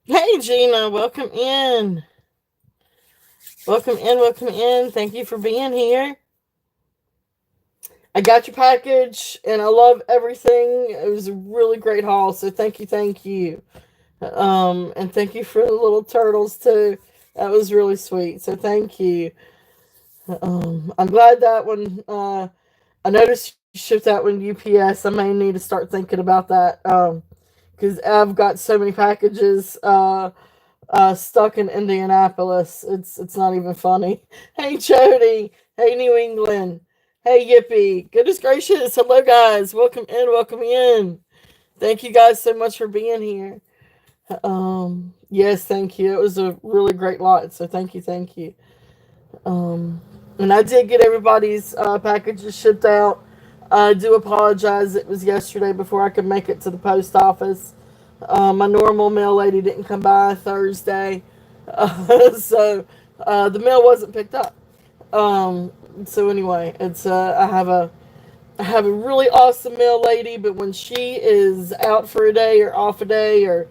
Hey Gina, welcome in. Welcome in, welcome in. Thank you for being here. I got your package and I love everything. It was a really great haul, so thank you, thank you. And thank you for the little turtles too. That was really sweet. So thank you. I'm glad that one I noticed you shipped that one UPS. I may need to start thinking about that. Because I've got so many packages stuck in Indianapolis. It's not even funny. Hey Jody. Hey New England. Hey Yippee. Goodness gracious. Hello guys. Welcome in. Welcome in. Thank you guys so much for being here. Yes, thank you. It was a really great lot. So thank you, thank you. Um, and I did get everybody's packages shipped out. I do apologize. It was yesterday before I could make it to the post office. My normal mail lady didn't come by Thursday, so the mail wasn't picked up. Um, so anyway, it's I have a really awesome mail lady, but when she is out for a day or off a day or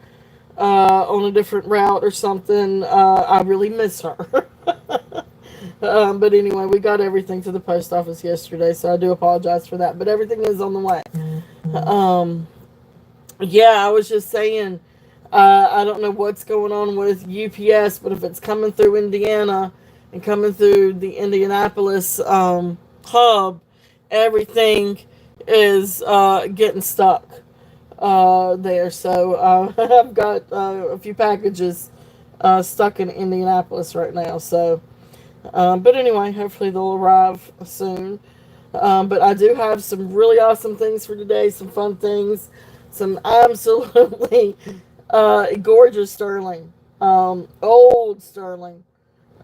on a different route or something, I really miss her. But anyway, we got everything to the post office yesterday, so I do apologize for that. But everything is on the way. Um, yeah, I was just saying, I don't know what's going on with UPS, but if it's coming through Indiana and coming through the Indianapolis hub, everything is getting stuck there. So I've got a few packages stuck in Indianapolis right now. So, but anyway, hopefully they'll arrive soon. But I do have some really awesome things for today, some fun things, some absolutely gorgeous sterling, old sterling.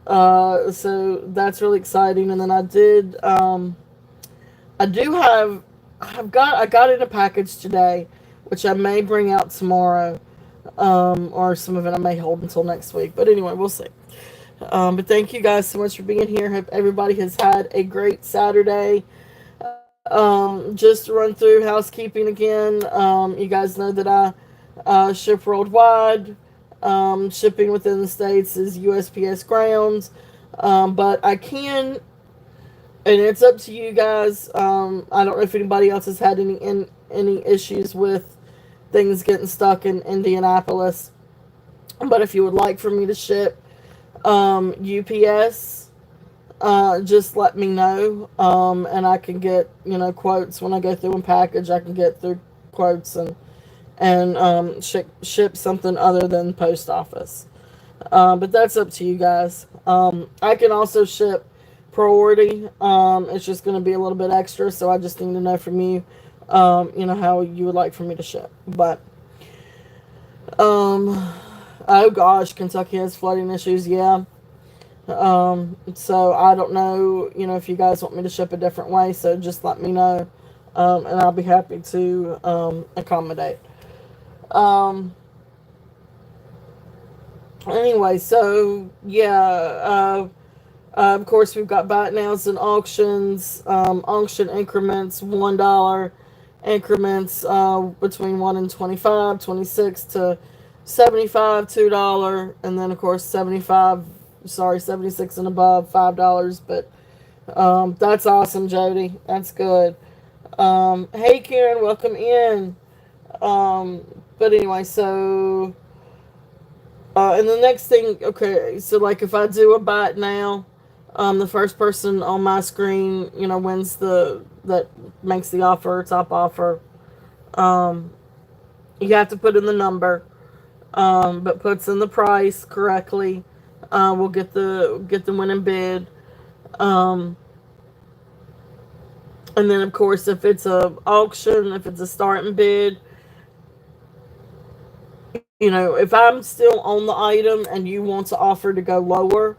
So that's really exciting. And then I do have, I got in a package today, which I may bring out tomorrow, or some of it I may hold until next week. But anyway, we'll see. But thank you guys so much for being here. Hope everybody has had a great Saturday. Just to run through housekeeping again, you guys know that I ship worldwide. Shipping within the states is USPS grounds, but I can, and it's up to you guys. I don't know if anybody else has had any issues with things getting stuck in Indianapolis, but if you would like for me to ship UPS, just let me know, and I can get quotes when I go through and package. I can get through quotes and ship something other than post office. But that's up to you guys. I can also ship priority. It's just going to be a little bit extra, so I just need to know from you, how you would like for me to ship. But oh gosh, Kentucky has flooding issues. Yeah. So I don't know, if you guys want me to ship a different way, so just let me know, and I'll be happy to, accommodate. Um, anyway, so yeah, of course we've got buy it nows and auctions, auction increments, $1 increments, between 1 and 25, 26 to 75, $2, and then of course 76 and above, $5. But that's awesome, Jody. That's good. Hey Karen, welcome in. Um, but anyway, so and the next thing, okay, so like if I do a buy it now, the first person on my screen, wins that makes the offer, top offer. Um, you have to put in the number, but puts in the price correctly. We'll get the winning bid. Um, and then of course, if it's a auction, if it's a starting bid, if I'm still on the item and you want to offer to go lower,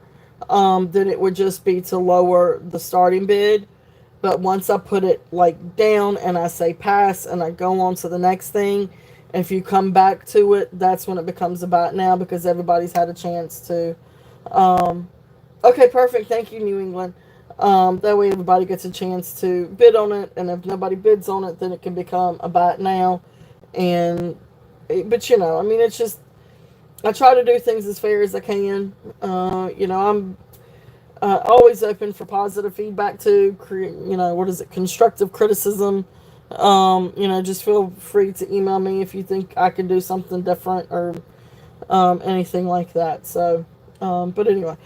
then it would just be to lower the starting bid. But once I put it like down and I say pass and I go on to the next thing, if you come back to it, that's when it becomes about now because everybody's had a chance to. Um, okay, perfect. Thank you, New England. That way everybody gets a chance to bid on it, and if nobody bids on it, then it can become about now. And but I mean, it's just I try to do things as fair as I can. I'm always open for positive feedback too. What is it? Constructive criticism. Just feel free to email me if you think I can do something different or anything like that. So, but anyway,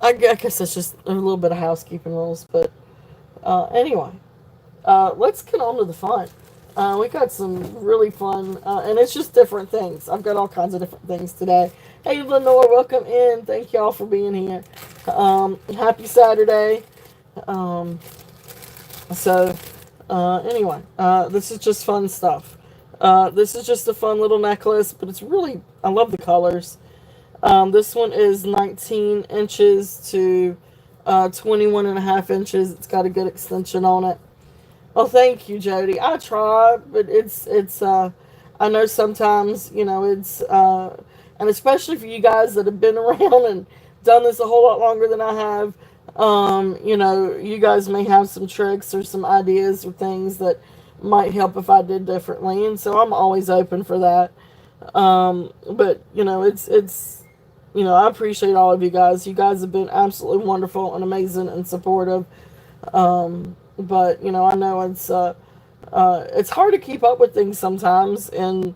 I guess that's just a little bit of housekeeping rules. But anyway, let's get on to the fun. We got some really fun, and it's just different things. I've got all kinds of different things today. Hey, Lenore, welcome in. Thank y'all for being here. Happy Saturday. Um, anyway, this is just fun stuff. This is just a fun little necklace, but it's really, I love the colors. This one is 19 inches to 21 and a half inches. It's got a good extension on it. Oh, thank you, Jody. I try, but I know sometimes, and especially for you guys that have been around and done this a whole lot longer than I have, you guys may have some tricks or some ideas or things that might help if I did differently. And so I'm always open for that. But, I appreciate all of you guys. You guys have been absolutely wonderful and amazing and supportive. But I know it's hard to keep up with things sometimes, and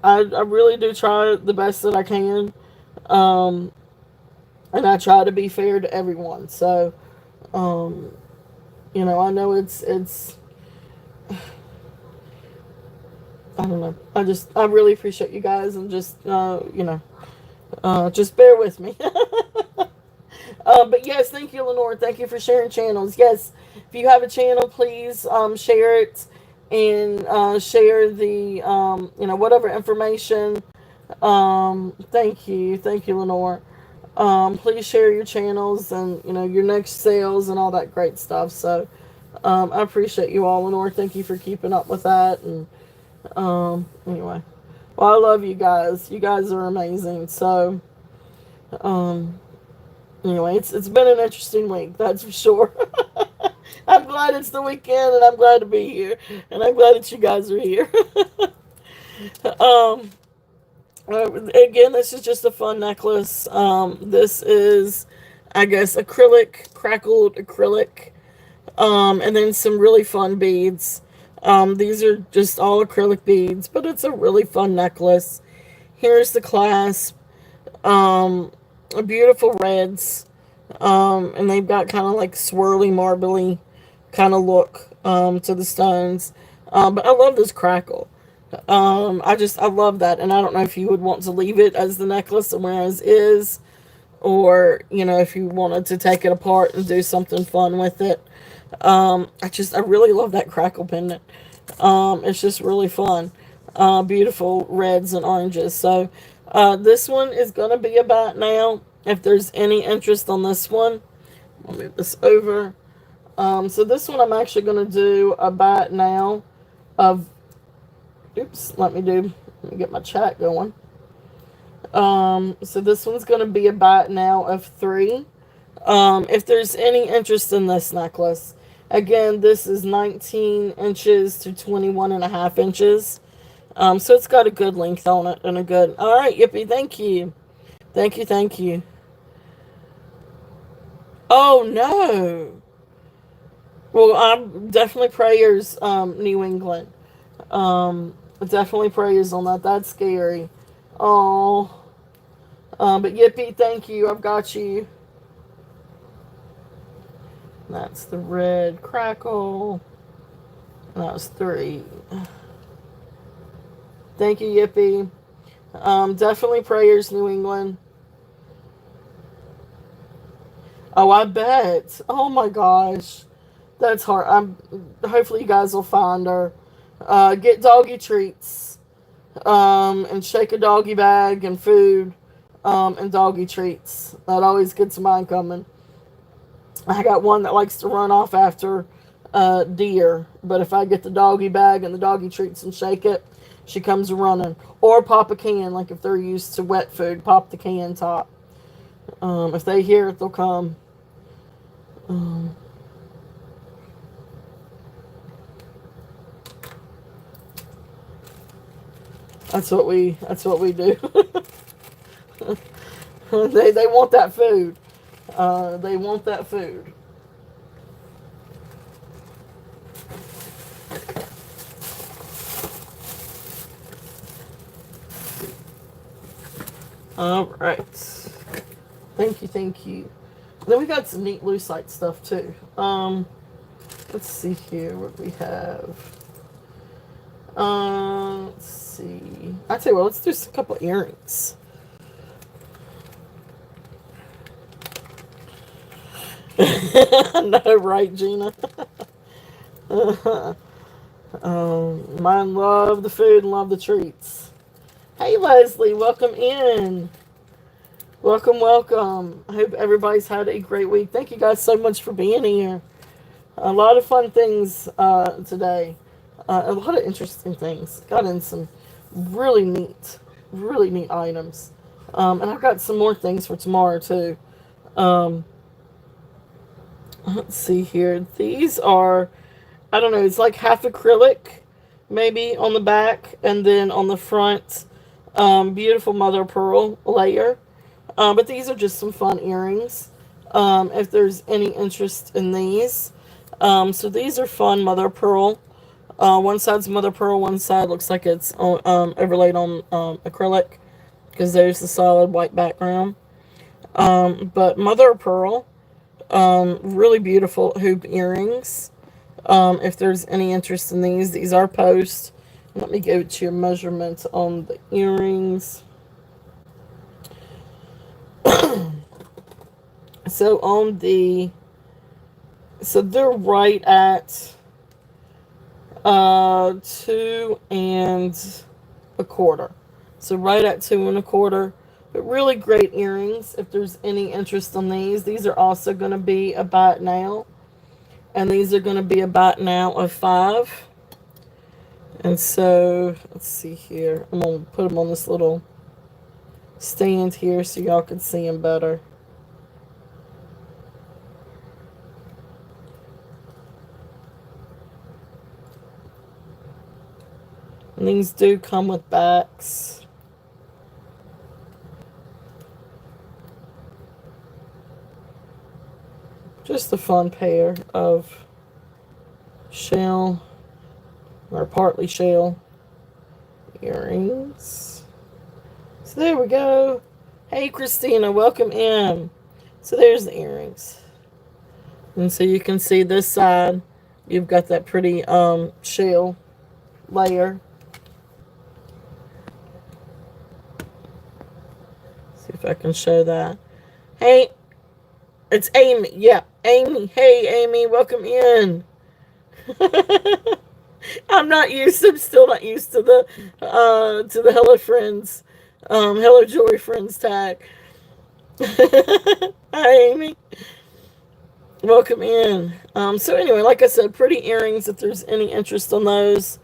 I really do try the best that I can, and I try to be fair to everyone. So, I know it's I don't know. I really appreciate you guys, and just just bear with me. But yes, thank you, Lenore. Thank you for sharing channels. Yes, if you have a channel, please share it and share the whatever information. Thank you, Lenore. Please share your channels and your next sales and all that great stuff. So I appreciate you all, Lenore. Thank you for keeping up with that. And anyway, well, I love you guys. You guys are amazing. So anyway, it's been an interesting week, that's for sure. I'm glad it's the weekend, and I'm glad to be here, and I'm glad that you guys are here. um, Again, this is just a fun necklace. This is, I guess, crackled acrylic, and then some really fun beads. These are just all acrylic beads, but it's a really fun necklace. Here's the clasp. Beautiful reds, and they've got kind of like swirly, marbly kind of look to the stones. But I love this crackle. I love that, and I don't know if you would want to leave it as the necklace and wear as is, or if you wanted to take it apart and do something fun with it. I really love that crackle pendant. It's just really fun. Beautiful reds and oranges. So this one is going to be about now. If there's any interest on this one, I'll move this over. So this one I'm actually going to do about now of, let me get my chat going. So this one's going to be about now of 3. If there's any interest in this necklace, again, this is 19 inches to 21 and a half inches. So it's got a good length on it and a good, all right, Yippee, thank you. Thank you. Oh, no. Well, I'm definitely prayers, New England. Definitely prayers on that. That's scary. Oh. But Yippee, thank you. I've got you. That's the red crackle. That was 3. Thank you, Yippee. Definitely prayers, New England. Oh, I bet. Oh my gosh. That's hard. Hopefully you guys will find her. Get doggy treats. And shake a doggy bag and food. And doggy treats. That always gets mine coming. I got one that likes to run off after deer. But if I get the doggy bag and the doggy treats and shake it, she comes running. Or pop a can, like if they're used to wet food, pop the can top. If they hear it, they'll come. That's what we do. They want that food. They want that food. All right. Thank you, thank you. Then we got some neat lucite stuff too. Let's see here what we have. Let's see. I tell you what, let's do a couple earrings. No, right, Gina? Mine love the food and love the treats. Hey, Leslie, welcome in. Welcome, welcome. I hope everybody's had a great week. Thank you guys so much for being here. A lot of fun things today. A lot of interesting things. Got in some really neat items. And I've got some more things for tomorrow, too. Let's see here. These are, I don't know, it's like half acrylic, maybe, on the back. And then on the front, beautiful mother of pearl layer. But these are just some fun earrings. If there's any interest in these. So these are fun mother of pearl. One side's mother of pearl, one side looks like it's overlaid on acrylic. Because there's the solid white background. But mother of pearl. Really beautiful hoop earrings. If there's any interest in these are post. Let me go to your measurements on the earrings. So they're right at 2 1/4. So right at 2 1/4. But really great earrings. If there's any interest in these are also going to be a buy it now. And these are going to be a buy it now of 5. And so, let's see here. I'm going to put them on this little stand here so y'all can see them better. And these do come with backs. Just a fun pair of shell or partly shell earrings. So there we go. Hey Christina, welcome in. So there's the earrings. And so you can see this side, you've got that pretty shell layer. See if I can show that. Hey, it's Amy. Yeah, Amy. Hey, Amy, welcome in. I'm still not used to the Hello Friends, Hello Jewelry Friends tag. Hi, Amy. Welcome in. So anyway, like I said, pretty earrings if there's any interest on those.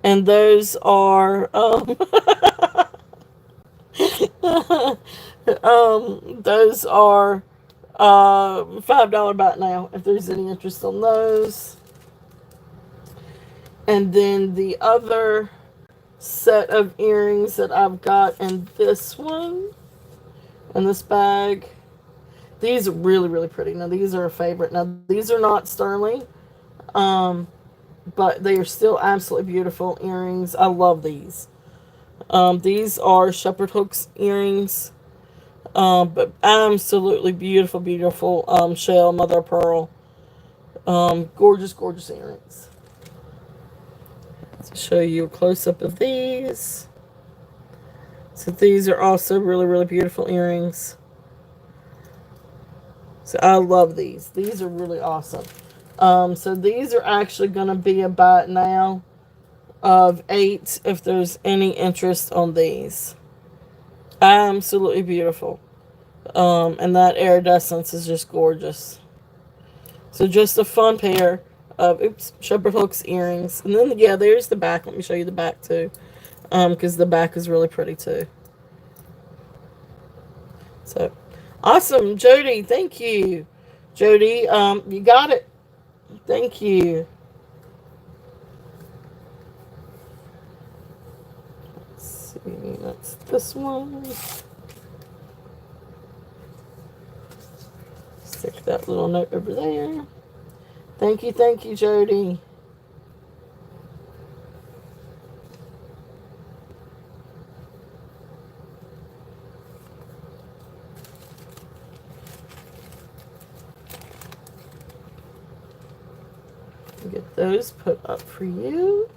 And those are, those are $5 baht now if there's any interest on those. And then the other set of earrings that I've got in this one, in this bag, these are really pretty. Now these are a favorite. Now these are not sterling, but they are still absolutely beautiful earrings. I love these. These are shepherd hooks earrings. But absolutely beautiful shell mother of pearl. Gorgeous earrings. Show you a close-up of these. So these are also really, really beautiful earrings. So I love these. These are really awesome. So these are actually going to be about now of 8 if there's any interest on these. Absolutely beautiful. And that iridescence is just gorgeous. So just a fun pair of shepherd hooks earrings. And then yeah, there's the back. Let me show you the back too. Because the back is really pretty too. So awesome, Jody. Thank you, Jody. You got it. Thank you. Let's see. That's this one. Stick that little note over there. Thank you, Jody. Get those put up for you.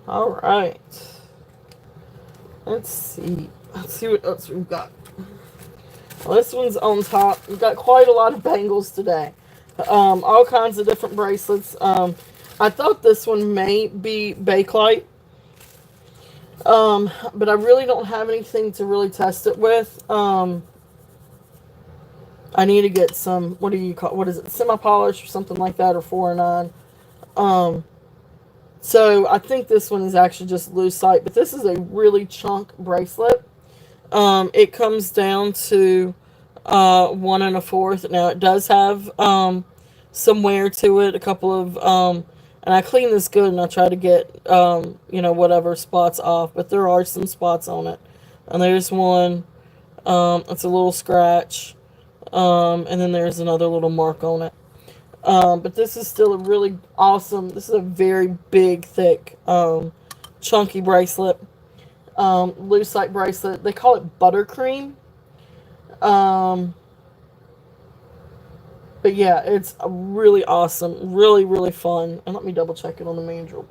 All right. Let's see. Let's see what else we've got. Well, this one's on top. We've got quite a lot of bangles today. All kinds of different bracelets. I thought this one may be Bakelite. But I really don't have anything to really test it with. I need to get some, what do you call, what is it, semi-polish or something like that, or 409. So I think this one is actually just lucite, but this is a really chunk bracelet. It comes down to 1 1/4. Now it does have some wear to it, a couple of and I clean this good and I try to get whatever spots off, but there are some spots on it. And there's one, it's a little scratch, and then there's another little mark on it. But this is still a really awesome, this is a very big, thick, chunky bracelet. Lucite bracelet. They call it buttercream. But yeah, it's a really awesome, really, really fun. And let me double check it on the manual.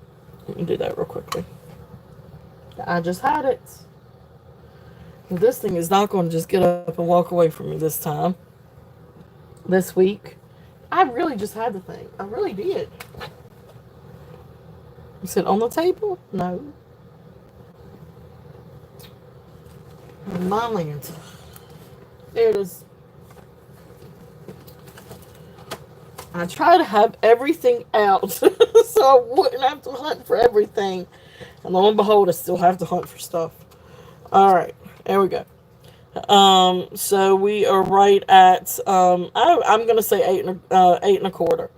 Let me do that real quickly. I just had it. This thing is not going to just get up and walk away from me this time. This week. I really just had the thing. I really did. Is it on the table? No. My land. There it is. I try to have everything out so I wouldn't have to hunt for everything. And lo and behold, I still have to hunt for stuff. Alright, there we go. So we are right at, I'm going to say 8 1/4.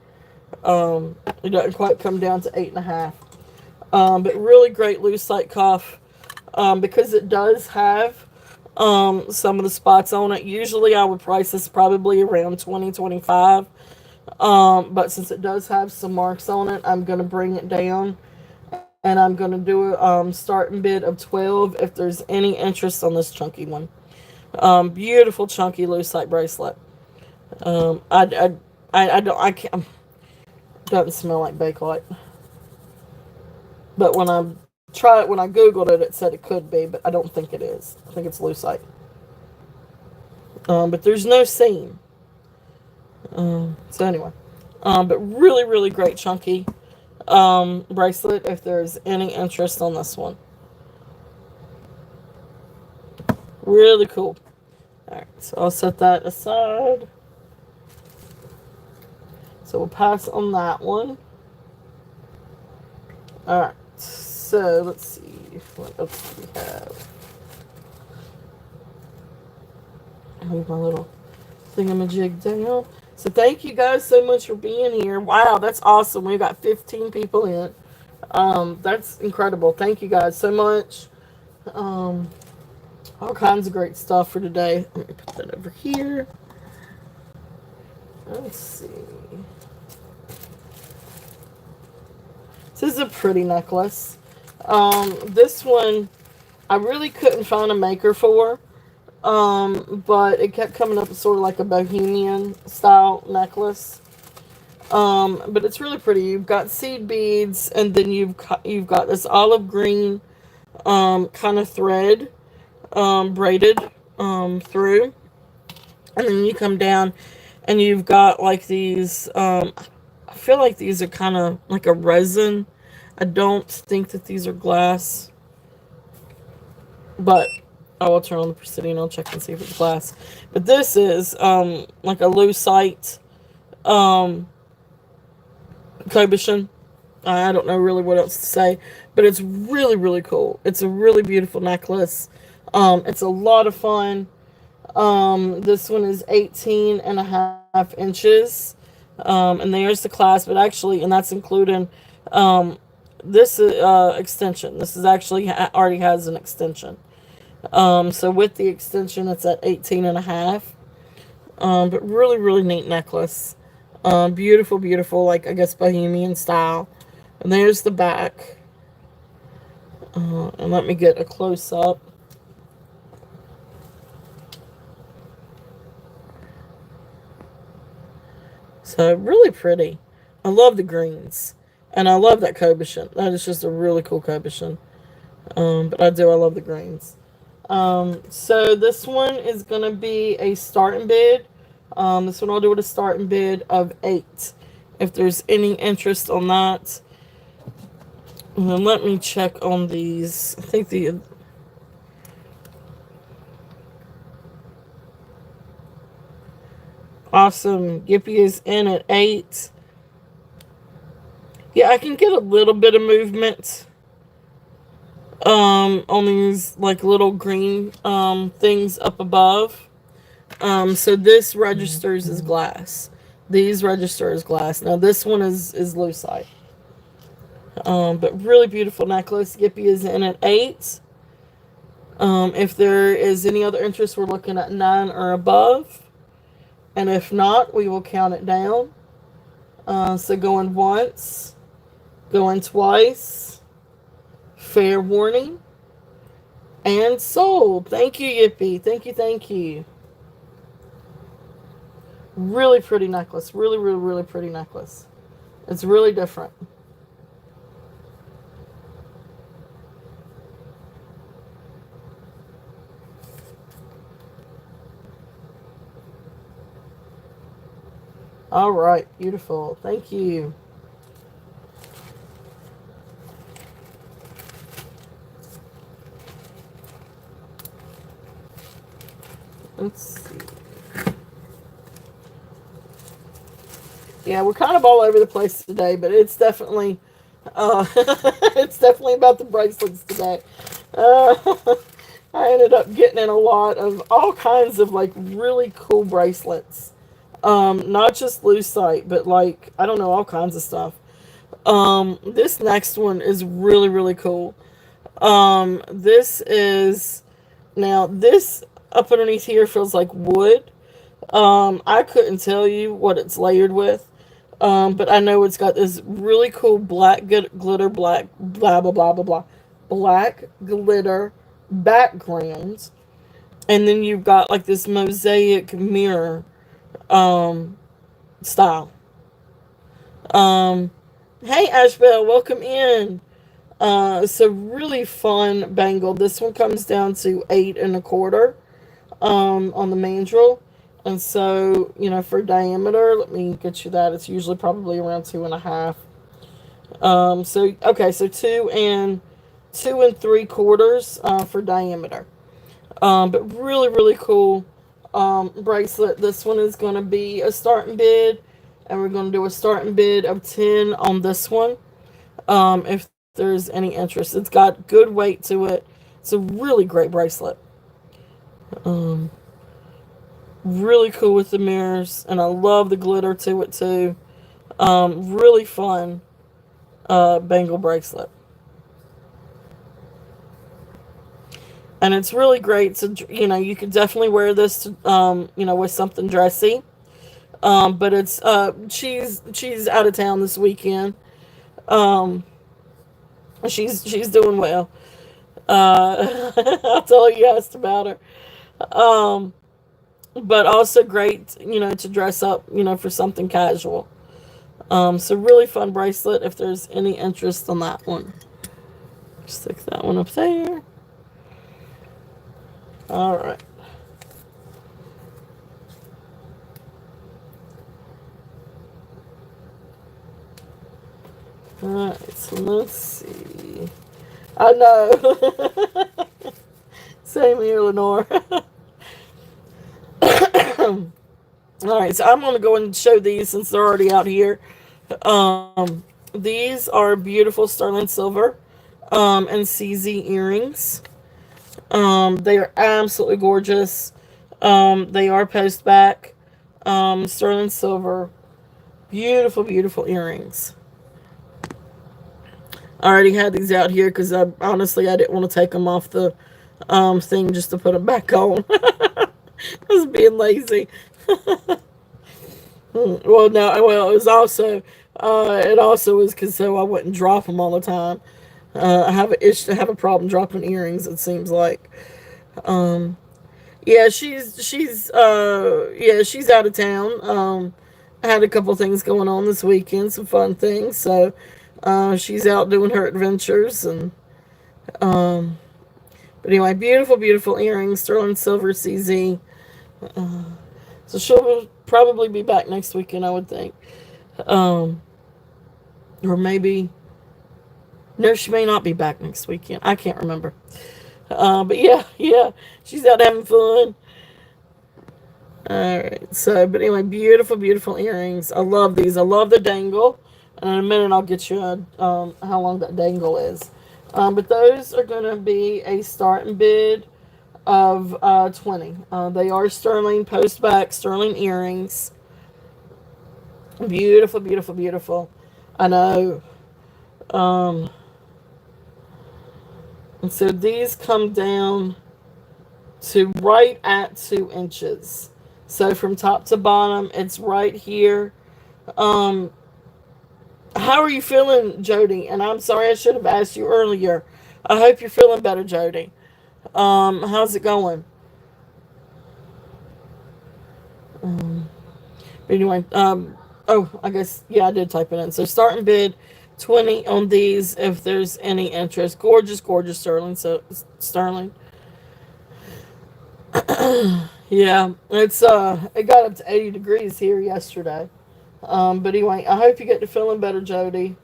It doesn't quite come down to 8 1/2. But really great lucite cuff. Because it does have some of the spots on it. Usually I would price this probably around $20-25. But since it does have some marks on it, I'm going to bring it down. And I'm going to do a starting bid of 12 if there's any interest on this chunky one. Beautiful chunky lucite bracelet. I can't. Doesn't smell like Bakelite. But when I Googled it, it said it could be, but I don't think it is. I think it's lucite. But there's no seam. So anyway, but really, really great chunky bracelet if there's any interest on this one. Really cool. Alright, so I'll set that aside. So we'll pass on that one. Alright, so let's see. What else do we have? Move my little thingamajig down. So thank you guys so much for being here. Wow, that's awesome. We've got 15 people in. That's incredible. Thank you guys so much. All kinds of great stuff for today. Let me put that over here. Let's see. This is a pretty necklace. This one, I really couldn't find a maker for. But it kept coming up as sort of like a bohemian style necklace. But it's really pretty. You've got seed beads, and then you've got this olive green kind of thread braided through, and then you come down, and you've got like these. I feel like these are kind of like a resin. I don't think that these are glass, but I will turn on the Precision. I'll check and see if it's glass. But this is like a lucite um cabochon. I don't know really what else to say, but it's really really cool. It's a really beautiful necklace. It's a lot of fun. This one is 18 and a half inches. And there's the clasp, but actually, and that's including um, this extension. This is actually already has an extension. So with the extension, it's at 18 and a half. But really, really neat necklace. Beautiful, beautiful, like I guess bohemian style. And there's the back. And let me get a close up. So really pretty. I love the greens. And I love that cabochon. That is just a really cool cabochon. But I love the greens. So this one is going to be a starting bid. This one I'll do with a starting bid of 8. If there's any interest on that. And then let me check on these. I think the awesome Gippy is in at 8. Yeah, I can get a little bit of movement on these like little green things up above. So this registers as glass. These register as glass. Now this one is lucite. But really beautiful necklace. Gippy is in at 8. If there is any other interest, we're looking at 9 or above. And if not, we will count it down. So going once, going twice, fair warning, and sold. Thank you, Yippee. Thank you, thank you. Really pretty necklace. Really, really, really pretty necklace. It's really different. All right, beautiful. Thank you. Let's see. Yeah, we're kind of all over the place today, but it's definitely it's definitely about the bracelets today. Uh, I ended up getting in a lot of all kinds of like really cool bracelets. Not just lucite, but like I don't know, all kinds of stuff. This next one is really really cool. This is now this up underneath here feels like wood. I couldn't tell you what it's layered with. But I know it's got this really cool black glitter, black blah blah blah blah blah, black glitter background, and then you've got like this mosaic mirror um, style. Um, hey Ashbel, welcome in. So really fun bangle. This one comes down to 8 1/4 on the mandrel. And so, for diameter, let me get you that. It's usually probably around 2.5. So 2 and 3/4 for diameter. But really, really cool bracelet. This one is going to be a starting bid, and we're going to do a starting bid of 10 on this one. If there's any interest, it's got good weight to it. It's a really great bracelet. Really cool with the mirrors, and I love the glitter to it too. Really fun bangle bracelet, and it's really great to you could definitely wear this to with something dressy. But it's she's out of town this weekend. Um, she's doing well. I'll tell you asked about her. um, but also great, to dress up, for something casual. So really fun bracelet if there's any interest on that one. Stick that one up there. All right. All right. So let's see. I know. Same here, Lenore. All right. So I'm going to go and show these since they're already out here. These are beautiful sterling silver and CZ earrings. They are absolutely gorgeous. They are post back, sterling silver, beautiful, beautiful earrings. I already had these out here because I didn't want to take them off the thing just to put them back on. I was being lazy. Well, no, well, it also was because so I wouldn't drop them all the time. I have a problem dropping earrings. It seems like. Um, yeah, she's out of town. I had a couple things going on this weekend, some fun things. So, she's out doing her adventures um, but anyway, beautiful, beautiful earrings, sterling silver CZ. Uh, so she'll probably be back next weekend, I would think. Um, or maybe no, she may not be back next weekend. I can't remember. But yeah, yeah, she's out having fun. All right. So, but anyway, beautiful, beautiful earrings. I love these. I love the dangle. And in a minute, I'll get you how long that dangle is. But those are going to be a starting bid of 20. They are sterling post back sterling earrings. Beautiful, beautiful, beautiful. I know. Um, and so these come down to right at 2 inches. So from top to bottom, it's right here. Um, how are you feeling, Jody? And I'm sorry I should have asked you earlier. I hope you're feeling better, Jody. How's it going? Um, but anyway, oh, I guess yeah, I did type it in. So starting bid 20 on these if there's any interest. Gorgeous, gorgeous sterling. So sterling. Yeah, it got up to 80 degrees here yesterday. But anyway, I hope you get to feeling better, Jody.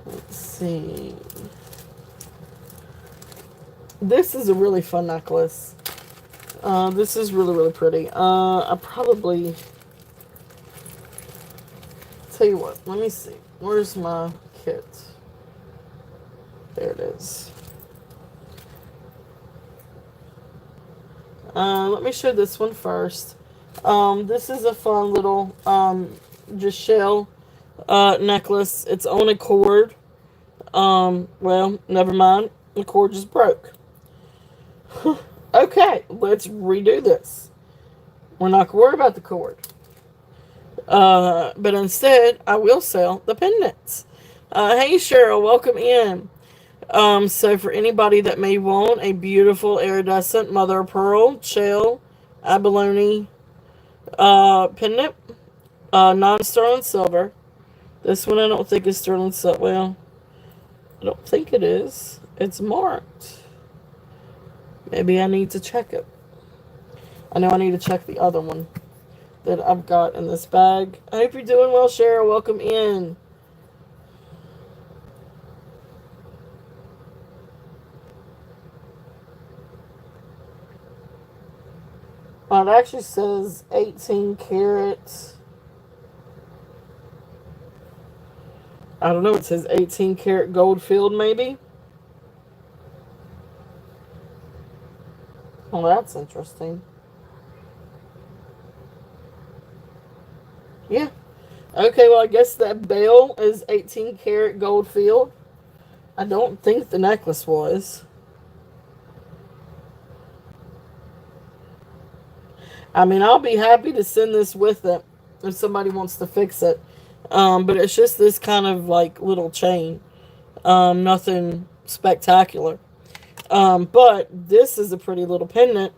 Let's see. This is a really fun necklace. This is really, really pretty. I probably tell you what. Let me see. Where's my kit? There it is. Let me show this one first. This is a fun little just shell necklace. It's on a cord. Well, never mind. The cord just broke. Okay, let's redo this. We're not going to worry about the cord. But instead, I will sell the pendants. Hey, Cheryl, welcome in. So for anybody that may want a beautiful iridescent mother of pearl, shell, abalone, pendant, non-sterling silver. This one I don't think is sterling silver. Well, I don't think it is. It's marked. Maybe I need to check it. I know I need to check the other one that I've got in this bag. I hope you're doing well, Cheryl. Welcome in. It actually says 18 karat. I don't know. It says 18 karat gold filled, maybe. Well, that's interesting. Yeah. Okay, well, I guess that bell is 18 karat gold filled. I don't think the necklace was. I mean, I'll be happy to send this with it if somebody wants to fix it. But it's just this kind of like little chain. Nothing spectacular. But this is a pretty little pendant.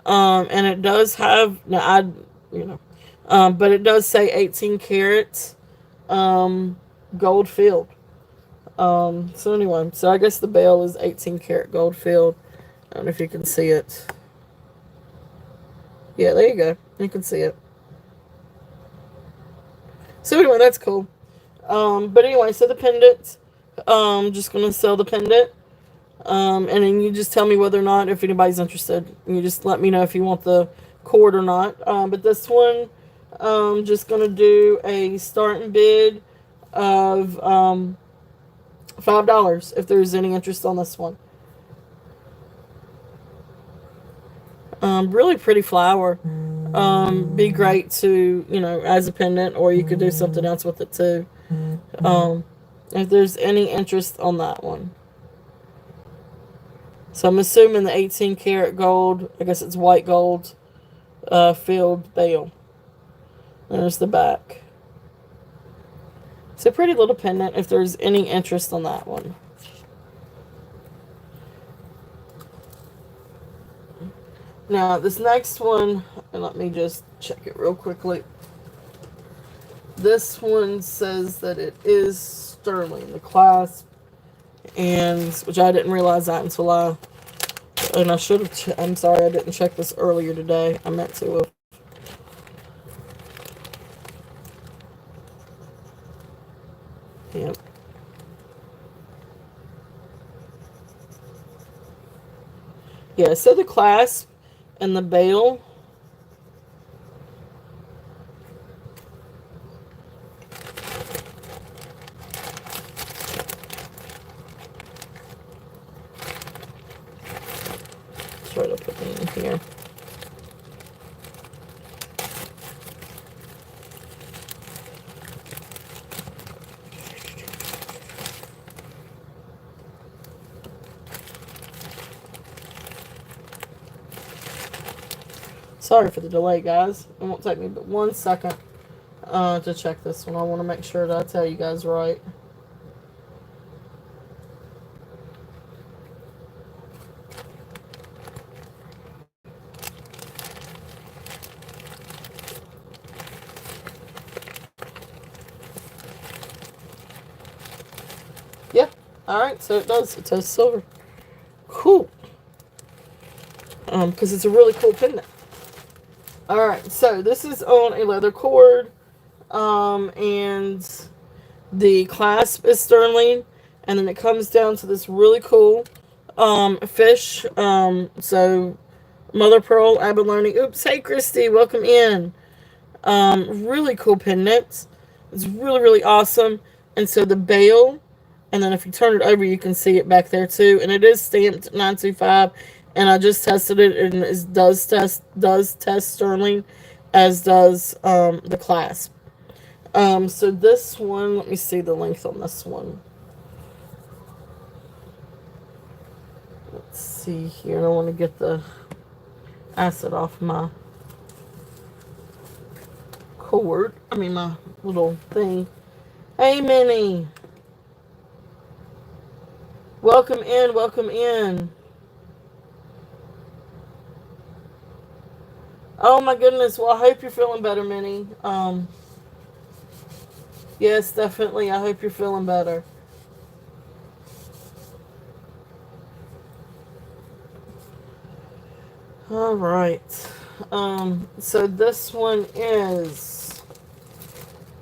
And it does have, now you know, but it does say 18 carats, gold filled. So anyway, so I guess the bell is 18 karat gold filled. I don't know if you can see it. Yeah, there you go. You can see it. So anyway, that's cool. But anyway, so the pendant, just gonna sell the pendant. And then you just tell me whether or not, if anybody's interested. You just let me know if you want the cord or not. But this one, just gonna do a starting bid of $5 if there's any interest on this one. Really pretty flower. Be great to, as a pendant, or you could do something else with it too. If there's any interest on that one. So I'm assuming the 18 karat gold, I guess it's white gold, filled bale. There's the back. It's a pretty little pendant if there's any interest on that one. Now, this next one, and let me just check it real quickly. This one says that it is sterling, the clasp, and which I didn't realize that until I should have. I'm sorry, I didn't check this earlier today. I meant to have. Yep. Yeah, so the clasp and the bale. Try to put them in here. Sorry for the delay, guys. It won't take me but 1 second to check this one. I want to make sure that I tell you guys right. Yeah. Alright, so it does. It says silver. Cool. Because it's a really cool pendant. Alright, so this is on a leather cord. And the clasp is sterling. And then it comes down to this really cool fish. So mother pearl, abalone. Oops, hey Christy, welcome in. Really cool pendant. It's really, really awesome. And so the bale, and then if you turn it over, you can see it back there too. And it is stamped 925. And I just tested it, and it does test sterling, as does the clasp. So this one, let me see the length on this one. Let's see here. I want to get the acid off my cord. I mean, my little thing. Hey, Minnie. Welcome in, welcome in. Oh my goodness, well I hope you're feeling better, Minnie. Yes, definitely, I hope you're feeling better. Alright. So this one is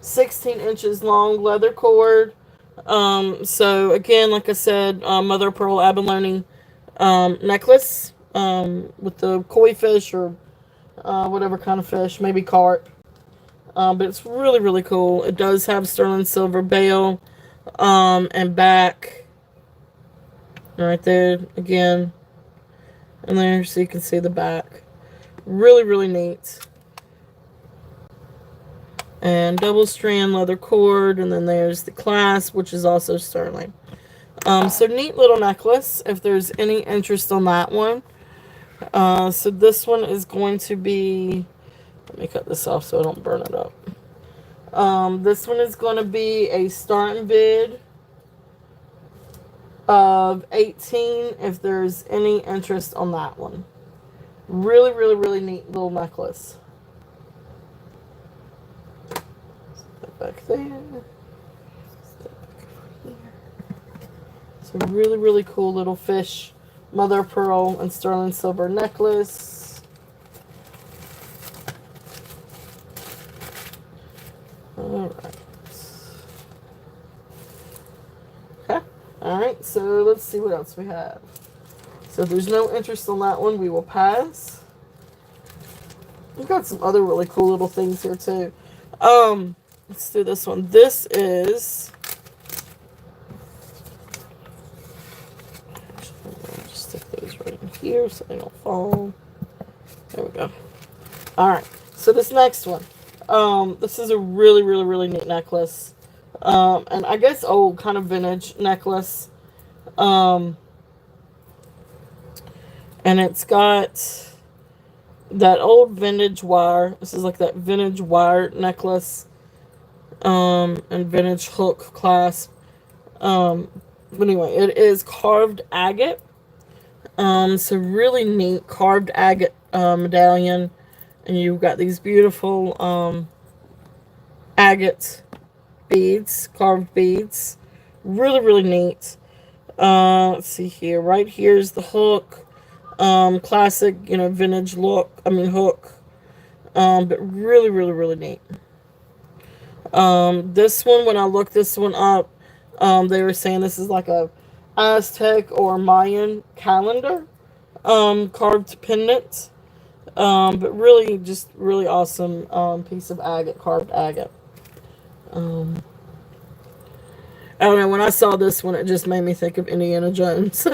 16 inches long, leather cord. So again, like I said, mother of pearl abalone necklace with the koi fish or whatever kind of fish, maybe carp. But it's really, really cool. It does have sterling silver bale and back right there again. And there, so you can see the back. Really, really neat. And double strand leather cord, and then there's the clasp, which is also sterling. So neat little necklace, if there's any interest on that one. So this one is going to be, let me cut this off so I don't burn it up. This one is going to be a starting bid of 18 if there's any interest on that one. Really, really, really neat little necklace. Step back there. Step back over here. It's a really, really cool little fish, mother of pearl, and sterling silver necklace. Alright. Okay. Alright, so let's see what else we have. So if there's no interest on that one, we will pass. We've got some other really cool little things here too. Let's do this one. This is... just stick those right in here so they don't fall. There we go. Alright, so this next one. This is a really, really, really neat necklace. And I guess old, kind of vintage necklace. And it's got that old vintage wire. This is like that vintage wire necklace. And vintage hook clasp. But anyway, it is carved agate. So really neat carved agate medallion. And you've got these beautiful agate beads, carved beads. Really, really neat. Let's see here. Right here's the hook. Classic, vintage look. Hook. But really, really, really neat. This one, when I looked this one up, they were saying this is like a Aztec or Mayan calendar, carved pendant. But really, just really awesome, piece of agate, carved agate. I don't know, when I saw this one, it just made me think of Indiana Jones.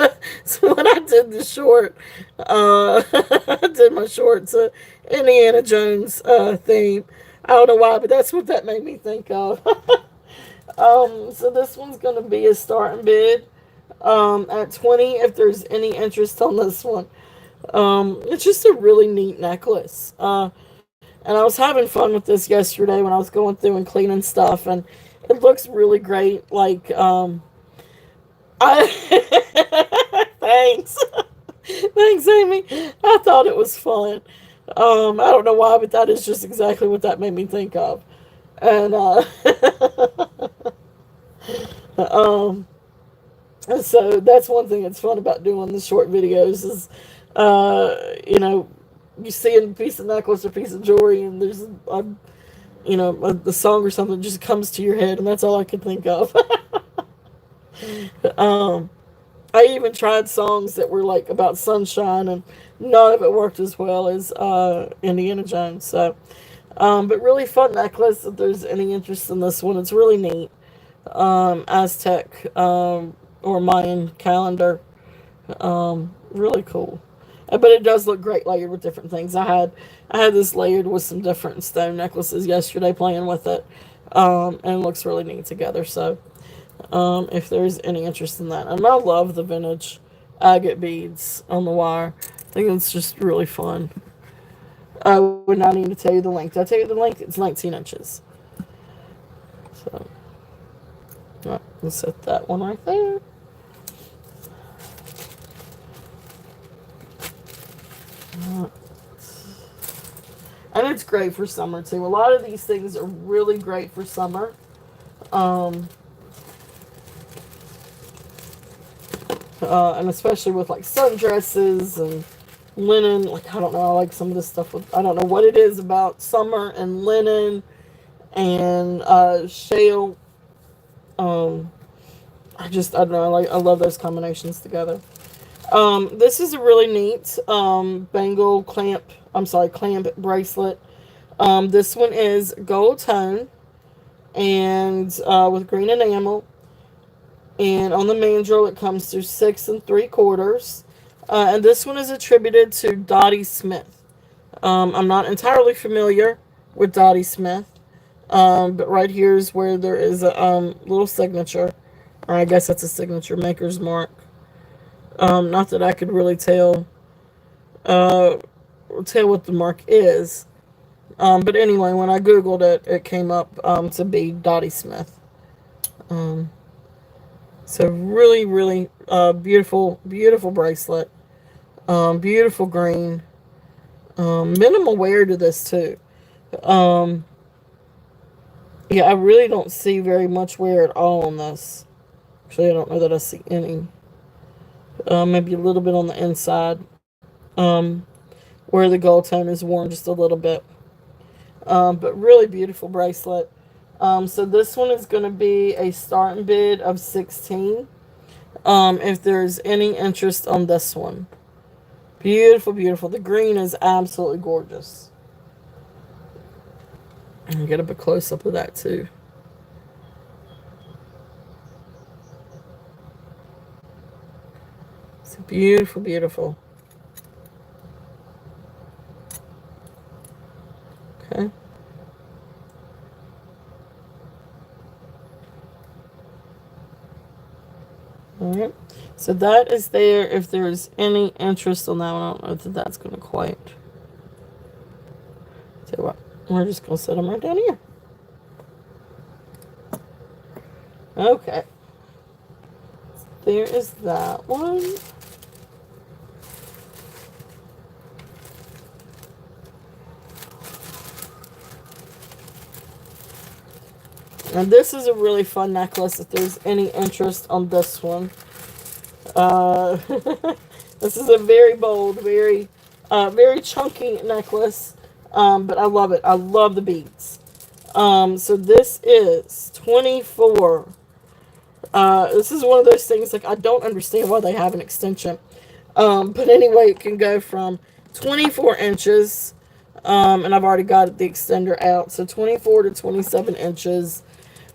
So when I did the short, I did my short to Indiana Jones theme. I don't know why, but that's what that made me think of. So this one's going to be a starting bid at 20 if there's any interest on this one. It's just a really neat necklace. And I was having fun with this yesterday when I was going through and cleaning stuff, and it looks really great. Like, thanks. Thanks, Amy. I thought it was fun. I don't know why, but that is just exactly what that made me think of. And, so that's one thing that's fun about doing the short videos is, you see a piece of necklace or piece of jewelry and there's the song or something just comes to your head, and that's all I could think of. I even tried songs that were like about sunshine, and none of it worked as well as Indiana Jones. So, but really fun necklace. If there's any interest in this one, it's really neat. Aztec or Mayan calendar, really cool. But it does look great layered with different things. I had this layered with some different stone necklaces yesterday playing with it. And it looks really neat together. So if there's any interest in that. And I love the vintage agate beads on the wire. I think it's just really fun. I would not need to tell you the length. Did I tell you the length? It's 19 inches. So right, we'll set that one right there. And it's great for summer too. A lot of these things are really great for summer. And especially with like sundresses and linen. Like, I don't know, I like some of this stuff with, I don't know what it is about summer and linen and shale. I don't know, I love those combinations together. This is a really neat bangle clamp bracelet. This one is gold tone and with green enamel. And on the mandrel, it comes through 6 3/4. And this one is attributed to Dottie Smith. I'm not entirely familiar with Dottie Smith. But right here is where there is a little signature. Or I guess that's a signature, maker's mark. Not that I could really tell what the mark is. But anyway, when I Googled it, it came up to be Dottie Smith. So really, really beautiful, beautiful bracelet. Beautiful green. Minimal wear to this too. Um, yeah, I really don't see very much wear at all on this. Actually, I don't know that I see any. Maybe a little bit on the inside, where the gold tone is worn just a little bit. But really beautiful bracelet. So this one is going to be a starting bid of 16. If there's any interest on this one. Beautiful, beautiful. The green is absolutely gorgeous. And get up a close up of that too. It's beautiful, beautiful. Okay. All right. So that is there. If there's any interest on that one, I don't know if that's going to quite. Tell you what, we're just going to set them right down here. Okay. There is that one. And this is a really fun necklace if there's any interest on this one. Uh, this is a very bold, very chunky necklace. But I love it. I love the beads. So this is 24. This is one of those things, like, I don't understand why they have an extension. But anyway, it can go from 24 inches, and I've already got the extender out, so 24 to 27 inches.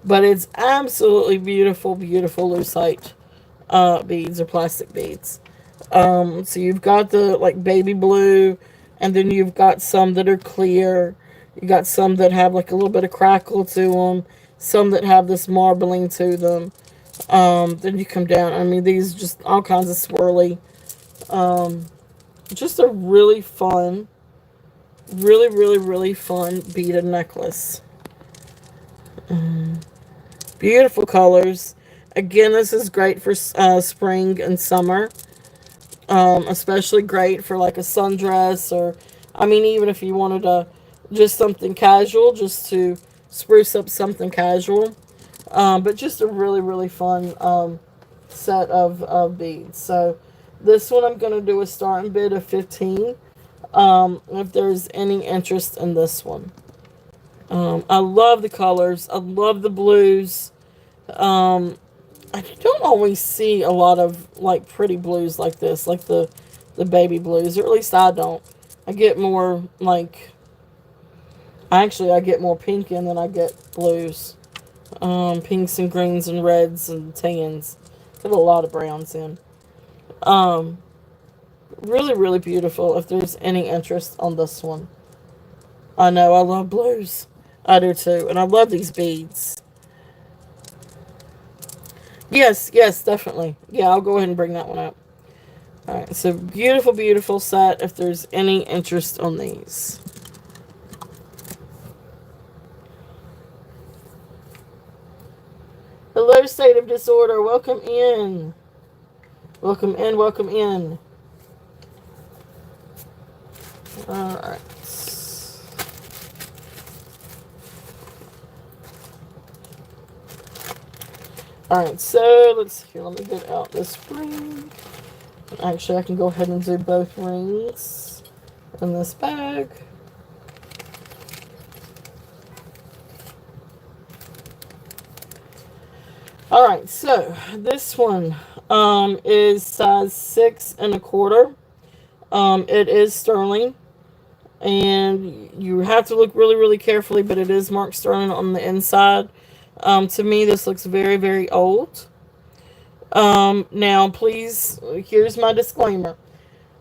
But it's absolutely beautiful, beautiful lucite beads or plastic beads. So you've got the, like, baby blue, and then you've got some that are clear. You got some that have like a little bit of crackle to them, some that have this marbling to them. Then you come down. I mean, these just all kinds of swirly. Just a really fun, really fun beaded necklace. Beautiful colors. Again, this is great for spring and summer. Especially great for like a sundress, or, I mean, even if you wanted to just something casual, just to spruce up something casual. But just a really fun set of beads. So this one I'm going to do a starting bid of 15. If there's any interest in this one. I love the colors. I love the blues. I don't always see a lot of, like, pretty blues like this, like the baby blues, or at least I don't. I get more, like, I get more pink in than I get blues. Pinks and greens and reds and tans. Get a lot of browns in. Um, really beautiful if there's any interest on this one. I know, I love blues. I do too. And I love these beads. Yes, definitely. Yeah, I'll go ahead and bring that one up. Alright, so beautiful set if there's any interest on these. Hello, State of Disorder. Welcome in. Welcome in, welcome in. Alright. Alright, so let's see here. Let me get out this ring. Actually, I can go ahead and do both rings in this bag. Alright, so this one is size 6 1/4. It is sterling. And you have to look really carefully, but it is marked sterling on the inside. To me, this looks very old. Now, please, here's my disclaimer.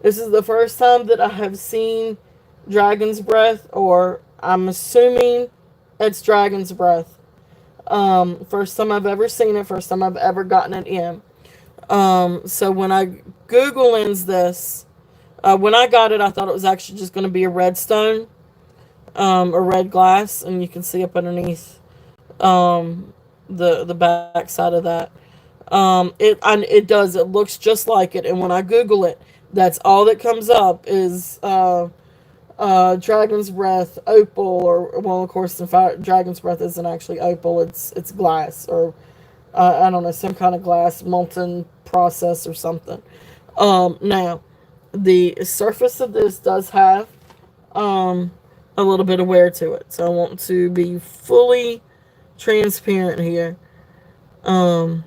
This is the first time that I have seen Dragon's Breath, or I'm assuming it's Dragon's Breath. First time I've ever seen it, first time I've ever gotten it in. So when I Google lens this, when I got it, I thought it was actually just going to be a red stone, a red glass, and you can see up underneath the back side of that. It does. It looks just like it. And when I Google it, that's all that comes up is Dragon's Breath opal, or well, of course, in fact, Dragon's Breath isn't actually opal. It's glass, or I don't know, some kind of glass molten process or something. Now, the surface of this does have um, a little bit of wear to it, so I want to be fully transparent here. Um,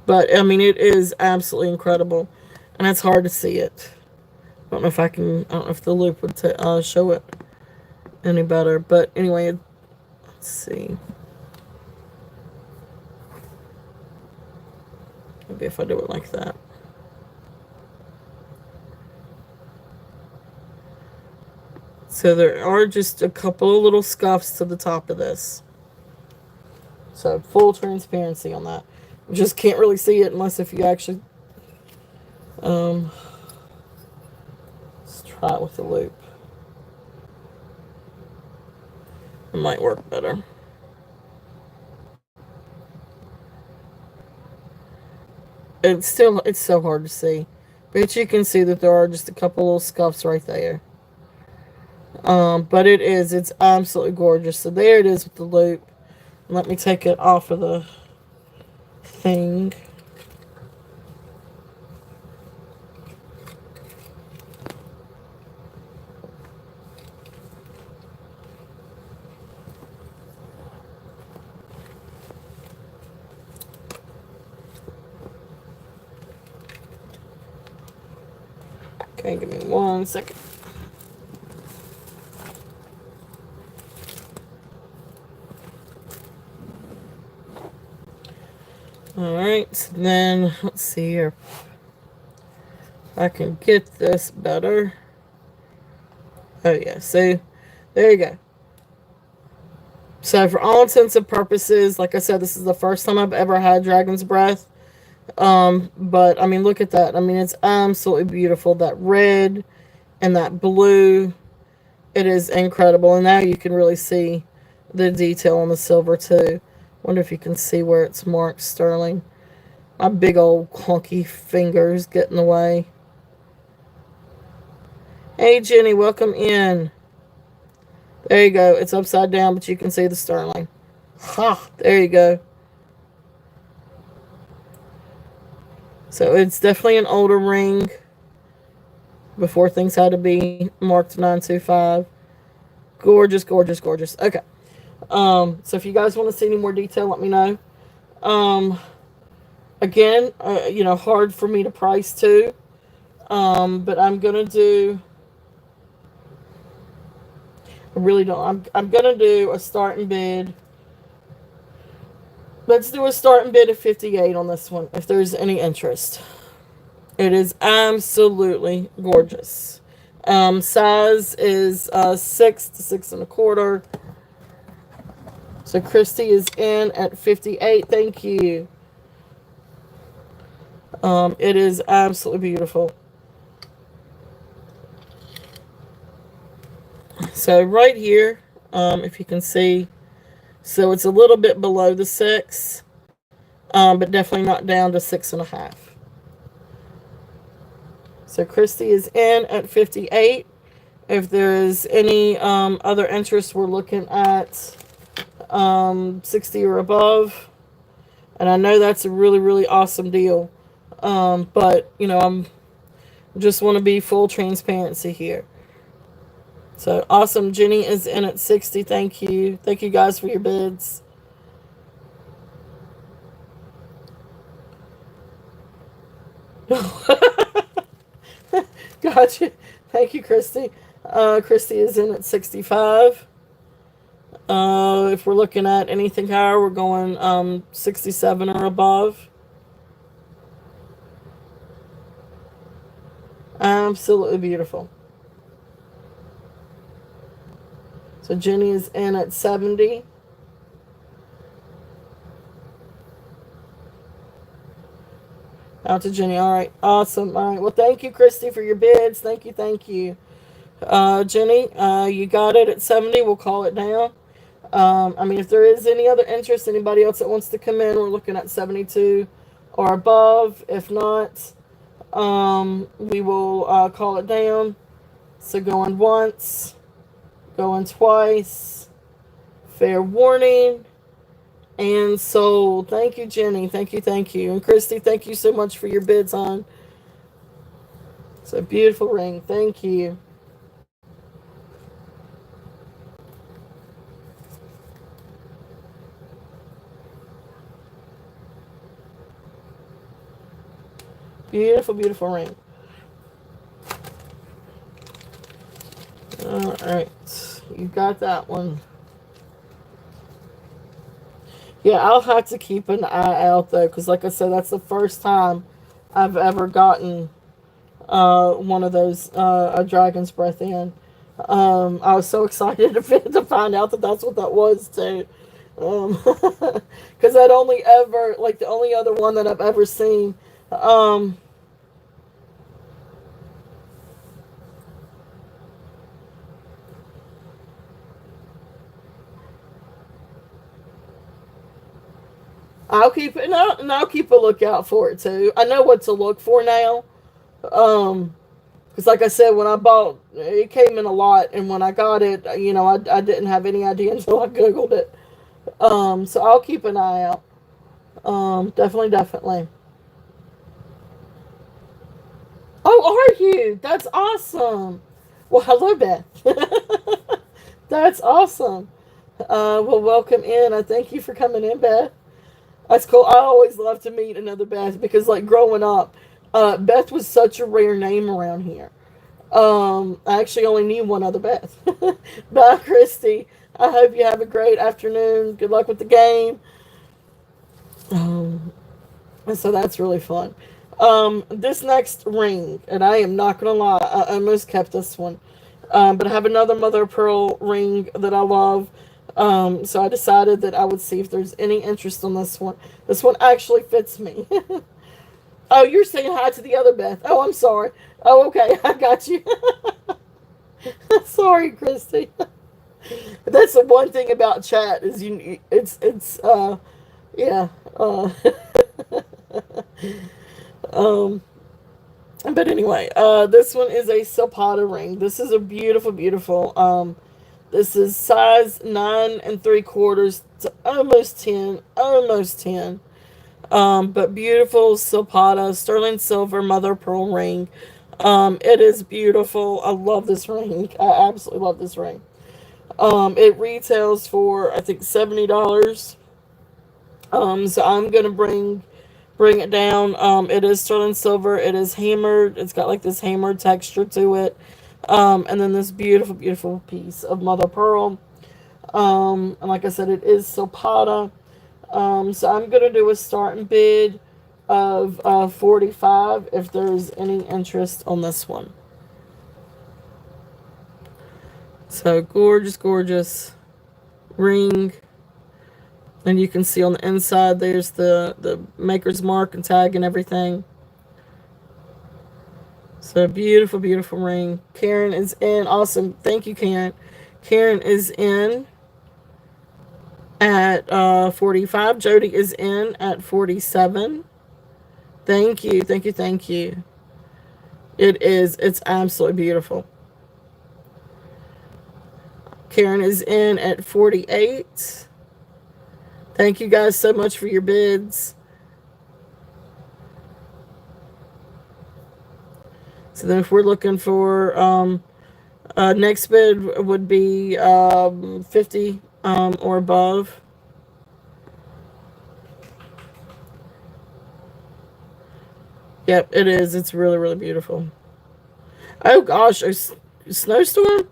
but I mean, it is absolutely incredible, and it's hard to see it. I don't know if I can. I don't know if the loop would show it any better. But anyway, let's see. Maybe if I do it like that. So there are just a couple of little scuffs to the top of this. So full transparency on that. You just can't really see it unless if you actually um, let's try it with the loop. It might work better. It's so hard to see. But you can see that there are just a couple little scuffs right there. But it's absolutely gorgeous. So there it is with the loop. Let me take it off of the thing. Okay, give me 1 second. Alright, then let's see here. I can get this better. Oh yeah, so there you go. So for all intents and purposes, like I said, this is the first time I've ever had Dragon's Breath. But I mean, look at that. I mean, it's absolutely beautiful. That red and that blue, it is incredible. And now you can really see the detail on the silver too. Wonder if you can see where it's marked sterling. My big old clunky fingers get in the way. Hey Jenny, welcome in. There you go. It's upside down, but you can see the sterling. Ha! There you go. So it's definitely an older ring. Before things had to be marked 925. Gorgeous, gorgeous, gorgeous. Okay. So if you guys want to see any more detail, let me know. Again, hard for me to price too. But I'm gonna do. I really don't. I'm gonna do a starting bid. Let's do a starting bid of 58 on this one, if there's any interest. It is absolutely gorgeous. Size is 6 to 6 1/4. So Christy is in at 58. Thank you. It is absolutely beautiful. So right here, if you can see, so it's a little bit below the 6, but definitely not down to 6 1/2. So Christy is in at 58. If there is any other interest, we're looking at 60 or above. And I know that's a really, really awesome deal. But, I'm just want to be full transparency here. So awesome. Jenny is in at 60. Thank you. Thank you guys for your bids. Gotcha. Thank you, Christy. Christy is in at 65. If we're looking at anything higher, we're going 67 or above. Absolutely beautiful. So Jenny is in at 70. Out to Jenny. All right. Awesome. All right. Well, thank you, Christy, for your bids. Thank you. Thank you. Jenny, you got it at 70. We'll call it down. I mean, if there is any other interest, anybody else that wants to come in, we're looking at 72 or above. If not, we will call it down. So going once, going twice, fair warning, and sold. Thank you, Jenny. Thank you, thank you. And Christy, thank you so much for your bids on. It's a beautiful ring. Thank you. Beautiful, beautiful ring. All right. You got that one. Yeah, I'll have to keep an eye out though, because like I said, that's the first time I've ever gotten one of those a dragon's breath in. I was so excited to find out that that's what that was too. Because I'd only ever like the only other one that I've ever seen. I'll keep it, and I'll keep a lookout for it too. I know what to look for now. Because like I said, when I bought it, came in a lot, and when I got it, I didn't have any idea until I googled it. So I'll keep an eye out. Definitely, definitely. Oh, are you? That's awesome. Well, hello, Beth. That's awesome. Well, welcome in. I thank you for coming in, Beth. That's cool. I always love to meet another Beth because, like, growing up, Beth was such a rare name around here. I actually only knew one other Beth. Bye, Christy. I hope you have a great afternoon. Good luck with the game. So that's really fun. This next ring, and I am not gonna lie, I almost kept this one. But I have another mother of pearl ring that I love. So I decided that I would see if there's any interest on this one. This one actually fits me. Oh, you're saying hi to the other Beth. Oh, I'm sorry. Oh, okay. I got you. Sorry, Christy. That's the one thing about chat is yeah. Um, but anyway, this one is a Zapata ring. This is a beautiful, beautiful. This is size 9 3/4 to almost 10, almost 10. But beautiful Zapata sterling silver mother pearl ring. It is beautiful. I love this ring. I absolutely love this ring. It retails for I think $70. So I'm gonna bring it down. It is sterling silver. It is hammered. It's got like this hammered texture to it. And then this beautiful, beautiful piece of mother pearl. And like I said, it is Zapata. So I'm gonna do a starting bid of 45 if there's any interest on this one. So gorgeous, gorgeous ring. And you can see on the inside there's the maker's mark and tag and everything. So beautiful, beautiful ring. Karen is in. Awesome. Thank you, Karen. Karen is in at 45. Jody is in at 47. Thank you. Thank you. Thank you. It is. It's absolutely beautiful. Karen is in at 48. Thank you guys so much for your bids. So then if we're looking for next bid would be 50 or above. Yep, it is. It's really, really beautiful. Oh gosh, a snowstorm?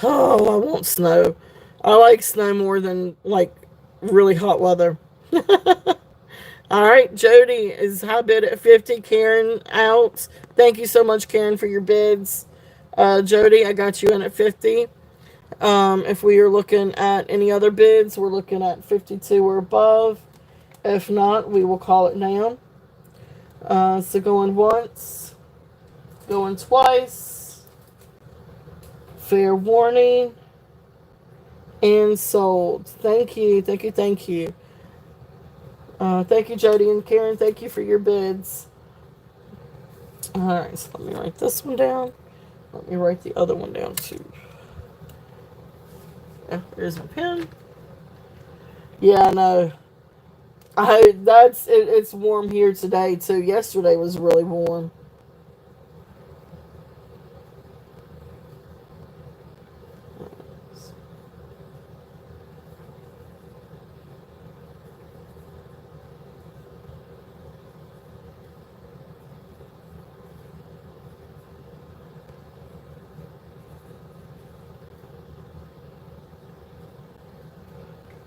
Oh, I want snow. I like snow more than like really hot weather. All right, Jody is high bid at 50. Karen out. Thank you so much, Karen, for your bids. Jody, I got you in at 50. If we are looking at any other bids, we're looking at 52 or above. If not, we will call it down. So going once, going twice. Fair warning. and sold. Thank you, thank you, thank you. Thank you, Jody and Karen. Thank you for your bids. All right, so let me write this one down. Let me write the other one down too. There's my pen. Yeah, I know. It's warm here today too. Yesterday was really warm.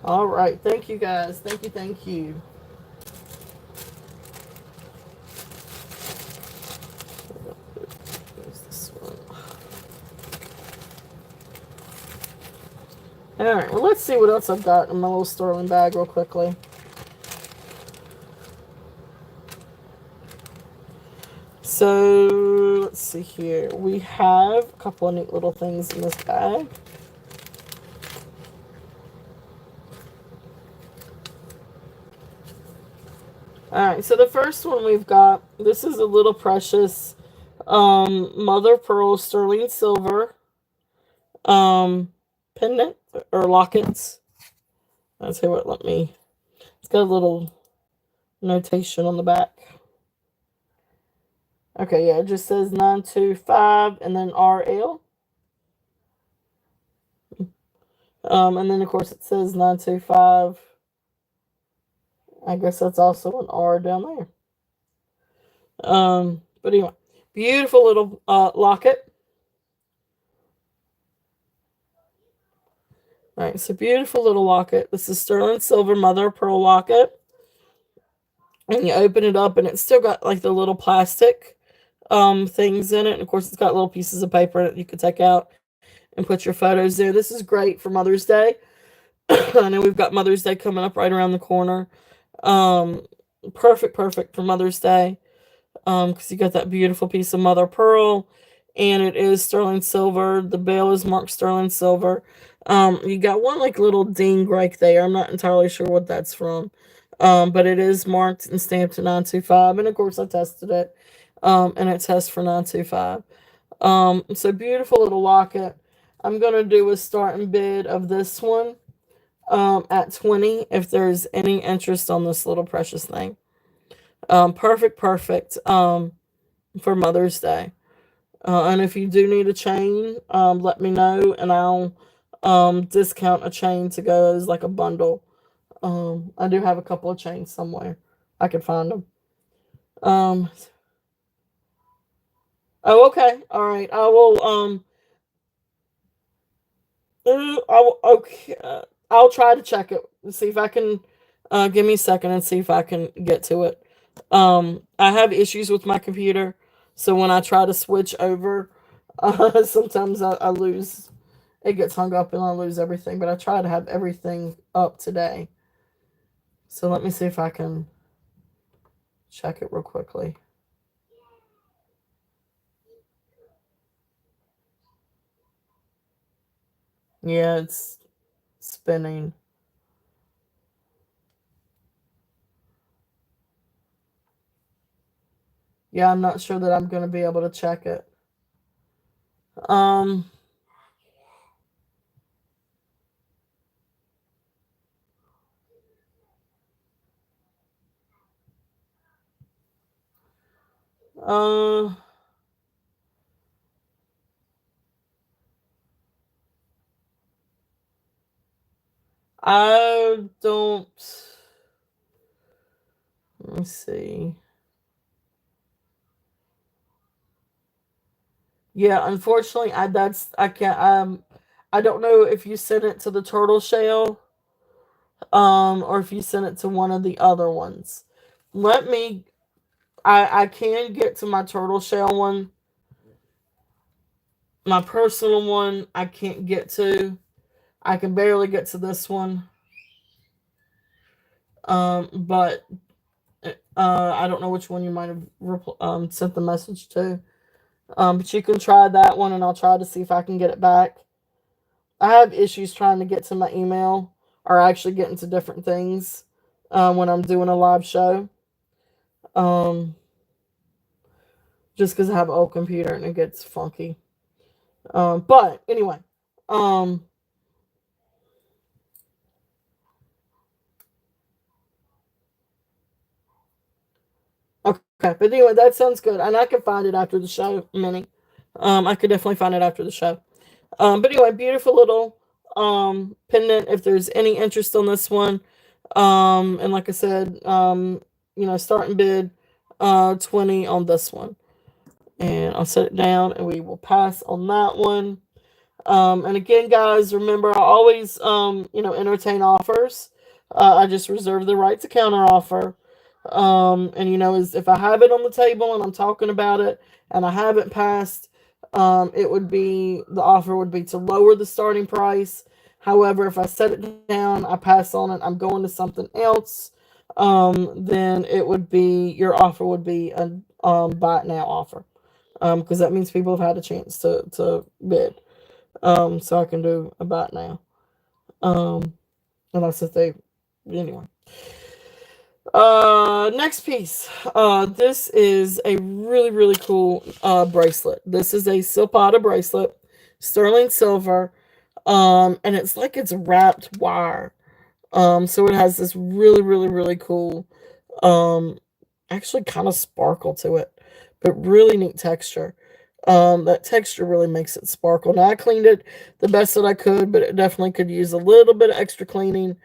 All right, thank you guys. Thank you, thank you. There's this one. All right, well, let's see what else I've got in my little sterling bag real quickly. So let's see here. We have a couple of neat little things in this bag. All right, so the first one we've got, this is a little precious mother pearl sterling silver um pendant or lockets. Let's see what let me. It's got a little notation on the back. Okay, yeah, it just says 925 and then RL. And then of course it says 925. I guess that's also an R down there. But anyway, beautiful little locket. All right, so beautiful little locket. This is sterling silver mother of pearl locket. And you open it up and it's still got like the little plastic things in it. And of course it's got little pieces of paper that you could take out and put your photos there. This is great for Mother's Day. I know we've got Mother's Day coming up right around the corner. Um, perfect for Mother's Day. Because you got that beautiful piece of mother pearl, and it is sterling silver. The bail is marked sterling silver. You got one like little ding right there. I'm not entirely sure what that's from. But it is marked and stamped to 925, and of course I tested it. And it tests for 925. So beautiful little locket. I'm gonna do a starting bid of this one at 20 if there's any interest on this little precious thing. Perfect for Mother's Day. And if you do need a chain, let me know and I'll discount a chain to go as like a bundle. I do have a couple of chains somewhere. I can find them. Um, oh, okay. All right. I will. I will. Okay. I'll try to check it. See if I can. Give me a second and see if I can get to it. I have issues with my computer, so when I try to switch over, sometimes I lose. It gets hung up and I lose everything. But I try to have everything up today. So let me see if I can check it real quickly. Yeah, it's spinning. Yeah, I'm not sure that I'm going to be able to check it. Um, uh, I don't. Let me see. Yeah, unfortunately, I can't. I don't know if you sent it to the turtle shell, or if you sent it to one of the other ones. Let me. I can get to my turtle shell one. My personal one, I can't get to. I can barely get to this one. But I don't know which one you might have sent the message to. But you can try that one, and I'll try to see if I can get it back. I have issues trying to get to my email or actually get into different things when I'm doing a live show. Um, just because I have an old computer and it gets funky. But anyway, um, okay. But anyway, that sounds good, and I can find it after the show, Minnie. I could definitely find it after the show. But anyway, beautiful little pendant. If there's any interest on this one, and like I said, starting bid 20 on this one, and I'll set it down, and we will pass on that one. And again, guys, remember I always entertain offers. I just reserve the right to counter offer. And is if I have it on the table and I'm talking about it and I haven't passed, it would be the offer would be to lower the starting price. However, if I set it down, I pass on it, I'm going to something else, then it would be your offer would be a buy it now offer. Because that means people have had a chance to bid. So I can do a buy it now. Unless if they anyway. Next piece. This is a really, really cool bracelet. This is a Silpata bracelet, sterling silver. And it's like it's wrapped wire. So it has this really, really, really cool, um, actually kind of sparkle to it, but really neat texture. That texture really makes it sparkle. Now I cleaned it the best that I could, but it definitely could use a little bit of extra cleaning.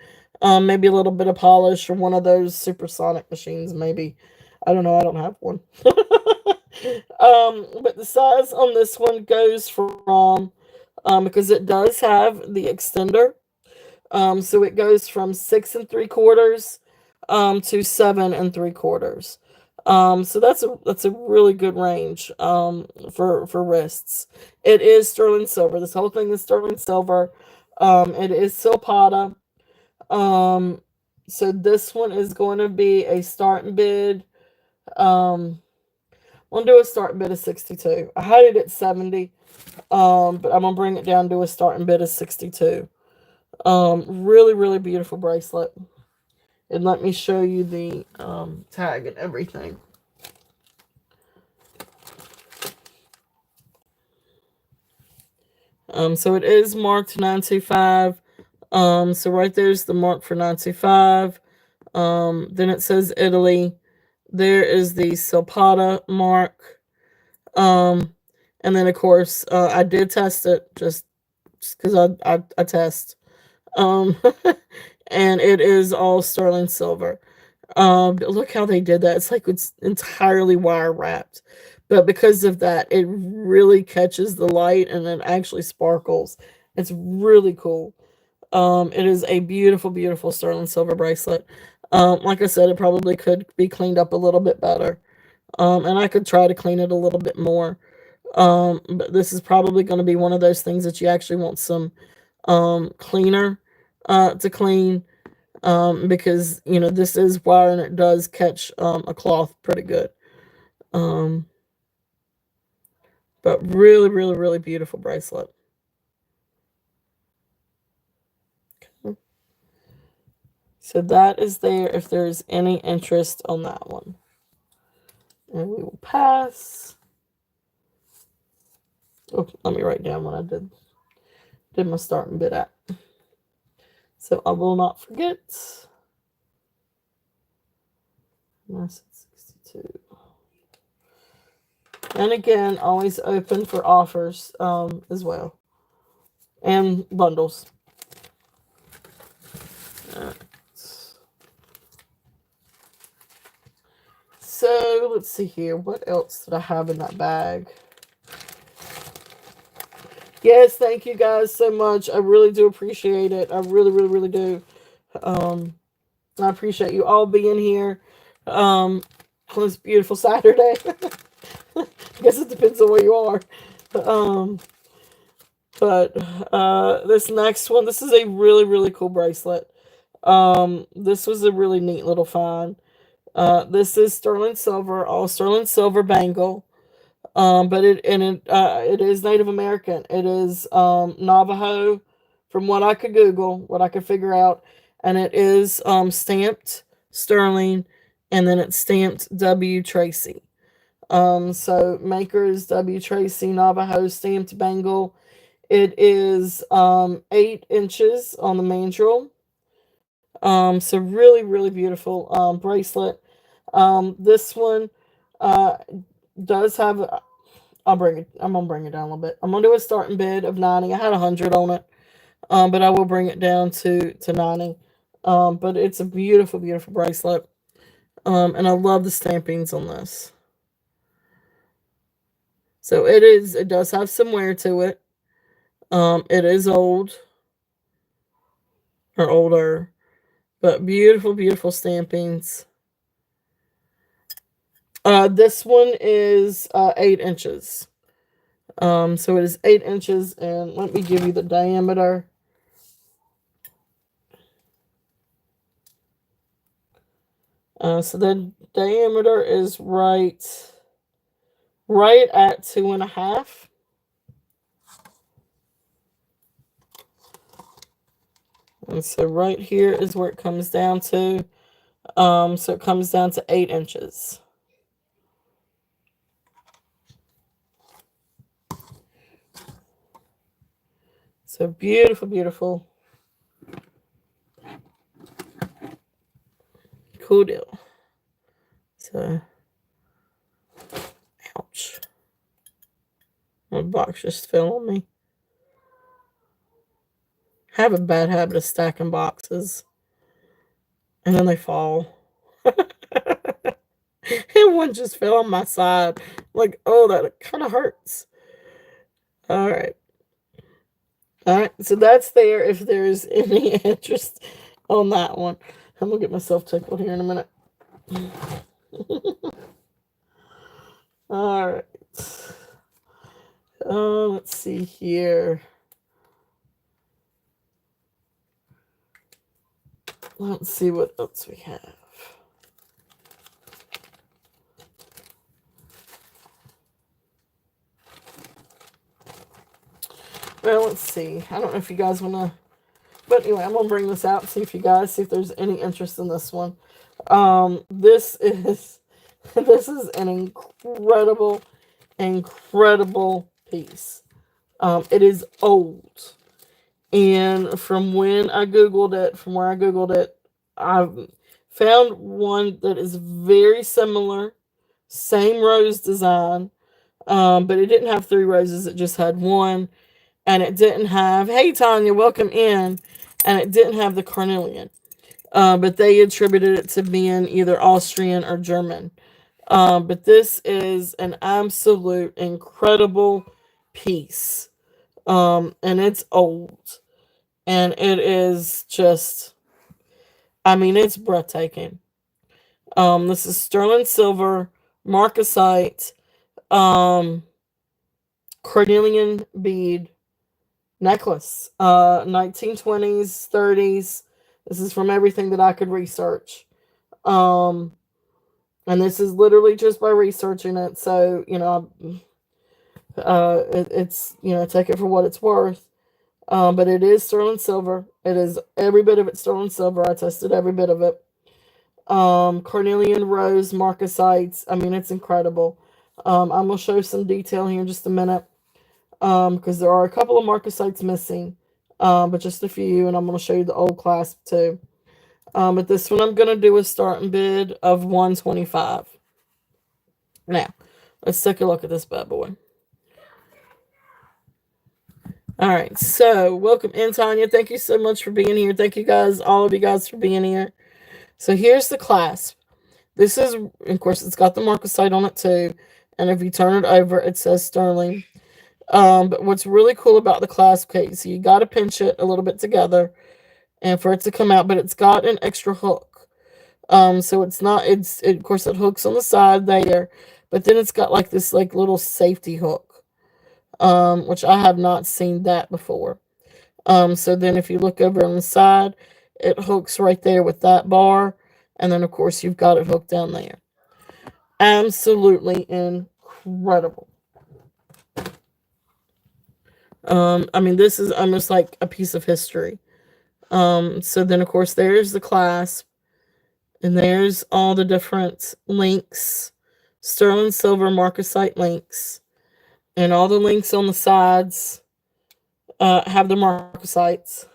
Maybe a little bit of polish from one of those supersonic machines. Maybe I don't know. I don't have one. But the size on this one goes from because it does have the extender. So it goes from 6 3/4 to 7 3/4. So that's a really good range for wrists. It is sterling silver. This whole thing is sterling silver. It is Silpata. Um, so this one is going to be a starting bid. Um, I'll do a starting bid of 62. I had it at 70. But I'm gonna bring it down to a starting bid of 62. Really, really beautiful bracelet. And let me show you the tag and everything. So it is marked 925. So right there's the mark for 925. Then it says Italy. There is the Silpata mark. And then of course I did test it just because I test. Um, and it is all sterling silver. Look how they did that. It's like it's entirely wire wrapped. But because of that, it really catches the light and it actually sparkles. It's really cool. It is a beautiful, beautiful sterling silver bracelet. Like I said, it probably could be cleaned up a little bit better. And I could try to clean it a little bit more. But this is probably going to be one of those things that you actually want some cleaner to clean, because this is wire and it does catch a cloth pretty good. Um, but really, really, really beautiful bracelet. Okay. So that is there if there's any interest on that one. And we will pass. Oh, let me write down what I did my starting bid at. So I will not forget. That's 62. And again, always open for offers as well. And bundles. Right. So let's see here. What else did I have in that bag? Yes, thank you guys so much. I really do appreciate it. I really, really, really do. I appreciate you all being here on this beautiful Saturday. I guess it depends on where you are. Um, but this next one, this is a really, really cool bracelet. This was a really neat little find. This is sterling silver, all sterling silver bangle. But it is Native American. It is Navajo from what I could Google, what I could figure out, and it is stamped sterling, and then it's stamped W Tracy. So maker is W Tracy Navajo stamped bangle. It is 8 inches on the mandrel. So really, really beautiful bracelet. This one uh, does have. I'll bring it. I'm gonna bring it down a little bit. I'm gonna do a starting bid of 90. I had 100 on it, but I will bring it down to 90. But it's a beautiful, beautiful bracelet. And I love the stampings on this. So it is. It does have some wear to it. It is old or older, but beautiful, beautiful stampings. This one is 8 inches. So it is 8 inches, and let me give you the diameter. So the diameter is right at 2.5. And so right here is where it comes down to. So it comes down to 8 inches. So beautiful, beautiful. Cool deal. So, ouch. My box just fell on me. I have a bad habit of stacking boxes, and then they fall. And one just fell on my side. Like, oh, that kind of hurts. All right. All right. So that's there if there's any interest on that one. I'm going to get myself tickled here in a minute. All right. Let's see here. Let's see what else we have. Well, let's see. I don't know if you guys want to, but anyway, I'm gonna bring this out. See if if there's any interest in this one. This is this is an incredible, incredible piece. It is old, and from where I googled it, I've found one that is very similar, same rose design, but it didn't have 3 roses. It just had one. And it didn't have, hey Tanya, welcome in. And it didn't have the carnelian. But they attributed it to being either Austrian or German. But this is an absolute incredible piece. And it's old. And it is just, I mean, it's breathtaking. This is sterling silver, marcasite, carnelian bead necklace. 1920s, 30s. This is from everything that I could research. And this is literally just by researching it. So, it's, take it for what it's worth. But it is sterling silver. It is every bit of it sterling silver. I tested every bit of it. Carnelian rose marcasites. I mean, it's incredible. I'm going to show some detail here in just a minute. Because there are a couple of marcasites missing, but just a few, and I'm going to show you the old clasp too. But this one I'm going to do a starting bid of $125. Now, let's take a look at this bad boy. All right, so welcome in, Tanya. Thank you so much for being here. Thank you guys, all of you guys, for being here. So here's the clasp. This is, of course, it's got the marcasite on it too, and if you turn it over, it says sterling. But what's really cool about the clasp case, so you got to pinch it a little bit together and for it to come out, but it's got an extra hook. So it's not, of course it hooks on the side there, but then it's got like this like little safety hook, which I have not seen that before. So then if you look over on the side, it hooks right there with that bar. And then of course you've got it hooked down there. Absolutely incredible. I mean, this is almost like a piece of history. So then, of course, there's the clasp, and there's all the different links, sterling silver marcasite links, and all the links on the sides have the marcasites.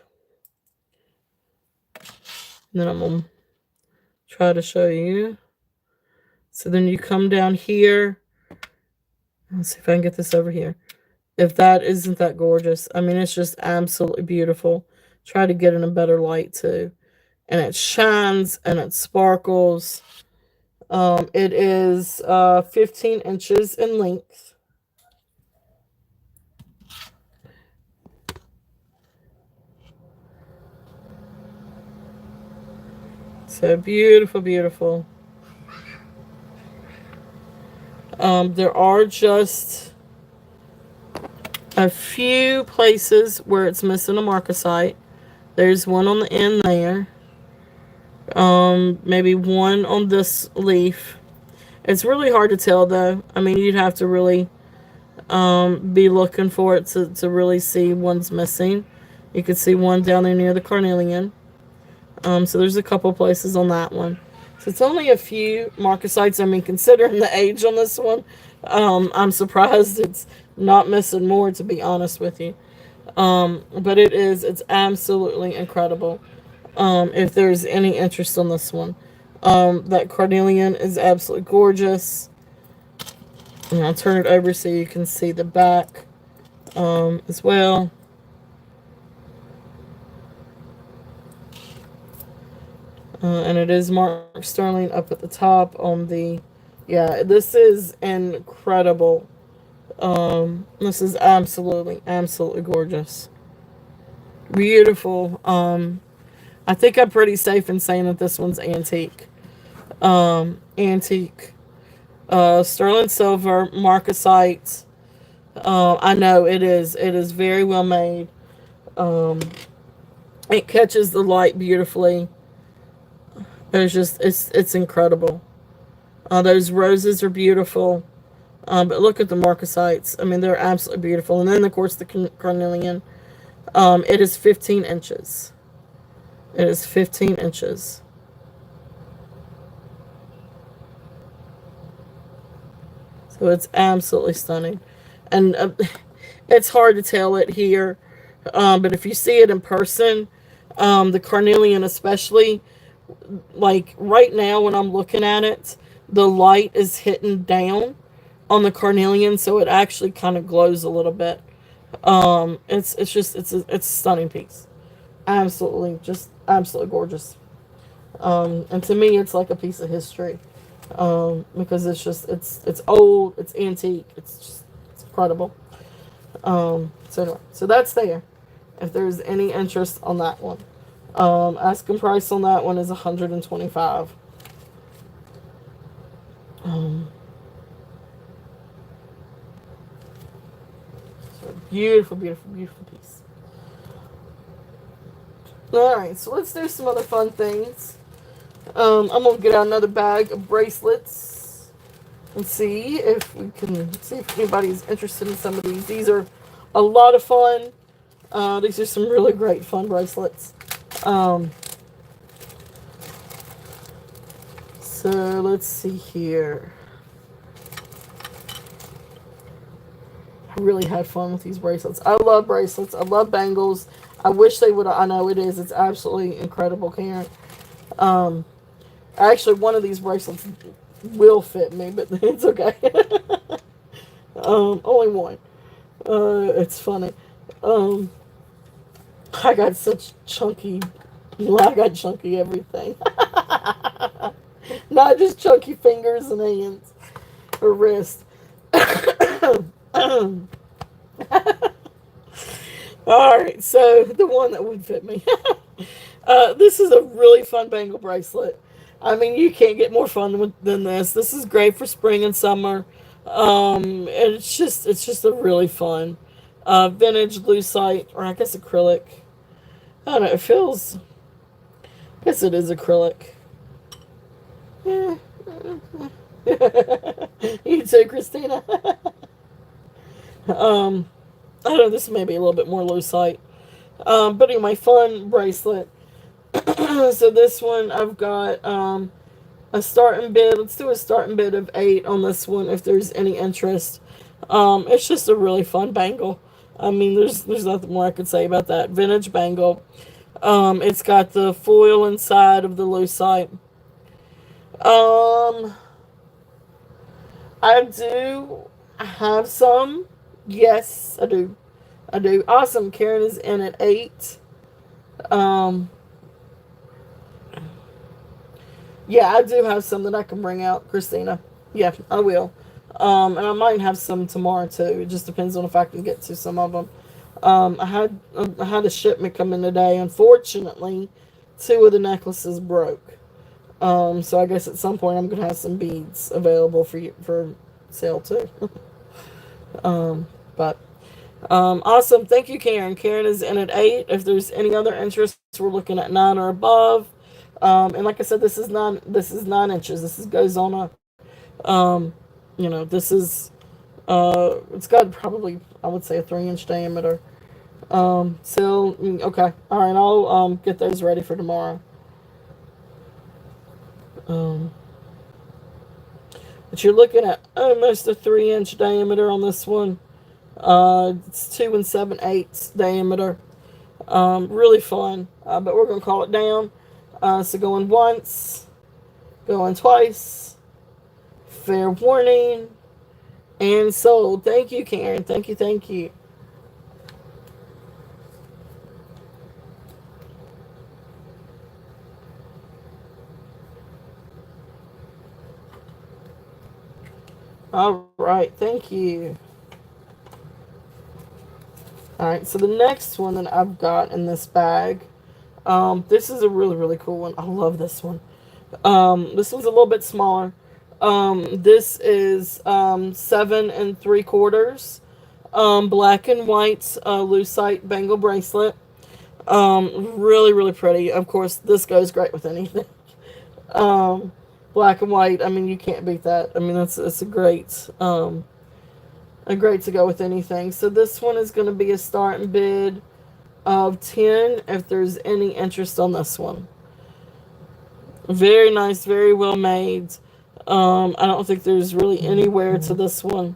And then I'm gonna try to show you. So then you come down here. Let's see if I can get this over here. If that isn't that gorgeous. I mean, it's just absolutely beautiful. Try to get in a better light too. And it shines and it sparkles. It is 15 inches in length. So beautiful, beautiful. There are just a few places where it's missing a marcasite. There's one on the end there. Maybe one on this leaf. It's really hard to tell though. I mean, you'd have to really be looking for it to really see one's missing. You could see one down there near the carnelian. So there's a couple places on that one. So it's only a few marcasites. I mean, considering the age on this one, I'm surprised it's not missing more, to be honest with you. But it's absolutely incredible. If there's any interest on this one. That carnelian is absolutely gorgeous. And I'll turn it over so you can see the back as well. And it is marked sterling up at the top on the... Yeah, this is incredible. This is absolutely, absolutely gorgeous. Beautiful. I think I'm pretty safe in saying that this one's antique. Antique. Sterling silver, marcasite. I know it is. It is very well made. It catches the light beautifully. It's incredible. Those roses are beautiful. But look at the marcasites. I mean, they're absolutely beautiful. And then, of course, the carnelian. It is 15 inches. It is 15 inches. So it's absolutely stunning. And it's hard to tell it here. But if you see it in person, the carnelian especially, like right now when I'm looking at it, the light is hitting down on the carnelian, so it actually kind of glows a little bit. It's a stunning piece. Absolutely, just absolutely gorgeous. And to me, it's like a piece of history. Because it's old, it's antique, it's incredible. So anyway, so that's there. If there's any interest on that one, asking price on that one is $125. So beautiful, beautiful, beautiful piece. All right, so let's do some other fun things. I'm gonna get out another bag of bracelets and see if we can see if anybody's interested in some of these. These are a lot of fun. These are some really great fun bracelets. So let's see here. I really had fun with these bracelets. I love bracelets. I love bangles. I wish they would. I know it is. It's absolutely incredible, Karen. Actually, one of these bracelets will fit me, but it's okay. Only one. It's funny. I got such chunky. I got chunky everything. Not just chunky fingers and hands or wrist. Alright, so the one that would fit me. This is a really fun bangle bracelet. I mean, you can't get more fun than this. This is great for spring and summer. And it's just a really fun vintage lucite, or I guess acrylic. I don't know, it feels... I guess it is acrylic. Yeah. You too, Christina. I know this may be a little bit more lucite. But anyway, fun bracelet. So this one I've got a starting bid. Let's do a starting bid of 8 on this one if there's any interest. It's just a really fun bangle. I mean, there's nothing more I could say about that. Vintage bangle. It's got the foil inside of the lucite. Um, I do have some. Yes, I do. I do. Awesome. Karen is in at 8. Um, yeah, I do have some that I can bring out, Christina. Yeah, I will. And I might have some tomorrow too. It just depends on if I can get to some of them. I had a shipment come in today. Unfortunately, 2 of the necklaces broke. So I guess at some point I'm gonna have some beads available for you for sale too. But awesome. Thank you, Karen. Karen is in at 8. If there's any other interest, we're looking at 9 or above. And like I said, this is 9. This is 9 inches. Goes on a. Um, this is. It's got probably, I would say, a 3-inch diameter. Okay. All right. I'll get those ready for tomorrow. Um, but you're looking at almost a 3-inch diameter on this one. It's 2 7/8 diameter. Really fun. But we're gonna call it down. So going once, going twice. Fair warning, and sold. Thank you, Karen. Thank you. Thank you. All right. Thank you. All right. So the next one that I've got in this bag. This is a really, really cool one. I love this one. This one's a little bit smaller. This is 7 3/4. Black and white lucite bangle bracelet. Really, really pretty. Of course, this goes great with anything. Um, Black and white. I mean, you can't beat that. I mean, that's a great to go with anything. So this one is going to be a starting bid of 10 if there's any interest on this one. Very nice, very well made. I don't think there's really anywhere to this one.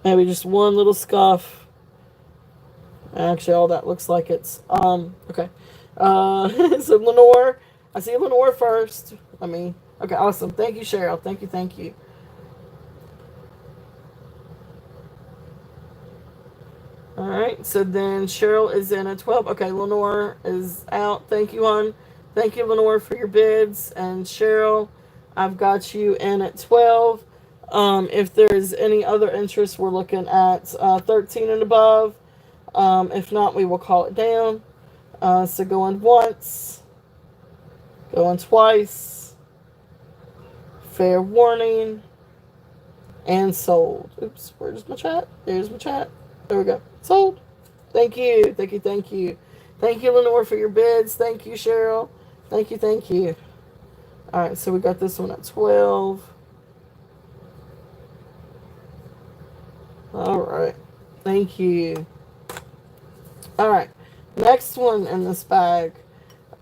Maybe just one little scuff. Actually, all that looks like it's okay. So Lenore, I see Lenore first. Okay, awesome. Thank you, Cheryl. Thank you, thank you. All right, so then Cheryl is in at 12. Okay, Lenore is out. Thank you, hon. Thank you, Lenore, for your bids. And Cheryl, I've got you in at 12. If there's any other interest, we're looking at 13 and above. If not, we will call it down. So going once, going twice, fair warning, and sold. Oops, where's my chat? There's my chat. There we go. Sold. Thank you. Thank you. Thank you. Thank you, Lenore, for your bids. Thank you, Cheryl. Thank you. Thank you. All right, so we got this one at 12. All right. Thank you. All right. Next one in this bag.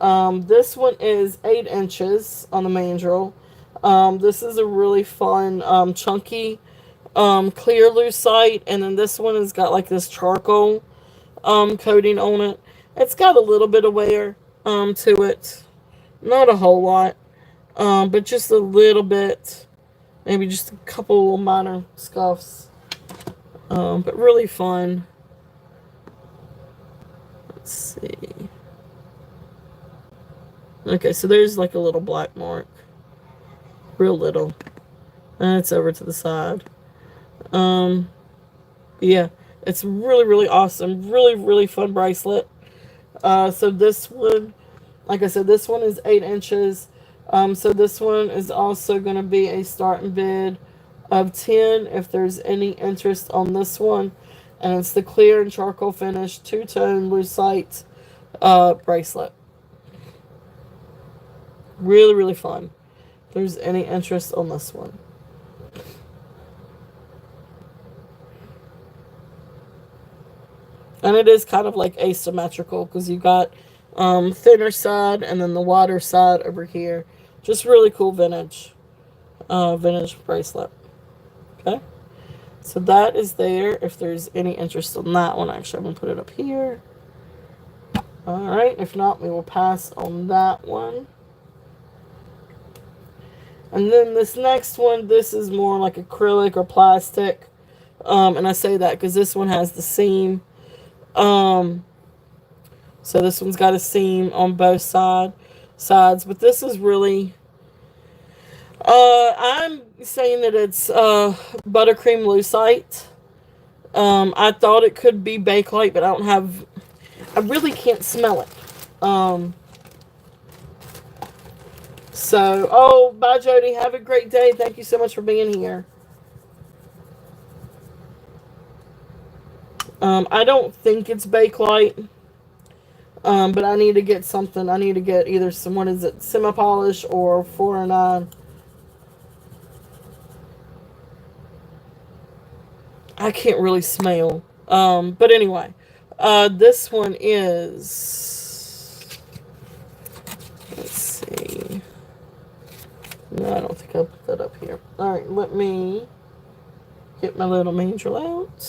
This one is 8 inches on the mandrel. This is a really fun, chunky, clear lucite, and then this one has got like this charcoal coating on it. It's got a little bit of wear to it, not a whole lot, but just a little bit, maybe just a couple little minor scuffs, but really fun. Let's see. Okay, so there's like a little black mark, real little, and it's over to the side. Yeah, it's really, really awesome. Really, really fun bracelet. So this one, like I said, this one is 8 inches. So this one is also going to be a starting bid of 10 if there's any interest on this one. And it's the clear and charcoal finish 2-tone lucite bracelet. Really, really fun. If there's any interest on this one. And it is kind of like asymmetrical because you got thinner side and then the wider side over here. Just really cool vintage bracelet. Okay, so that is there. If there's any interest in that one, actually, I'm gonna put it up here. All right. If not, we will pass on that one. And then this next one, this is more like acrylic or plastic. And I say that because this one has the seam. Um, so this one's got a seam on both sides. But this is really, I'm saying that it's buttercream lucite. I thought it could be bakelite, but I really can't smell it. So, oh, bye, Jody. Have a great day. Thank you so much for being here. I don't think it's bakelite, but I need to get something. I need to get either some, what is it, semi-polish or 409. I can't really smell. But anyway, this one is, let's see. No, I don't think I'll put that up here. All right, let me get my little mandrel out.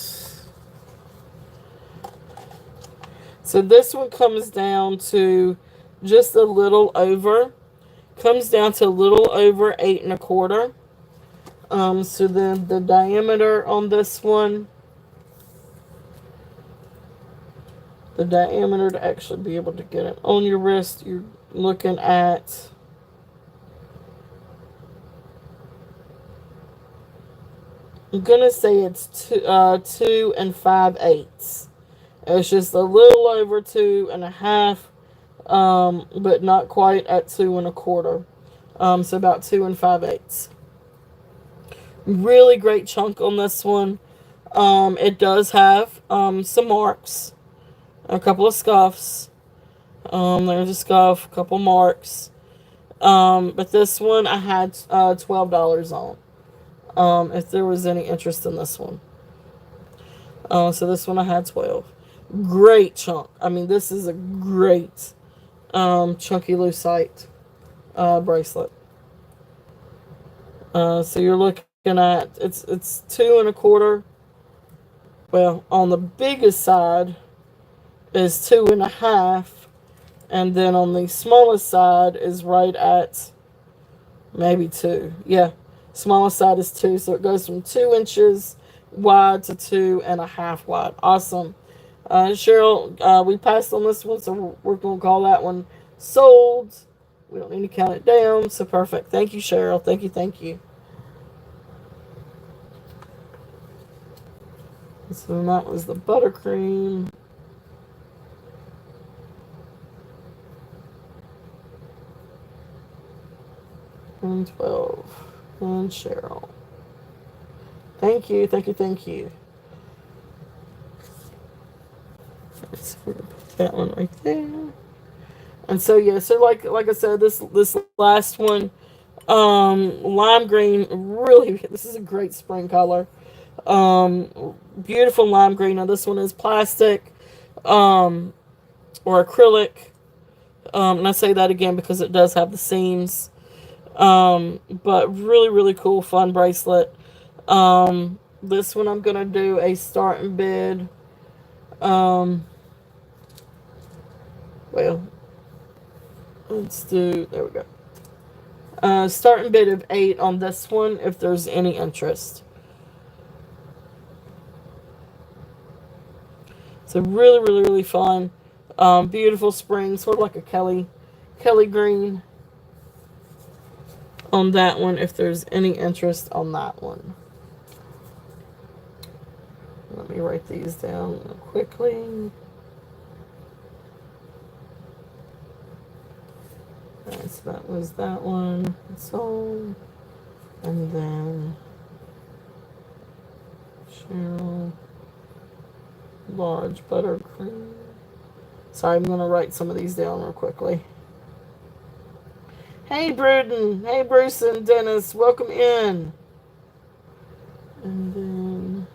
So this one comes down to just a little over. Comes down to a little over 8 1/4. So then the diameter on this one, the diameter to actually be able to get it on your wrist, you're looking at, I'm gonna say it's 2 5/8. It's just a little over 2.5, but not quite at 2 1/4. So about 2 5/8. Really great chunk on this one. It does have some marks, a couple of scuffs. There's a scuff, a couple marks. But this one I had $12 on. If there was any interest in this one. So this one I had 12. Great chunk. I mean, this is a great chunky lucite bracelet. So you're looking at, it's 2 1/4. Well, on the biggest side is 2.5, and then on the smallest side is right at maybe 2. Yeah, smallest side is 2, so it goes from 2 inches wide to 2.5 wide. Awesome. Cheryl, we passed on this one, so we're going to call that one sold. We don't need to count it down, so perfect. Thank you, Cheryl. Thank you, thank you. So that was the buttercream. And 12. And Cheryl. Thank you, thank you, thank you. Let's put that one right there. And so yeah, so like I said, this last one, lime green, really, this is a great spring color. Beautiful lime green. Now this one is plastic, or acrylic. And I say that again because it does have the seams. But really, really cool, fun bracelet. This one I'm gonna do a starting bid. Well, let's do, there we go. Starting bid of 8 on this one if there's any interest. So really, really, really fun. Beautiful spring, sort of like a Kelly green on that one if there's any interest on that one. Let me write these down real quickly. Alright, so that was that one. Sold. And then Cheryl. Large buttercream. Sorry, I'm going to write some of these down real quickly. Hey, Bruden. Hey, Bruce and Dennis. Welcome in. And then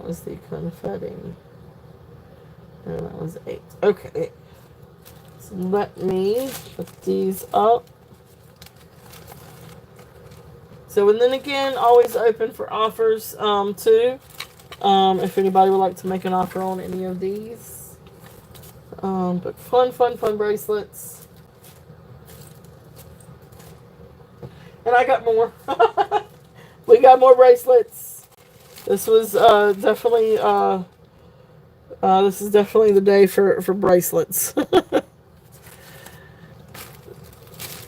was the confetti. And that was 8. Okay. So let me put these up. So, and then again, always open for offers, too. If anybody would like to make an offer on any of these. But fun bracelets. And I got more. We got more bracelets. This was definitely this is definitely the day for bracelets.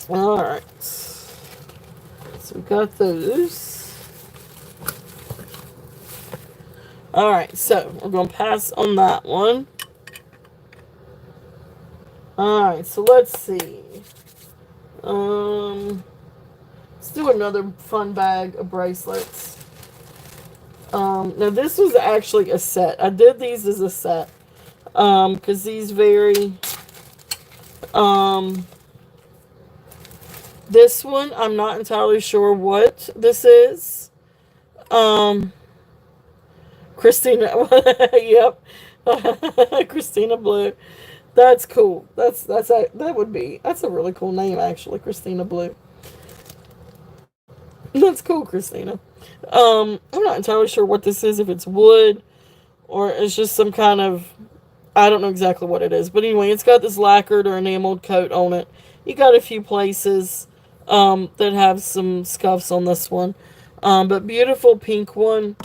All right. So we got those. All right. So we're gonna pass on that one. All right. So let's see. Let's do another fun bag of bracelets. Now this was actually a set. I did these as a set. Because these vary. This one, I'm not entirely sure what this is. Christina, yep. Christina Blue. That's cool. That's a really cool name actually, Christina Blue. That's cool, Christina. I'm not entirely sure what this is, if it's wood or it's just some kind of, I don't know exactly what it is. But anyway, it's got this lacquered or enameled coat on it. You got a few places that have some scuffs on this one. But beautiful pink one.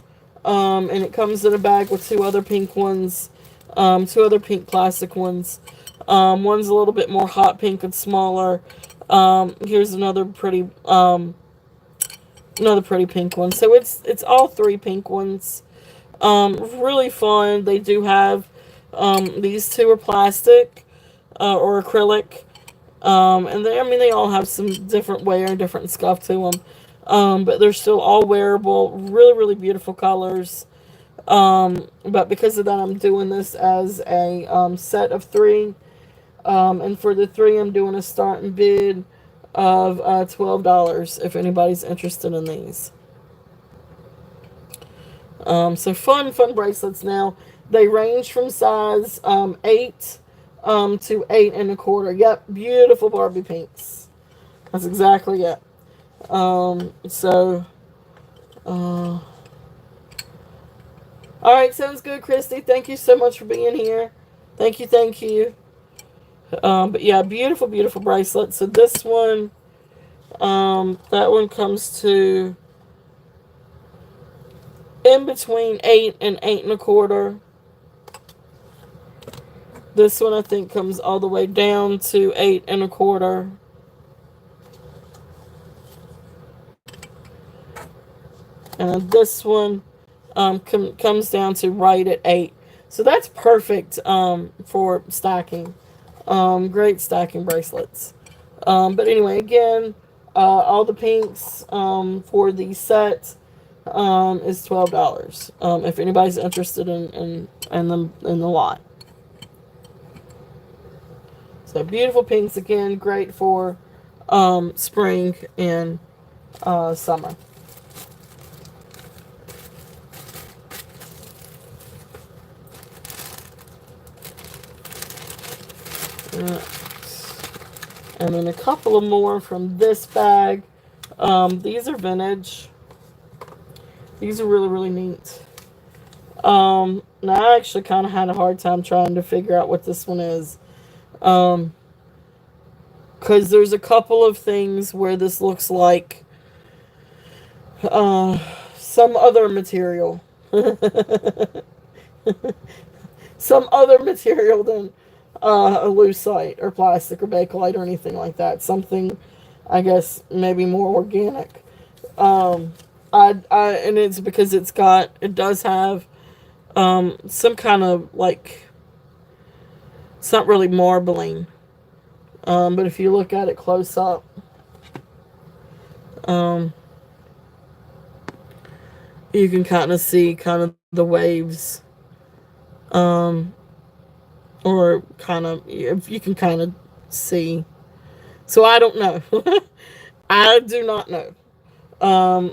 And it comes in a bag with 2 other pink ones. 2 other pink plastic ones. One's a little bit more hot pink and smaller. Here's another pretty pink one. So it's all 3 pink ones. Really fun. They do have these 2 are plastic or acrylic. And they all have some different wear and different scuff to them. But they're still all wearable. Really, really beautiful colors. But because of that, I'm doing this as a set of 3. And for the 3, I'm doing a starting bid of $12 if anybody's interested in these. So fun bracelets now. They range from size 8 to 8 and a quarter. Yep, beautiful Barbie pinks. That's exactly it. All right, sounds good, Christy. Thank you so much for being here. Thank you. But yeah, beautiful bracelet. So this one, that one comes to in between 8 and 8 and a quarter. This one I think comes all the way down to 8 and a quarter. And this one comes down to right at 8. So that's perfect for stacking. Great stacking bracelets. But anyway, again, all the pinks for the set is $12. If anybody's interested in the lot. So beautiful pinks again, great for spring and summer. And then a couple of more from this bag. These are vintage. These are really, really neat. Now I actually kind of had a hard time trying to figure out what this one is. Because there's a couple of things where this looks like some other material. Some other material than a lucite or plastic or bakelite or anything like that. Something, I guess, maybe more organic. And it's because it does have some kind of like, it's not really marbling. But if you look at it close up, you can kind of see kind of the waves. Or kind of, if you can kind of see. So I don't know. I do not know.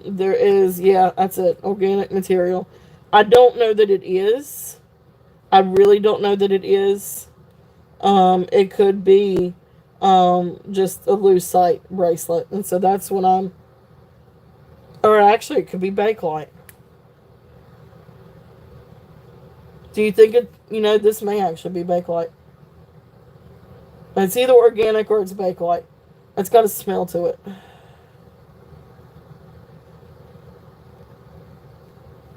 There is, yeah, that's it. Organic material. I don't know that it is. I really don't know that it is. It could be just a lucite bracelet. And so that's what I'm. Or actually, it could be Bakelite. Do you think it, this may actually be Bakelite? It's either organic or it's Bakelite. It's got a smell to it.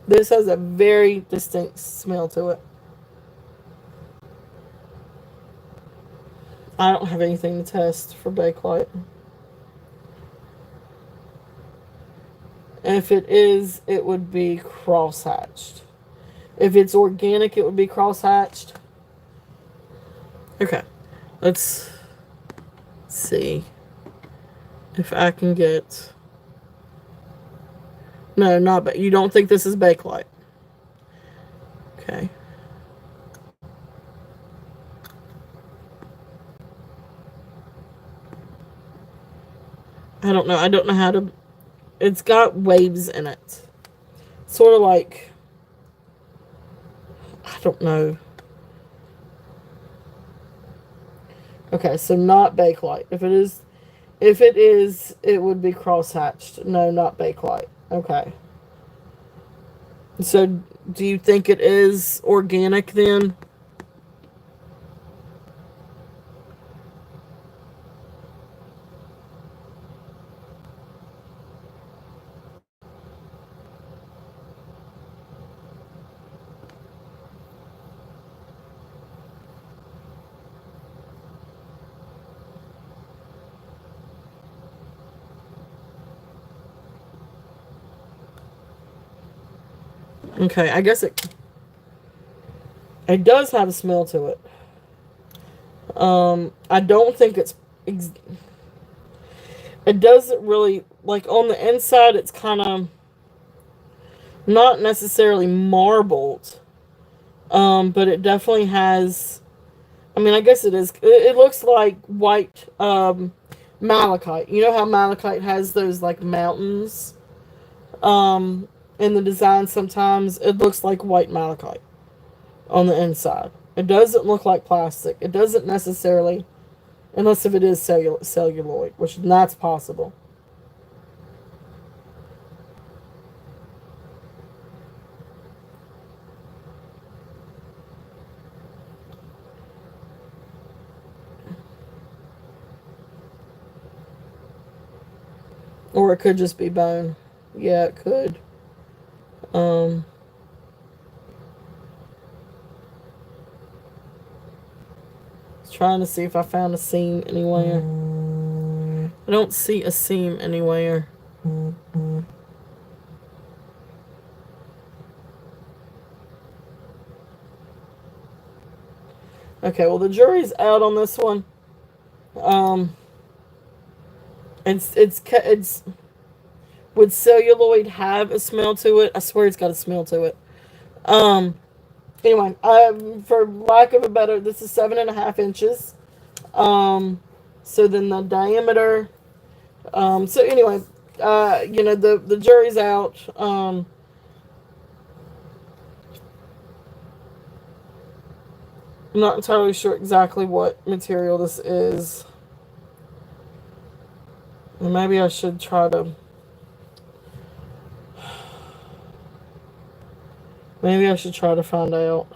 This has a very distinct smell to it. I don't have anything to test for Bakelite. And if it is, it would be cross-hatched. If it's organic, it would be cross-hatched. Okay. Let's see if I can get... No, not but you don't think this is Bakelite. Okay. I don't know. I don't know how to... It's got waves in it. Sort of like... I don't know. Okay, so not Bakelite. If it is, it would be cross-hatched. No, not Bakelite. Okay. So, do you think it is organic then? Okay, I guess it does have a smell to it. I don't think it doesn't really, like on the inside it's kind of not necessarily marbled. But it definitely has, I mean, I guess it is, it looks like white, malachite. You know how malachite has those like mountains? In the design sometimes it looks like white malachite on the inside. It doesn't look like plastic. It doesn't necessarily, unless if it is celluloid, which that's possible. Or it could just be bone. Yeah, it could. Um, Trying to see if I found a seam anywhere. I don't see a seam anywhere. Okay, well the jury's out on this one. It's would celluloid have a smell to it? I swear it's got a smell to it. Anyway, for lack of a better, this is 7.5 inches. So then the diameter. So anyway, the jury's out. I'm not entirely sure exactly what material this is. Maybe I should try to. Maybe I should try to find out.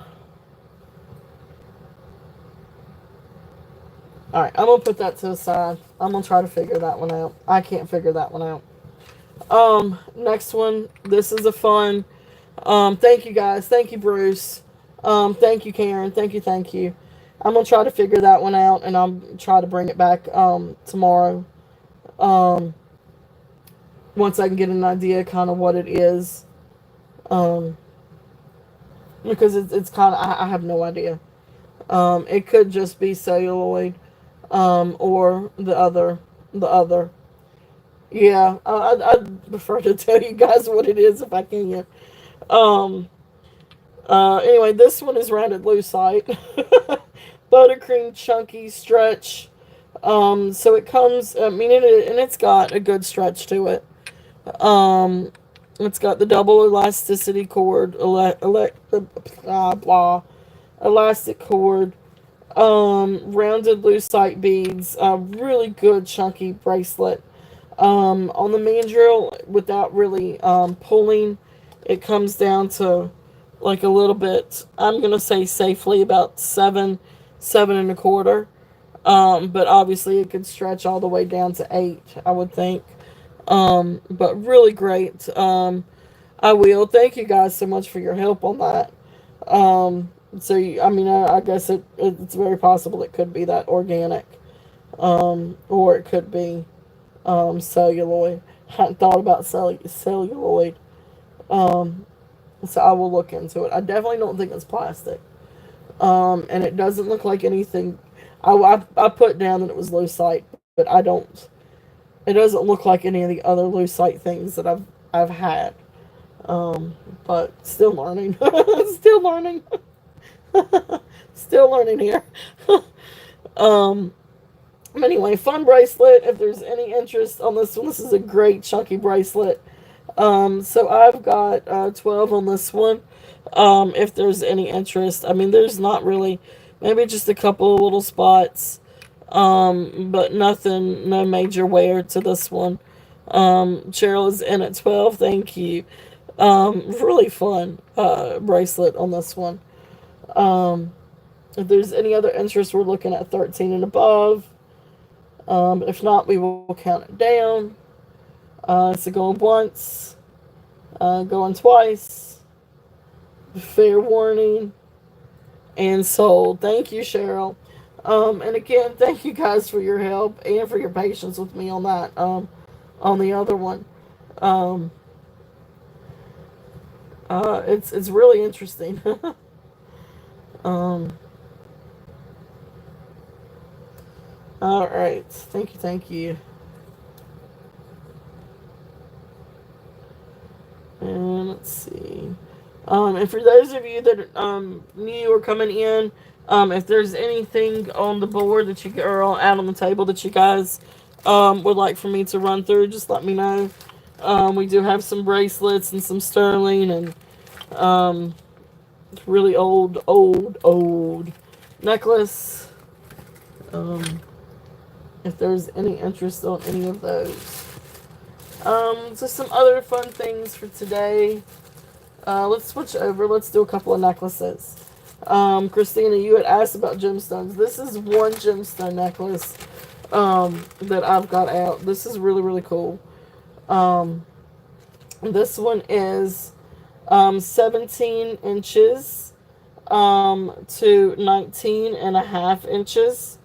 Alright, I'm going to put that to the side. I'm going to try to figure that one out. I can't figure that one out. Next one. This is a fun. Thank you guys. Thank you, Bruce. Thank you, Karen. Thank you. I'm going to try to figure that one out, and I'll try to bring it back tomorrow. Once I can get an idea kind of what it is. Because it's kind of, I have no idea. It could just be celluloid, or the other. Yeah, I'd prefer to tell you guys what it is if I can. Anyway, this one is rounded lucite. Buttercream chunky stretch. So it comes, I mean, and it's got a good stretch to it. It's got the double elasticity cord, blah, elastic cord, rounded lucite beads, really good chunky bracelet. On the mandrel, without really pulling, it comes down to like a little bit. I'm gonna say safely about 7 and a quarter. But obviously it could stretch all the way down to 8, I would think. But really great. I will thank you guys so much for your help on that. I mean, I guess it's very possible it could be that organic, or it could be celluloid. Hadn't thought about celluloid. Um, so I will look into it. I definitely don't think it's plastic. And it doesn't look like anything. I put down that it was lucite, but I don't. It doesn't look like any of the other lucite things that I've had. But still learning. Still learning. Still learning here. um, anyway, fun bracelet. If there's any interest on this one, this is a great chunky bracelet. So I've got 12 on this one. If there's any interest, I mean, there's not really, maybe just a couple of little spots, but nothing, no major wear to this one. Cheryl is in at 12. Thank you. Really fun bracelet on this one. If there's any other interest, we're looking at 13 and above. If not, we will count it down. So going once, going twice, fair warning, and sold. Thank you, Cheryl. And again, thank you guys for your help and for your patience with me on that. On the other one, um, it's really interesting. um, all right, thank you. And let's see. And for those of you that new or coming in, if there's anything on the board that you or out on the table that you guys would like for me to run through, just let me know. We do have some bracelets and some sterling and um, really old necklace. Um, if there's any interest on any of those. So some other fun things for today. Let's switch over. Let's do a couple of necklaces. Christina, you had asked about gemstones. This is one gemstone necklace that I've got out. This is really, really cool. This one is 17 inches to 19 and a half inches.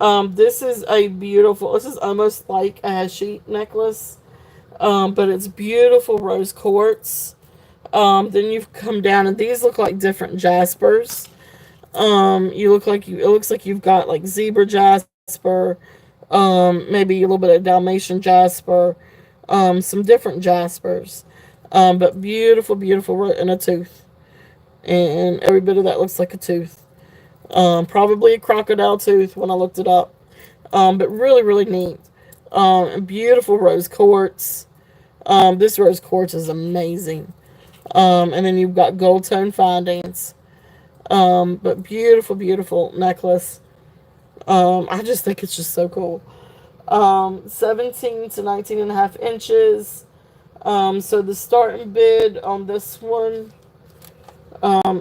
This is this is almost like a head necklace, but it's beautiful rose quartz. Then you've come down, and these look like different jaspers. It looks like you've got like zebra jasper, maybe a little bit of Dalmatian jasper, some different jaspers, but beautiful, and a tooth, and every bit of that looks like a tooth. Probably a crocodile tooth when I looked it up, but really, really neat. Beautiful rose quartz. This rose quartz is amazing. And then you've got gold tone findings. But beautiful necklace. I just think it's just so cool. 17 to 19 and a half inches. So the starting bid on this one,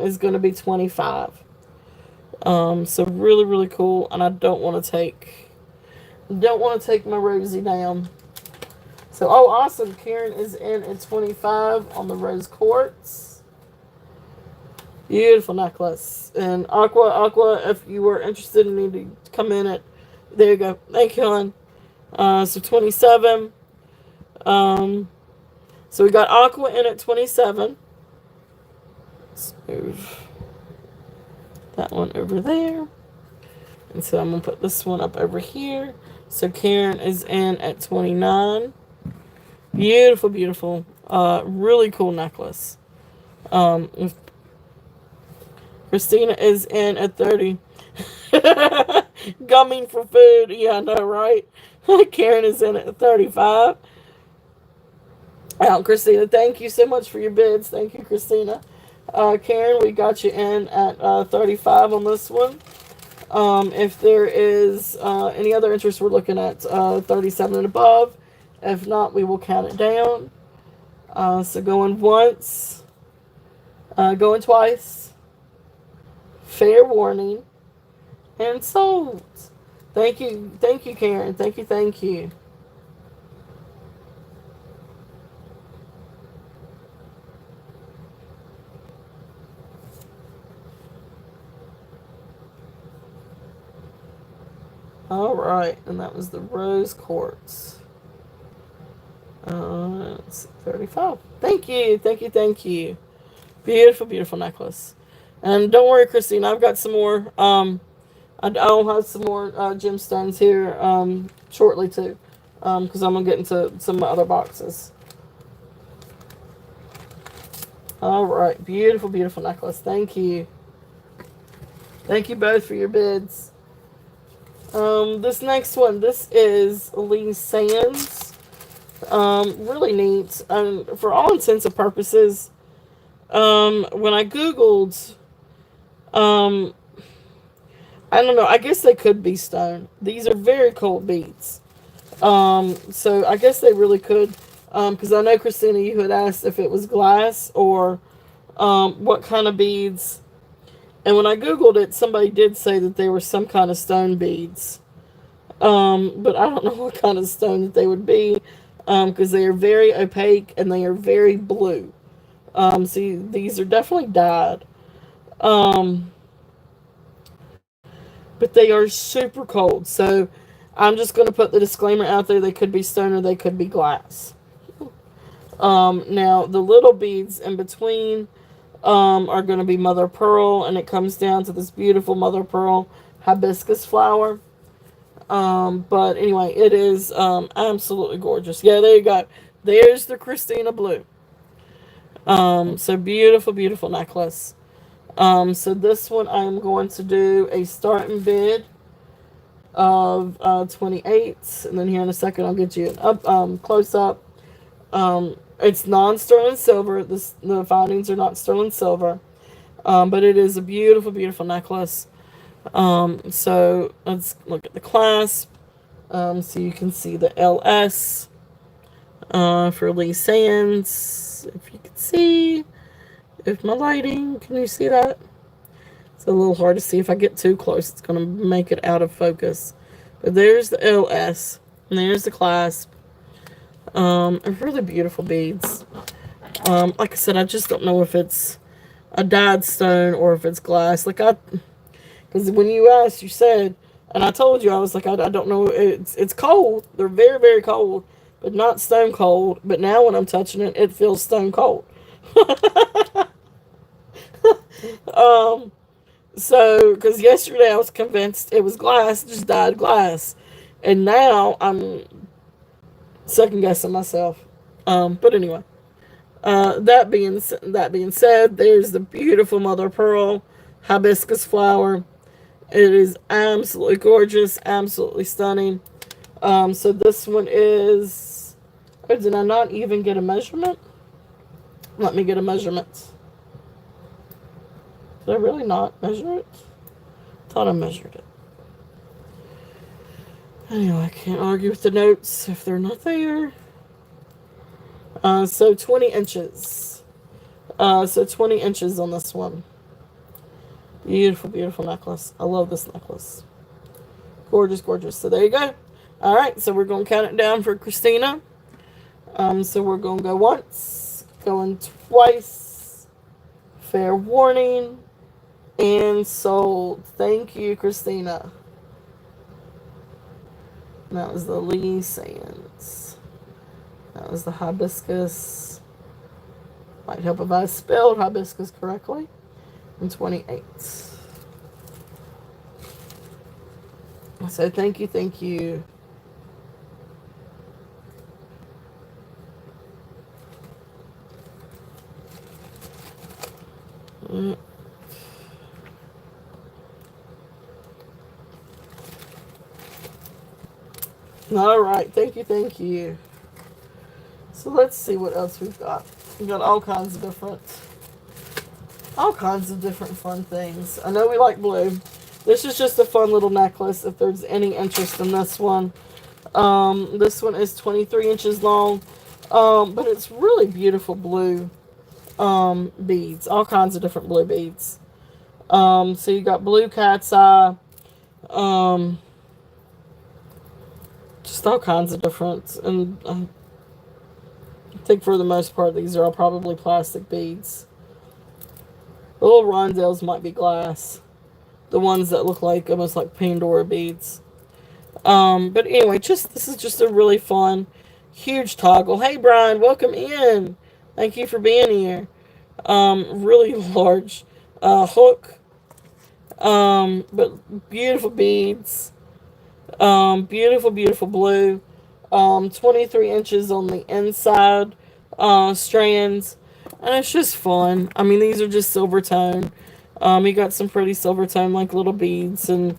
is going to be 25. So really, really cool. And I don't want to take my Rosie down. So, oh, awesome. Karen is in at 25 on the rose quartz. Beautiful necklace. And Aqua, if you were interested and need to come in at, there you go. Thank you, hon. So 27. So we got Aqua in at 27. Let's move that one over there. And so I'm going to put this one up over here. So Karen is in at 29. Beautiful. Really cool necklace. Christina is in at 30. Gumming for food. Yeah, I know, right? Karen is in at 35. Christina, thank you so much for your bids. Thank you, Christina. Karen, we got you in at 35 on this one. If there is any other interest, we're looking at 37 and above. If not, we will count it down. So going once, going twice, fair warning, and sold. Thank you, Karen. Thank you. All right, and that was the rose quartz. Let's see, 35. Thank you. Beautiful, beautiful necklace. And don't worry, Christine, I've got some more. I'll have some more gemstones here shortly too, because I'm gonna get into some other boxes. All right, beautiful, beautiful necklace. Thank you. Thank you both for your bids. This next one, this is Lee Sands. Really neat. For all intents and purposes, when I Googled, um, I don't know, I guess they could be stone. These are very cold beads. So I guess they really could, because I know, Christina, you had asked if it was glass or, what kind of beads. And when I Googled it, somebody did say that they were some kind of stone beads. But I don't know what kind of stone that they would be, because they are very opaque and they are very blue. See, these are definitely dyed. Um, but they are super cold. So I'm just going to put the disclaimer out there. They could be stone or they could be glass. Now, the little beads in between are going to be mother of pearl, and it comes down to this beautiful mother of pearl hibiscus flower. But anyway, it is absolutely gorgeous. Yeah, there you go. There's the Christina blue. So beautiful, beautiful necklace. So this one I'm going to do a starting bid of 28, and then here in a second I'll get you an up close up. It's non-sterling silver. The findings are not sterling silver, but it is a beautiful, beautiful necklace. So let's look at the clasp. So you can see the LS for Lee Sands. If you can see, if my lighting, can you see that? It's a little hard to see. If I get too close, it's going to make it out of focus. But there's the LS, and there's the clasp. Really beautiful beads. Like I said, I just don't know if it's a dyed stone or if it's glass. Because when you asked, you said, and I told you, I was like, I don't know. It's cold. They're very, very cold, but not stone cold. But now when I'm touching it, it feels stone cold. um, so, because yesterday I was convinced it was glass, just dyed glass. And now I'm second guessing myself. But anyway, that being said, there's the beautiful mother of pearl hibiscus flower. It is absolutely gorgeous, absolutely stunning. So this one is. Oh, did I not even get a measurement? Let me get a measurement. Did I really not measure it? Thought I measured it. Anyway, I can't argue with the notes if they're not there. So 20 inches. So 20 inches on this one. Beautiful, beautiful necklace. I love this necklace. Gorgeous, gorgeous. So there you go. All right, so we're going to count it down for Christina. So we're going to go once, going twice, fair warning, and sold. Thank you, Christina. And that was the Lee Sands. That was the hibiscus. Might help if I spelled hibiscus correctly. And 28. So thank you, thank you. All right, thank you, thank you. So let's see what else we've got. We've got all kinds of different fun things. I know we like blue. This is just a fun little necklace if there's any interest in this one. This one is 23 inches long, but it's really beautiful blue beads. All kinds of different blue beads. So you got blue cat's eye, just all kinds of different, and I think for the most part these are all probably plastic beads. The little rondelles might be glass. The ones that look like almost like Pandora beads. But anyway, this is just a really fun, huge toggle. Hey Brian, welcome in. Thank you for being here. Really large hook. But beautiful beads. Beautiful, beautiful blue. 23 inches on the inside strands. And it's just fun. I mean, these are just silver tone. You got some pretty silver tone like little beads and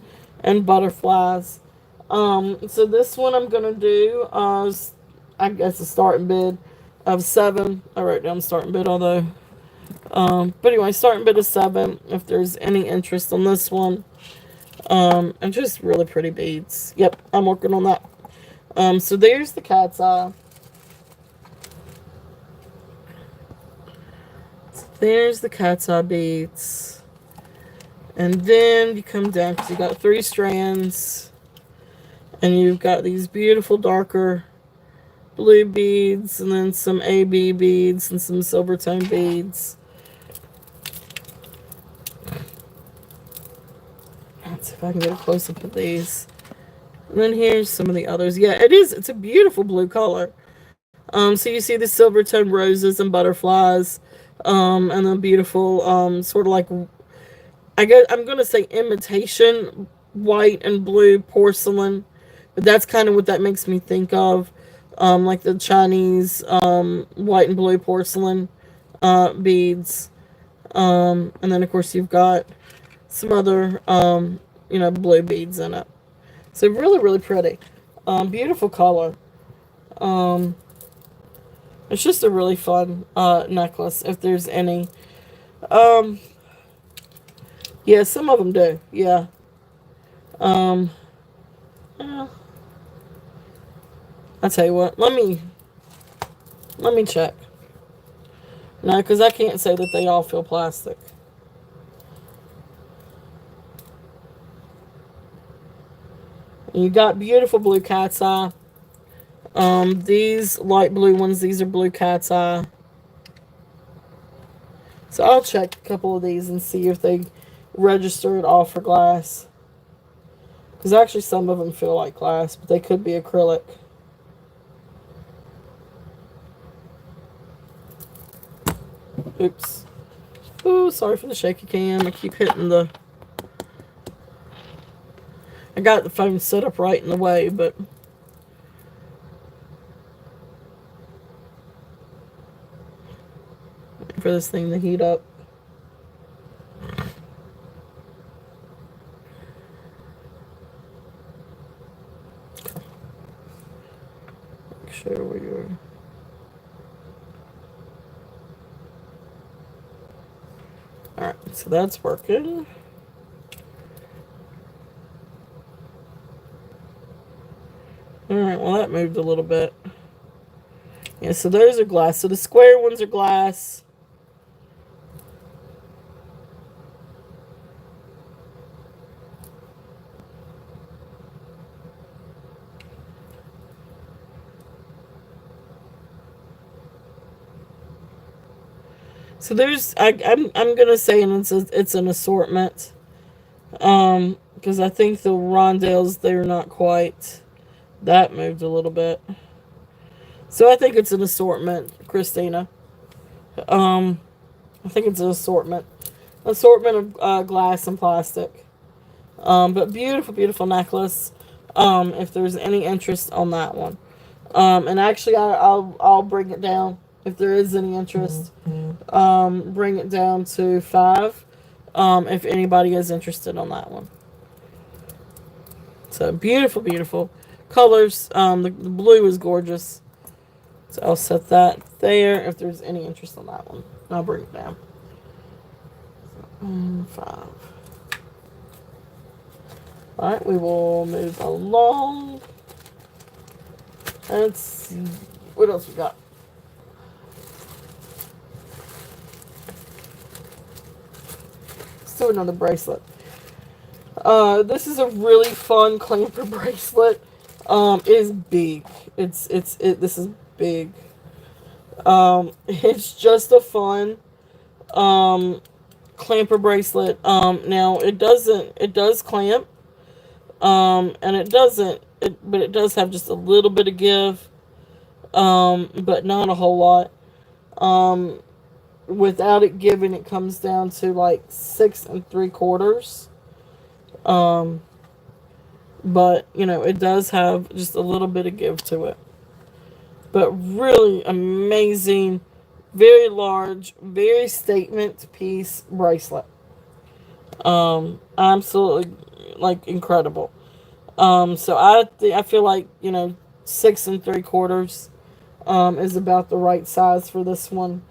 butterflies. So this one I'm going to do, I guess a starting bid of 7. I wrote down starting bid, although. But anyway, starting bid of 7 if there's any interest on this one. And just really pretty beads. Yep, I'm working on that. So there's the cat's eye. There's the cat's eye beads. And then you come down because you got 3 strands. And you've got these beautiful darker blue beads. And then some AB beads and some silver tone beads. Let's see if I can get a close-up of these. And then here's some of the others. Yeah, it's a beautiful blue color. So you see the silver tone roses and butterflies. And the beautiful, sort of like, I'm going to say imitation white and blue porcelain. But that's kind of what that makes me think of. Like the Chinese, white and blue porcelain, beads. And then of course you've got some other, blue beads in it. So really, really pretty. Beautiful color. It's just a really fun necklace, if there's any. Yeah, some of them do. Yeah. Well, I'll tell you what. Let me check. No, because I can't say that they all feel plastic. You got beautiful blue cat's eye. These light blue ones, these are blue cat's eye. So I'll check a couple of these and see if they register at all for glass. Because actually some of them feel like glass, but they could be acrylic. Oops. Ooh, sorry for the shaky cam. I keep hitting the... I got the phone set up right in the way, but... waiting for this thing to heat up. Make sure where you're... Alright, so that's working. Alright, well that moved a little bit. Yeah, so those are glass. So the square ones are glass. So there's, I'm gonna say it's an assortment. Because I think the rondelles, they're not quite. That moved a little bit. So I think it's an assortment, Christina. I think it's an assortment. Assortment of glass and plastic. But beautiful, beautiful necklace. If there's any interest on that one. And actually, I'll bring it down if there is any interest. Bring it down to 5. If anybody is interested on that one. So beautiful, beautiful colors. The blue is gorgeous. So I'll set that there. If there's any interest on that one, I'll bring it down. 5. Alright, we will move along. Let's see. What else we got? Let's do another bracelet. This is a really fun clamper bracelet. It is big. This is big. It's just a fun, clamper bracelet. Now it does clamp. And but it does have just a little bit of give. But not a whole lot. Without it giving, it comes down to like 6 3/4. But it does have just a little bit of give to it. But really amazing, very large, very statement piece bracelet. Absolutely, like, incredible. So I feel like 6 3/4 is about the right size for this one.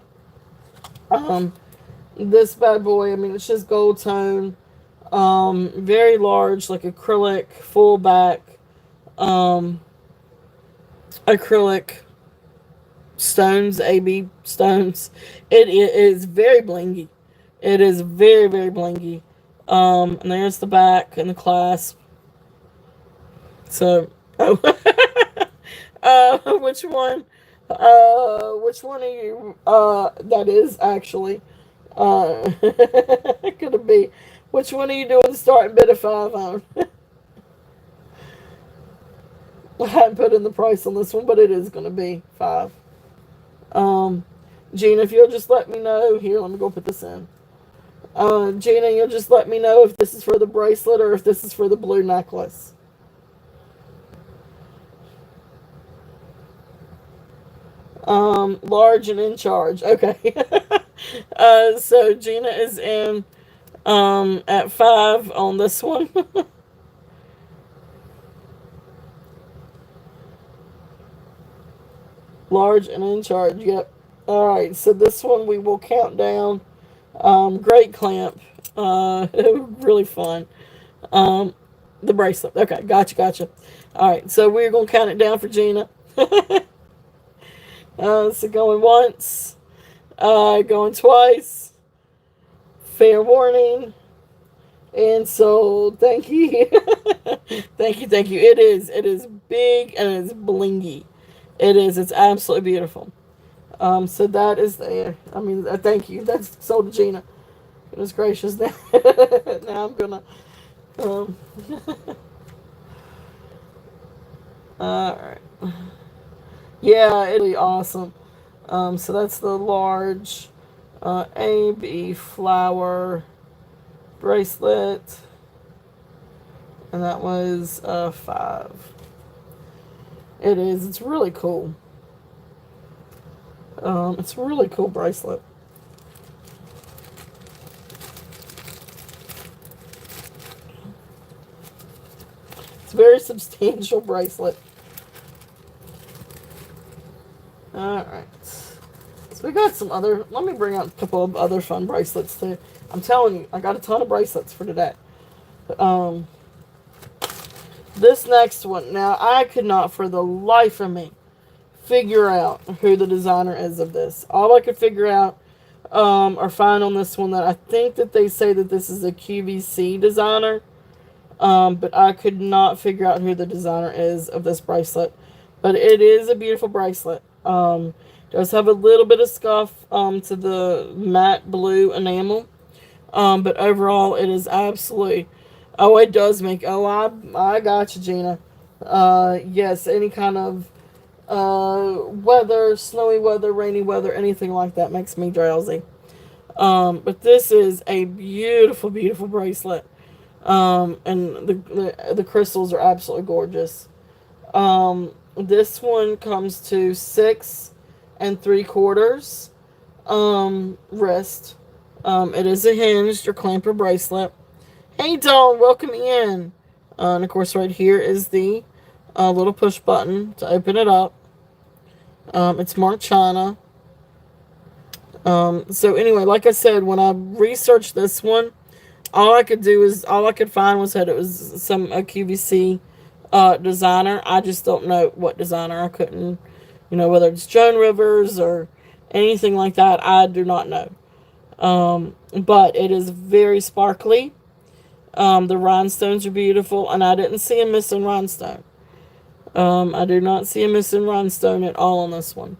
This bad boy, I mean, it's just gold tone, very large, like acrylic, full back, acrylic stones, AB stones. It is very blingy. It is very, very blingy. And there's the back and the clasp. So, which one? Which one are you? That is actually, could it be? Which one are you doing the starting bid of 5 on? I hadn't put in the price on this one, but it is going to be 5. Gina, if you'll just let me know. Here, let me go put this in. Gina, you'll just let me know if this is for the bracelet or if this is for the blue necklace. Large and in charge. Okay. So Gina is in at 5 on this one. Large and in charge. Yep. All right. So this one we will count down. Great clamp. Really fun. The bracelet. Okay. Gotcha. All right. So we're gonna count it down for Gina. So going once, going twice, fair warning, and so thank you. Thank you. It is big and it is blingy. It's absolutely beautiful. So that is there. I mean, thank you. That's sold to Gina. Goodness gracious. Now, now I'm gonna, alright. Yeah, it'll be awesome. So that's the large AB flower bracelet. And that was 5. It is. It's really cool. It's a really cool bracelet. It's a very substantial bracelet. Alright. So we got some other... Let me bring out a couple of other fun bracelets too. I'm telling you, I got a ton of bracelets for today. This next one. Now, I could not for the life of me figure out who the designer is of this. All I could figure out or find on this one that I think that they say that this is a QVC designer. But I could not figure out who the designer is of this bracelet. But it is a beautiful bracelet. Does have a little bit of scuff to the matte blue enamel. But overall, it is absolutely... Oh, it does make... Oh, I got you, Gina. Yes, any kind of weather, snowy weather, rainy weather, anything like that makes me drowsy. But this is a beautiful, beautiful bracelet. And the crystals are absolutely gorgeous. This one comes to 6 3/4 wrist. It is a hinged or clamper bracelet. Hey Dawn, welcome in. And of course right here is the little push button to open it up. It's marked China. So anyway, like I said, when I researched this one, all I could find was that it was a QVC designer. I just don't know what designer. I couldn't, whether it's Joan Rivers or anything like that. I do not know. But it is very sparkly. The rhinestones are beautiful, and I didn't see a missing rhinestone. I do not see a missing rhinestone at all on this one.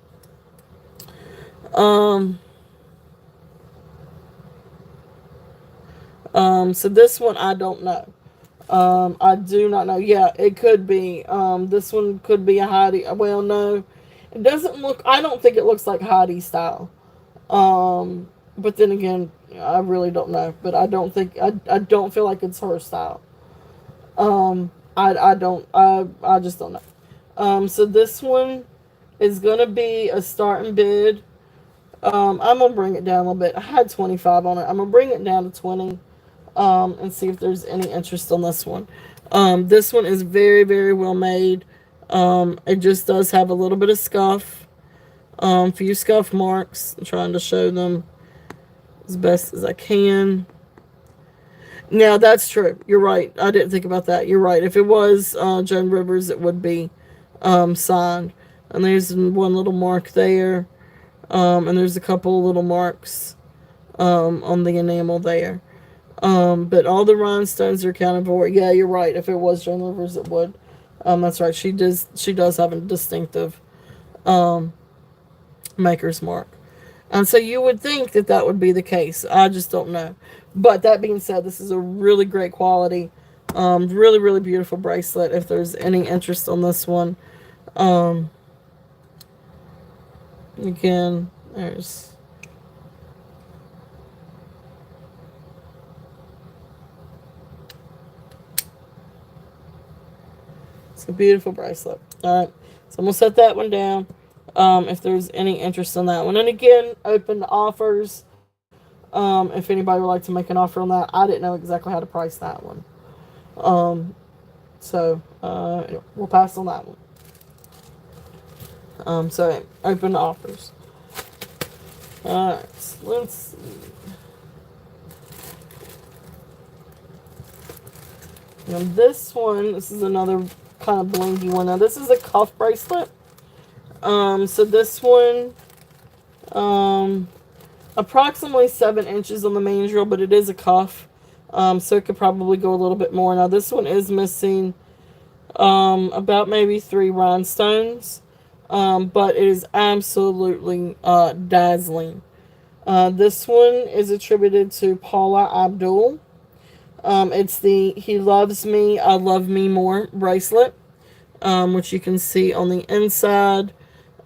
Um, so this one I don't know. I do not know. Yeah, it could be. This one could be a Heidi. Well, no, it doesn't look. I don't think it looks like Heidi style. But then again, I really don't know. But I don't think I don't feel like it's her style. I don't. I just don't know. So this one is gonna be a starting bid. I'm gonna bring it down a little bit. I had 25 on it. I'm gonna bring it down to 20. And see if there's any interest on this one. This one is very, very well made. It just does have a little bit of scuff. Few scuff marks. I'm trying to show them as best as I can. Now, that's true. You're right. I didn't think about that. You're right. If it was Joan Rivers, it would be signed. And there's one little mark there. And there's a couple little marks on the enamel there. But all the rhinestones are accounted for. Yeah, you're right. If it was Joan Rivers, it would. That's right. She does have a distinctive maker's mark. And so you would think that that would be the case. I just don't know. But that being said, this is a really great quality, really, really beautiful bracelet. If there's any interest on this one, again, there's. It's a beautiful bracelet. All right, so I'm gonna set that one down. If there's any interest in that one, and again, open to offers. If anybody would like to make an offer on that, I didn't know exactly how to price that one. So we'll pass on that one. So open to offers. All right, so let's see. Now this is another kind of blingy one. Now this is a cuff bracelet. So this one, approximately 7 inches on the main drill, but it is a cuff. So it could probably go a little bit more. Now this one is missing, about maybe 3 rhinestones. But it is absolutely, dazzling. This one is attributed to Paula Abdul. It's the He Loves Me, I Love Me More bracelet, which you can see on the inside,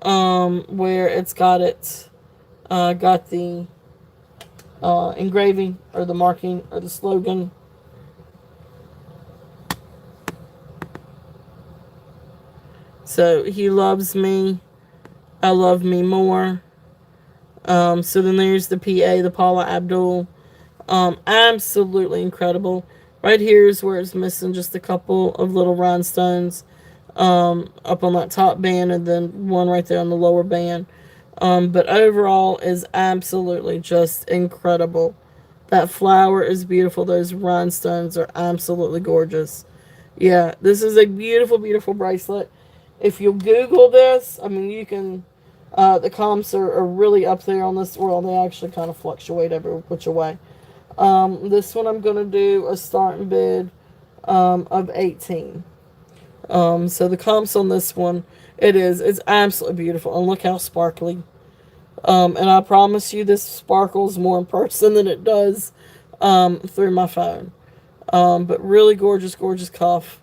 where it's got the engraving or the marking or the slogan. So, He Loves Me, I Love Me More. So then there's the PA, the Paula Abdul. Absolutely incredible. Right here is where it's missing just a couple of little rhinestones up on that top band, and then one right there on the lower band. But overall is absolutely just incredible. That flower is beautiful. Those rhinestones are absolutely gorgeous. Yeah, this is a beautiful, beautiful bracelet. If you Google this, I mean, you can. The comps are really up there on this world. They actually kind of fluctuate every which way. This one I'm going to do a starting bid of 18. So the comps on this one, it's absolutely beautiful. And look how sparkly. And I promise you this sparkles more in person than it does through my phone. But really gorgeous, gorgeous cuff.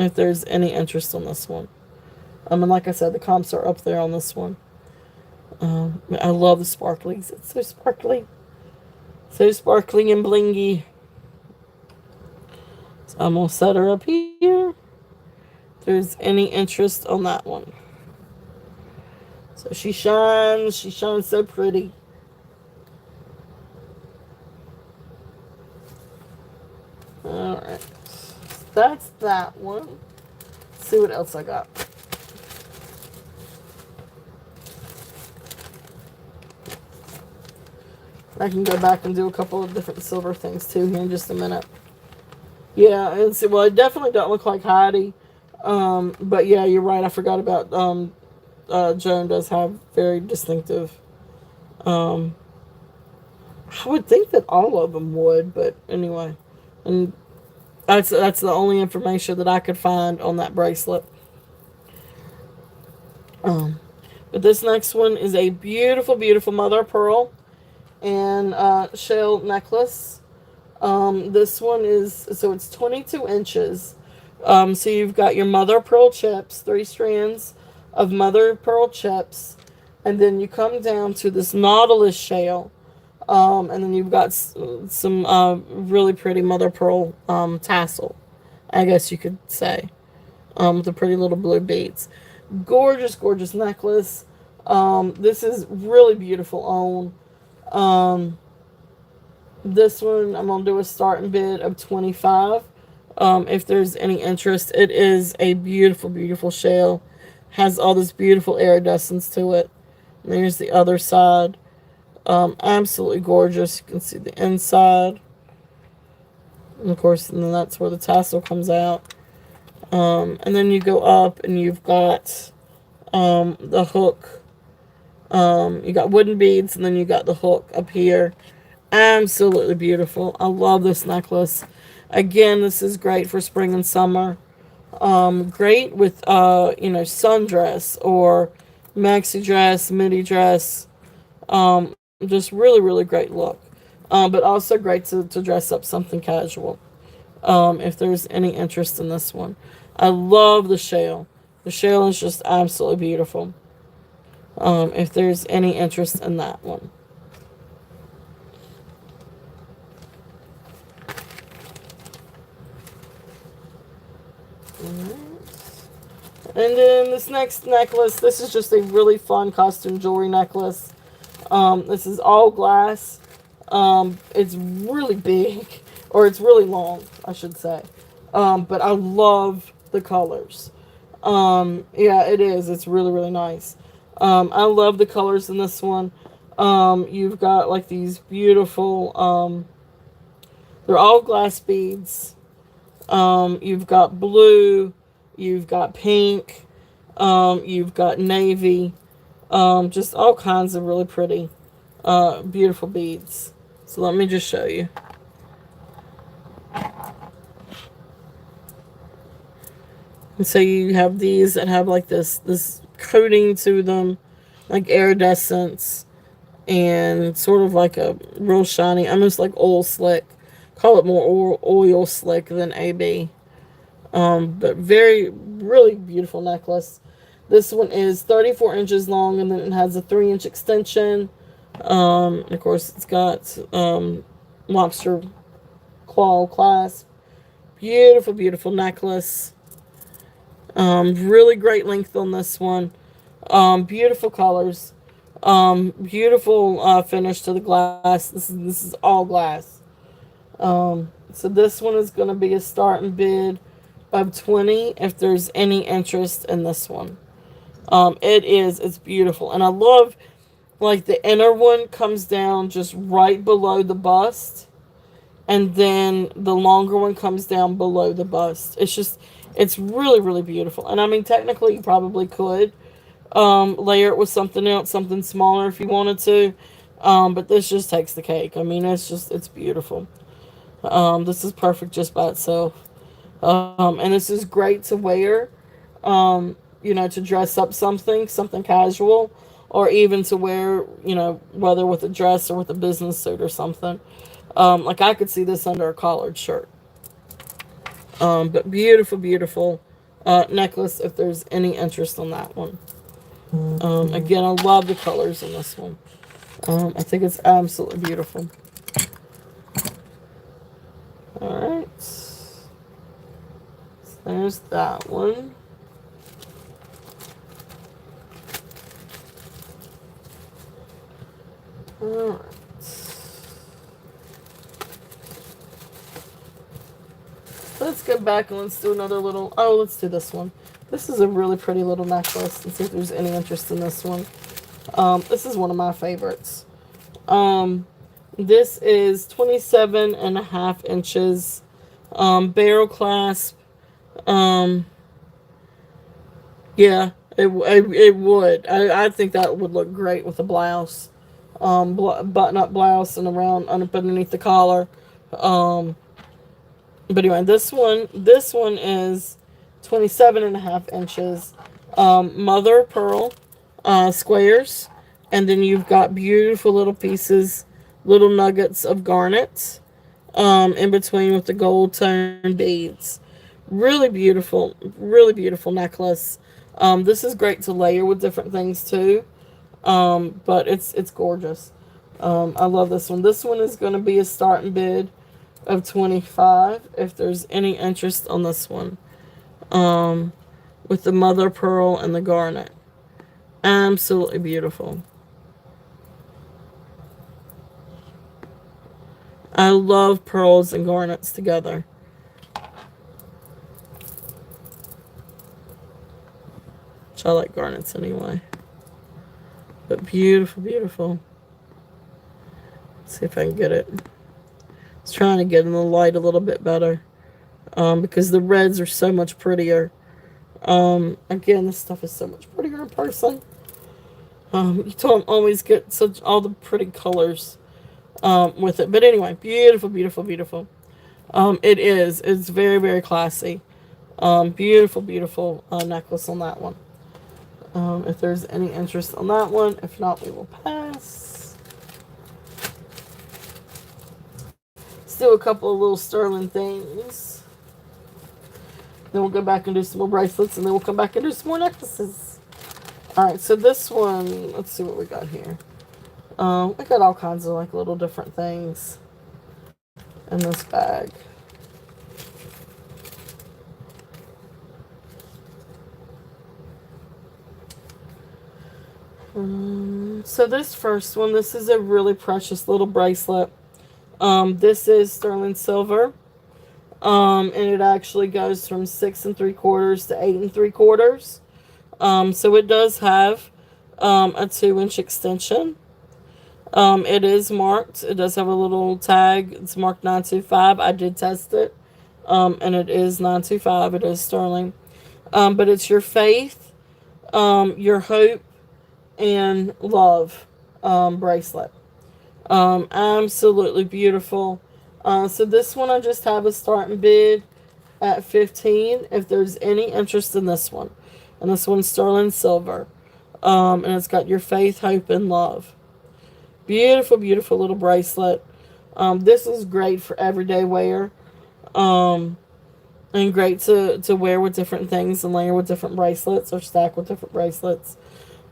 If there's any interest on this one. And like I said, the comps are up there on this one. I love the sparklies. It's so sparkly. So sparkly and blingy. So I'm going to set her up here. If there's any interest on that one. So she shines so pretty. Alright. That's that one. see what else I got. I can go back and do a couple of different silver things too here in just a minute. Yeah, well, it definitely don't look like Heidi. But yeah, you're right. I forgot about Joan does have very distinctive. Um, I would think that all of them would, but anyway, and that's the only information that I could find on that bracelet. Um, but this next one is a beautiful, beautiful mother of pearl and shell necklace. This one is, so it's 22 inches. So you've got your mother of pearl chips, 3 strands of mother of pearl chips, and then you come down to this nautilus shell. And then you've got some really pretty mother of pearl tassel, I guess you could say, with the pretty little blue beads. Gorgeous, gorgeous necklace. This is really beautiful on. This one, I'm going to do a starting bid of 25. If there's any interest, it is a beautiful, beautiful shell. Has all this beautiful iridescence to it. And there's the other side. Absolutely gorgeous. You can see the inside. And of course, and then that's where the tassel comes out. And then you go up and you've got the hook. You got wooden beads and then you got the hook up here. Absolutely beautiful. I love this necklace. Again, this is great for spring and summer. Great with, sundress or maxi dress, midi dress. Just really, really great look. But also great to dress up something casual. If there's any interest in this one. I love the shell. The shell is just absolutely beautiful. If there's any interest in that one. And then this next necklace, this is just a really fun costume jewelry necklace. This is all glass. It's really big, or it's really long, I should say. But I love the colors. Yeah, it is. It's really, really nice. I love the colors in this one. You've got like these beautiful, they're all glass beads. You've got blue, you've got pink, you've got navy, just all kinds of really pretty, beautiful beads. So let me just show you. And so you have these that have like this coating to them, like iridescence, and sort of like a real shiny, almost like oil slick. Call it more oil slick than AB. But really beautiful necklace. This one is 34 inches long, and then it has a 3-inch extension. Of course, it's got lobster claw clasp. Beautiful, beautiful necklace. Really great length on this one. Beautiful colors. Beautiful finish to the glass. This is all glass. So this one is going to be a starting bid of 20 if there's any interest in this one. It's beautiful. And I love, like, the inner one comes down just right below the bust. And then the longer one comes down below the bust. It's really, really beautiful. And I mean, technically, you probably could layer it with something else, something smaller if you wanted to. But this just takes the cake. I mean, it's beautiful. This is perfect just by itself. And this is great to wear, to dress up something casual, or even to wear, whether with a dress or with a business suit or something. Like I could see this under a collared shirt. But beautiful, beautiful necklace if there's any interest in that one. Again, I love the colors in this one. I think it's absolutely beautiful. Alright. So there's that one. Alright. Let's go back and let's do another little... Oh, let's do this one. This is a really pretty little necklace. Let's see if there's any interest in this one. This is one of my favorites. Um, this is 27.5 inches. Barrel clasp. Um, yeah, it would. I think that would look great with a blouse. Button up blouse and around underneath the collar. Um, but anyway, this one is 27.5 inches. Mother of pearl squares, and then you've got beautiful little pieces, little nuggets of garnets in between with the gold tone beads. Really beautiful necklace. This is great to layer with different things too. But it's gorgeous. I love this one. This one is going to be a starting bid of 25 if there's any interest on this one. Um, with the mother pearl and the garnet. Absolutely beautiful. I love pearls and garnets together. Which I like garnets anyway. But beautiful, beautiful. Let's see if I can get it. I was trying to get in the light a little bit better. Because the reds are so much prettier. Again, this stuff is so much prettier in person. You don't always get such all the pretty colors with it. But anyway, beautiful, beautiful, beautiful. It is. It's very, very classy. Beautiful, beautiful necklace on that one. If there's any interest on that one. If not, we will pass. Let's do a couple of little sterling things. Then we'll go back and do some more bracelets, and then we'll come back and do some more necklaces. Alright, so this one, let's see what we got here. We got all kinds of like little different things in this bag. So this first one, this is a really precious little bracelet. This is sterling silver. And it actually goes from 6 3/4 to 8 3/4. So it does have a 2-inch extension. It is marked. It does have a little tag. It's marked 925. I did test it. And it is 925. It is sterling. But it's your faith, your hope, and love bracelet. Absolutely beautiful. So this one I just have a starting bid at 15 if there's any interest in this one. And this one's sterling silver. And it's got your faith, hope, and love. Beautiful, beautiful little bracelet. This is great for everyday wear. And great to wear with different things and layer with different bracelets or stack with different bracelets.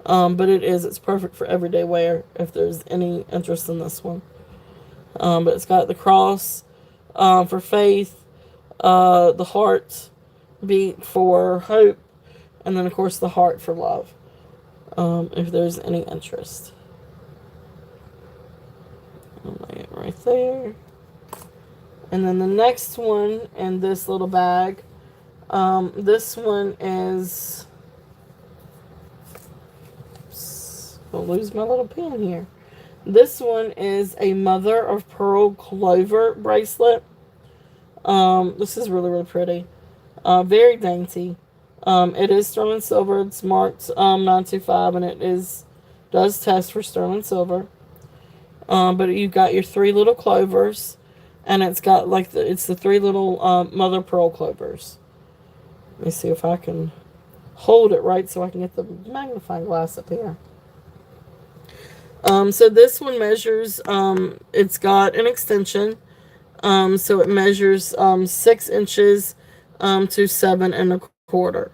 But it's perfect for everyday wear if there's any interest in this one. But it's got the cross for faith, the heart beat for hope, and then of course the heart for love. If there's any interest. I'll lay it right there. And then the next one in this little bag, this one is, I'll lose my little pen here. This one is a mother of pearl clover bracelet. This is really, really pretty. Very dainty. It is sterling silver. It's marked 925, and does test for sterling silver. But you've got your 3 little clovers, and it's got like it's the 3 little mother pearl clovers. Let me see if I can hold it right so I can get the magnifying glass up here. So this one measures, it's got an extension, so it measures 6 inches to 7 1/4.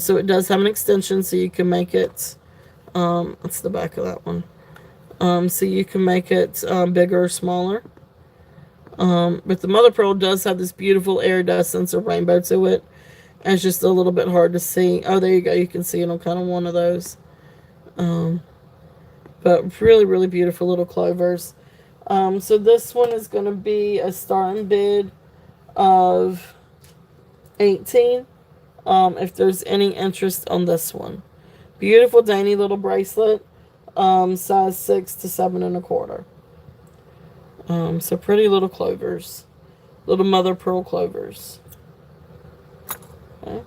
So it does have an extension, so you can make it, that's the back of that one. So you can make it bigger or smaller. But the mother pearl does have this beautiful iridescence or rainbow to it. And it's just a little bit hard to see. Oh, there you go. You can see it on kind of one of those. But really, really beautiful little clovers. So this one is going to be a starting bid of 18. if there's any interest on this one. Beautiful, dainty little bracelet, size 6 to 7 1/4. So pretty little clovers, little mother pearl clovers. Okay.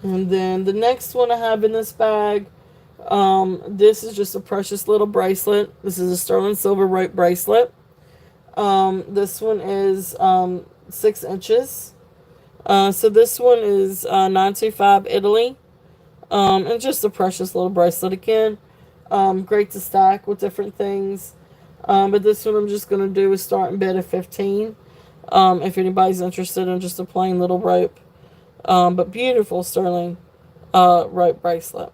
And then the next one I have in this bag, this is just a precious little bracelet. This is a sterling silver rope bracelet. This one is 6 inches. So this one is 925 Italy. And just a precious little bracelet again. Great to stack with different things. But this one I'm just going to do a starting bid of 15. If anybody's interested in just a plain little rope. But beautiful sterling rope bracelet.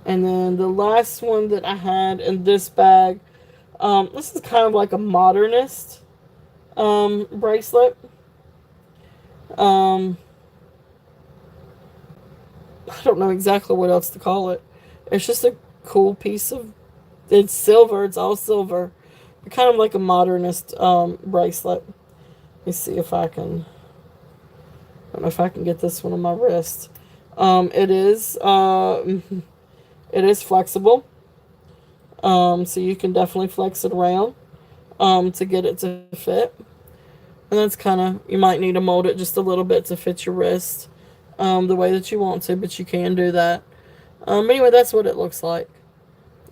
And then the last one that I had in this bag, this is kind of like a modernist bracelet. I don't know exactly what else to call it. It's just a cool piece of, it's silver, it's all silver. Kind of like a modernist bracelet. Let me see if I can, I don't know if I can get this one on my wrist. It is it is flexible. So you can definitely flex it around to get it to fit. And that's kind of, you might need to mold it just a little bit to fit your wrist the way that you want to, but you can do that. Anyway, that's what it looks like.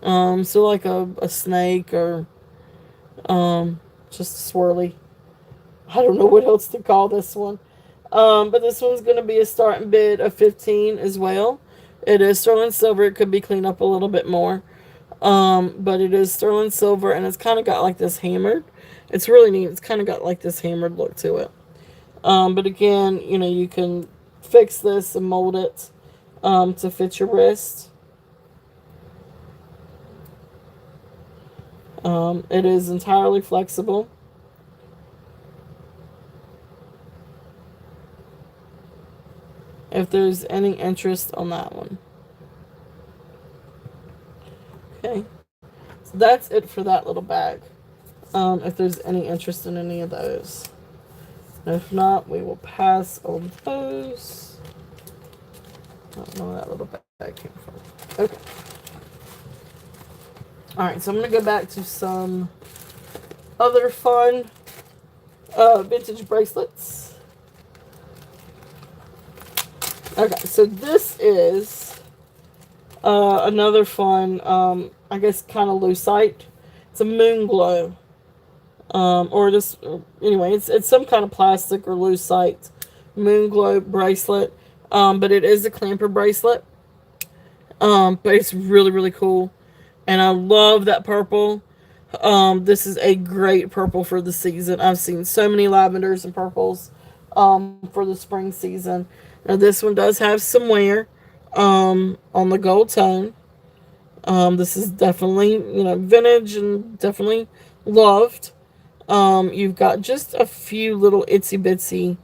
So like a snake or just swirly. I don't know what else to call this one. But this one's going to be a starting bid of 15 as well. It is sterling silver. It could be cleaned up a little bit more. But it is sterling silver, and it's kind of got like this hammered. It's really neat. It's kind of got like this hammered look to it. But again, you know, you can fix this and mold it to fit your wrist. It is entirely flexible. If there's any interest on that one. Okay. So that's it for that little bag. If there's any interest in any of those. If not, we will pass on those. I don't know where that little bag came from. Okay. Alright, so I'm going to go back to some other fun vintage bracelets. Okay, so this is another fun, I guess, kind of lucite. It's a moon glow. Or just, anyway, it's some kind of plastic or lucite moon glow bracelet. But it is a clamper bracelet. But it's really, really cool. And I love that purple. This is a great purple for the season. I've seen so many lavenders and purples for the spring season. Now this one does have some wear on the gold tone. This is definitely, you know, vintage and definitely loved. You've got just a few little itsy bitsy,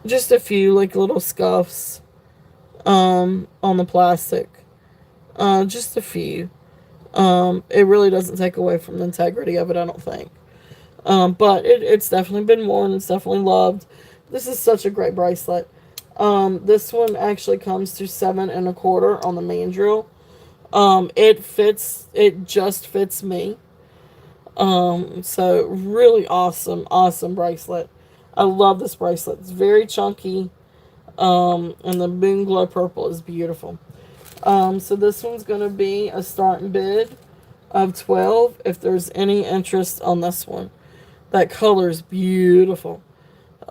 just a few like little scuffs on the plastic. Just a few. It really doesn't take away from the integrity of it, I don't think. But it's definitely been worn. It's definitely loved. This is such a great bracelet. This one actually comes to 7 1/4 on the mandrel. It just fits me. So really awesome bracelet. I love this bracelet. It's very chunky. And the moon glow purple is beautiful. So this one's going to be a starting bid of 12 if there's any interest on this one. That color is beautiful.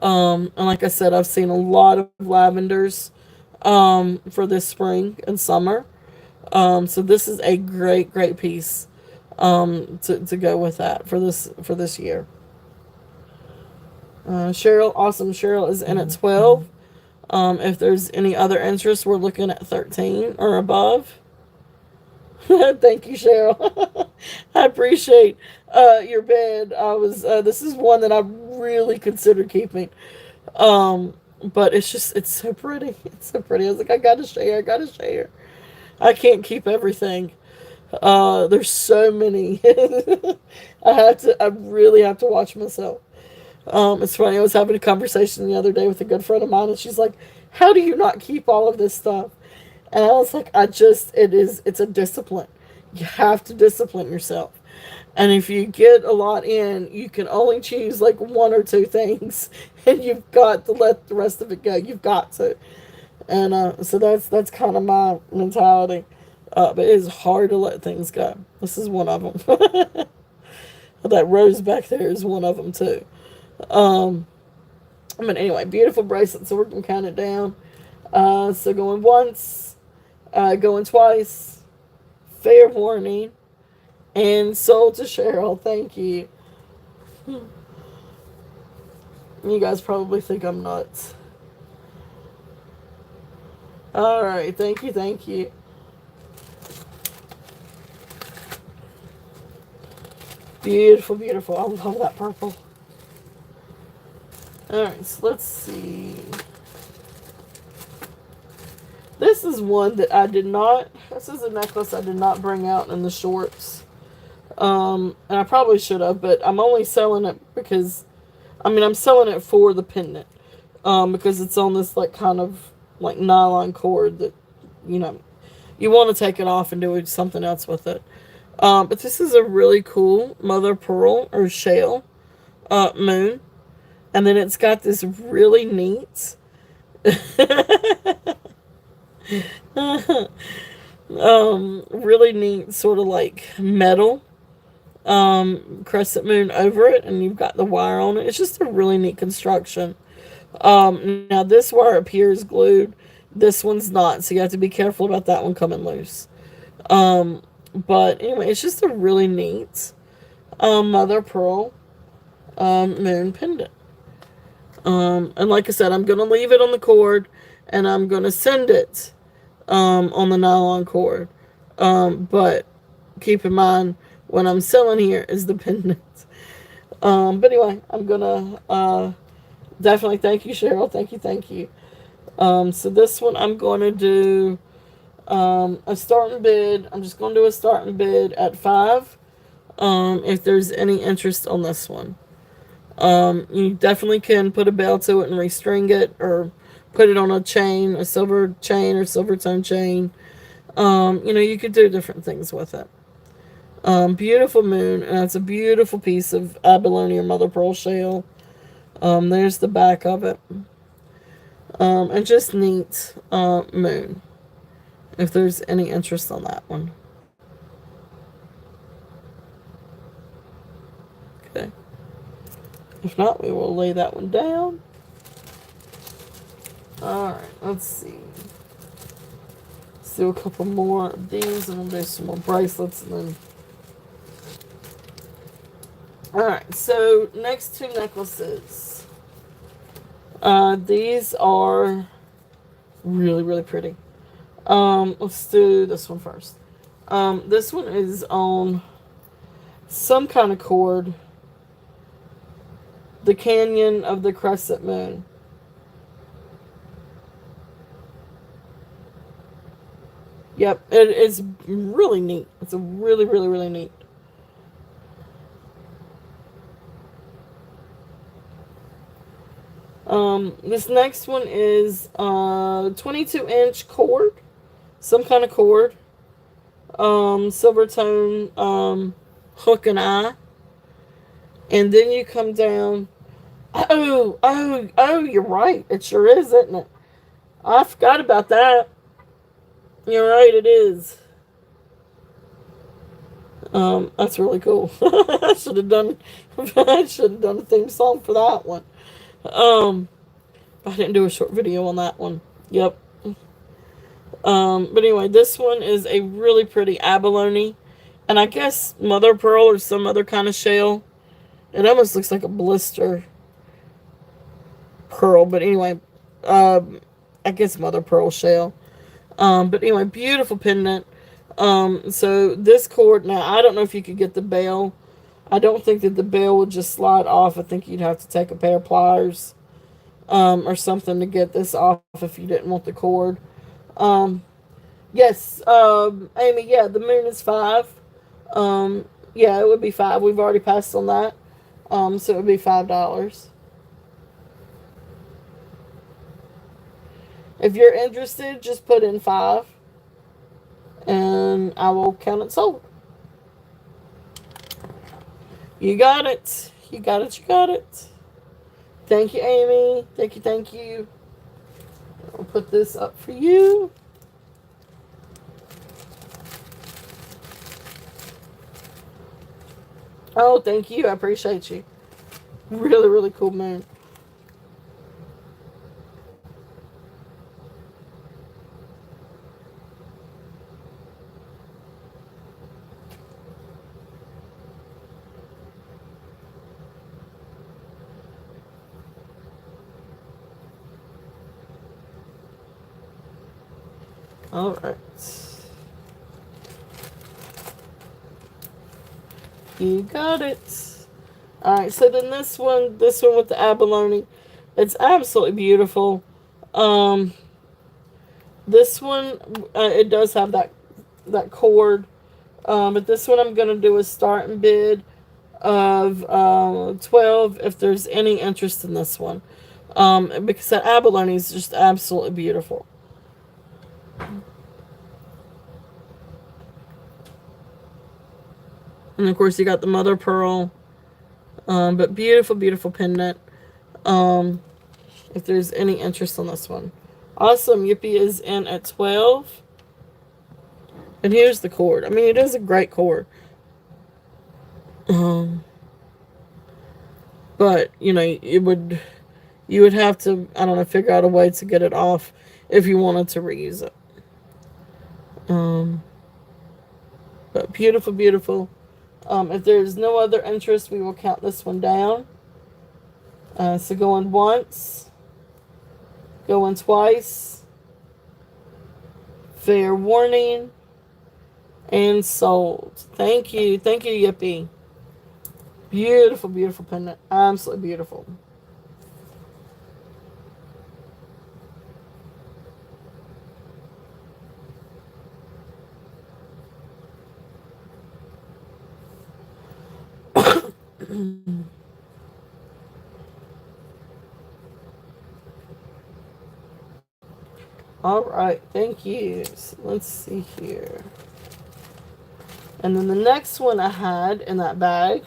And like I said, I've seen a lot of lavenders for this spring and summer. So this is a great piece to go with that for this year. Cheryl, awesome. Cheryl is in at 12. If there's any other interest, we're looking at 13 or above. Thank you, Cheryl. I appreciate your bid. This is one that I really considered keeping. But it's so pretty. It's so pretty. I was like, I gotta share. I can't keep everything. There's so many. I really have to watch myself. It's funny. I was having a conversation the other day with a good friend of mine, and she's like, "How do you not keep all of this stuff?" And I was like, it's a discipline. You have to discipline yourself. And if you get a lot in, you can only choose like one or two things, and you've got to let the rest of it go. You've got to. And so that's kind of my mentality. But it is hard to let things go. This is one of them. That rose back there is one of them too. Um, but anyway, beautiful bracelet. So we're gonna count it down. So going once, going twice. Fair warning. And sold to Cheryl. Thank you. You guys probably think I'm nuts. Alright, thank you, thank you. Beautiful, beautiful. I love that purple. Alright, so let's see. This is one that I did not, this is a necklace I did not bring out in the shorts. And I probably should have, but I'm only selling it because, I'm selling it for the pendant. Because it's on this, like, kind of, like, nylon cord that, you know, you want to take it off and do something else with it. But this is a really cool mother of pearl or shell moon. And then it's got this really neat really neat sort of like metal crescent moon over it, and you've got the wire on it. It's just a really neat construction. Now this wire up here is glued. This one's not, so you have to be careful about that one coming loose. But anyway, it's just a really neat mother pearl moon pendant. And like I said, I'm going to leave it on the cord, and I'm going to send it on the nylon cord. But keep in mind, what I'm selling here is the pendant. But anyway, I'm going to definitely thank you, Cheryl. Thank you, thank you. So this one, I'm going to do a starting bid. I'm just going to do a starting bid at 5. If there's any interest on this one. You definitely can put a bell to it and restring it, or put it on a chain, a silver chain or silver tone chain. You could do different things with it. Beautiful moon, and it's a beautiful piece of abalone or mother pearl shell. There's the back of it. And just neat moon, if there's any interest on that one. Okay. If not, we will lay that one down. Alright, let's see. Let's do a couple more of these, and we'll do some more bracelets, and then... Alright, so next 2 necklaces. These are really, really pretty. Let's do this one first. This one is on some kind of cord. The Canyon of the Crescent Moon. Yep, it is really neat. It's a really, really, really neat. This next one is 22-inch cord. Some kind of cord. Silver tone hook and eye. And then you come down. Oh, you're right. It sure is, isn't it? I forgot about that. You're right, it is. That's really cool. I should have done a theme song for that one. I didn't do a short video on that one. Yep. But anyway, this one is a really pretty abalone. And I guess mother of pearl or some other kind of shell. It almost looks like a blister pearl, but anyway, I guess mother of pearl shell. But anyway, beautiful pendant. So this cord, now I don't know if you could get the bail. I don't think that the bail would just slide off. I think you'd have to take a pair of pliers, or something to get this off if you didn't want the cord. But Yes, Amy, yeah, the moon is 5. Yeah, it would be 5. We've already passed on that. So it would be $5. If you're interested, just put in 5 and I will count it sold. You got it. You got it. You got it. Thank you, Amy. Thank you. Thank you. I'll put this up for you. Oh, thank you. I appreciate you. Really, really cool moon. All right. You got it. All right. So then this one with the abalone, it's absolutely beautiful. Um, this one, it does have that cord. But this one I'm gonna do a start and bid of 12 if there's any interest in this one. Because that abalone is just absolutely beautiful. And of course, you got the mother of pearl. But beautiful, beautiful pendant. Um, if there's any interest on this one. Awesome. Yippee is in at 12. And here's the cord. I mean, it is a great cord. Um, but, you would have to, I don't know, figure out a way to get it off if you wanted to reuse it. Um, but beautiful, beautiful. If there's no other interest, we will count this one down. So going once, going twice, fair warning, and sold. Thank you. Thank you, Yippee. Beautiful, beautiful pendant. Absolutely beautiful. All right, thank you. So let's see here. And then the next one I had in that bag.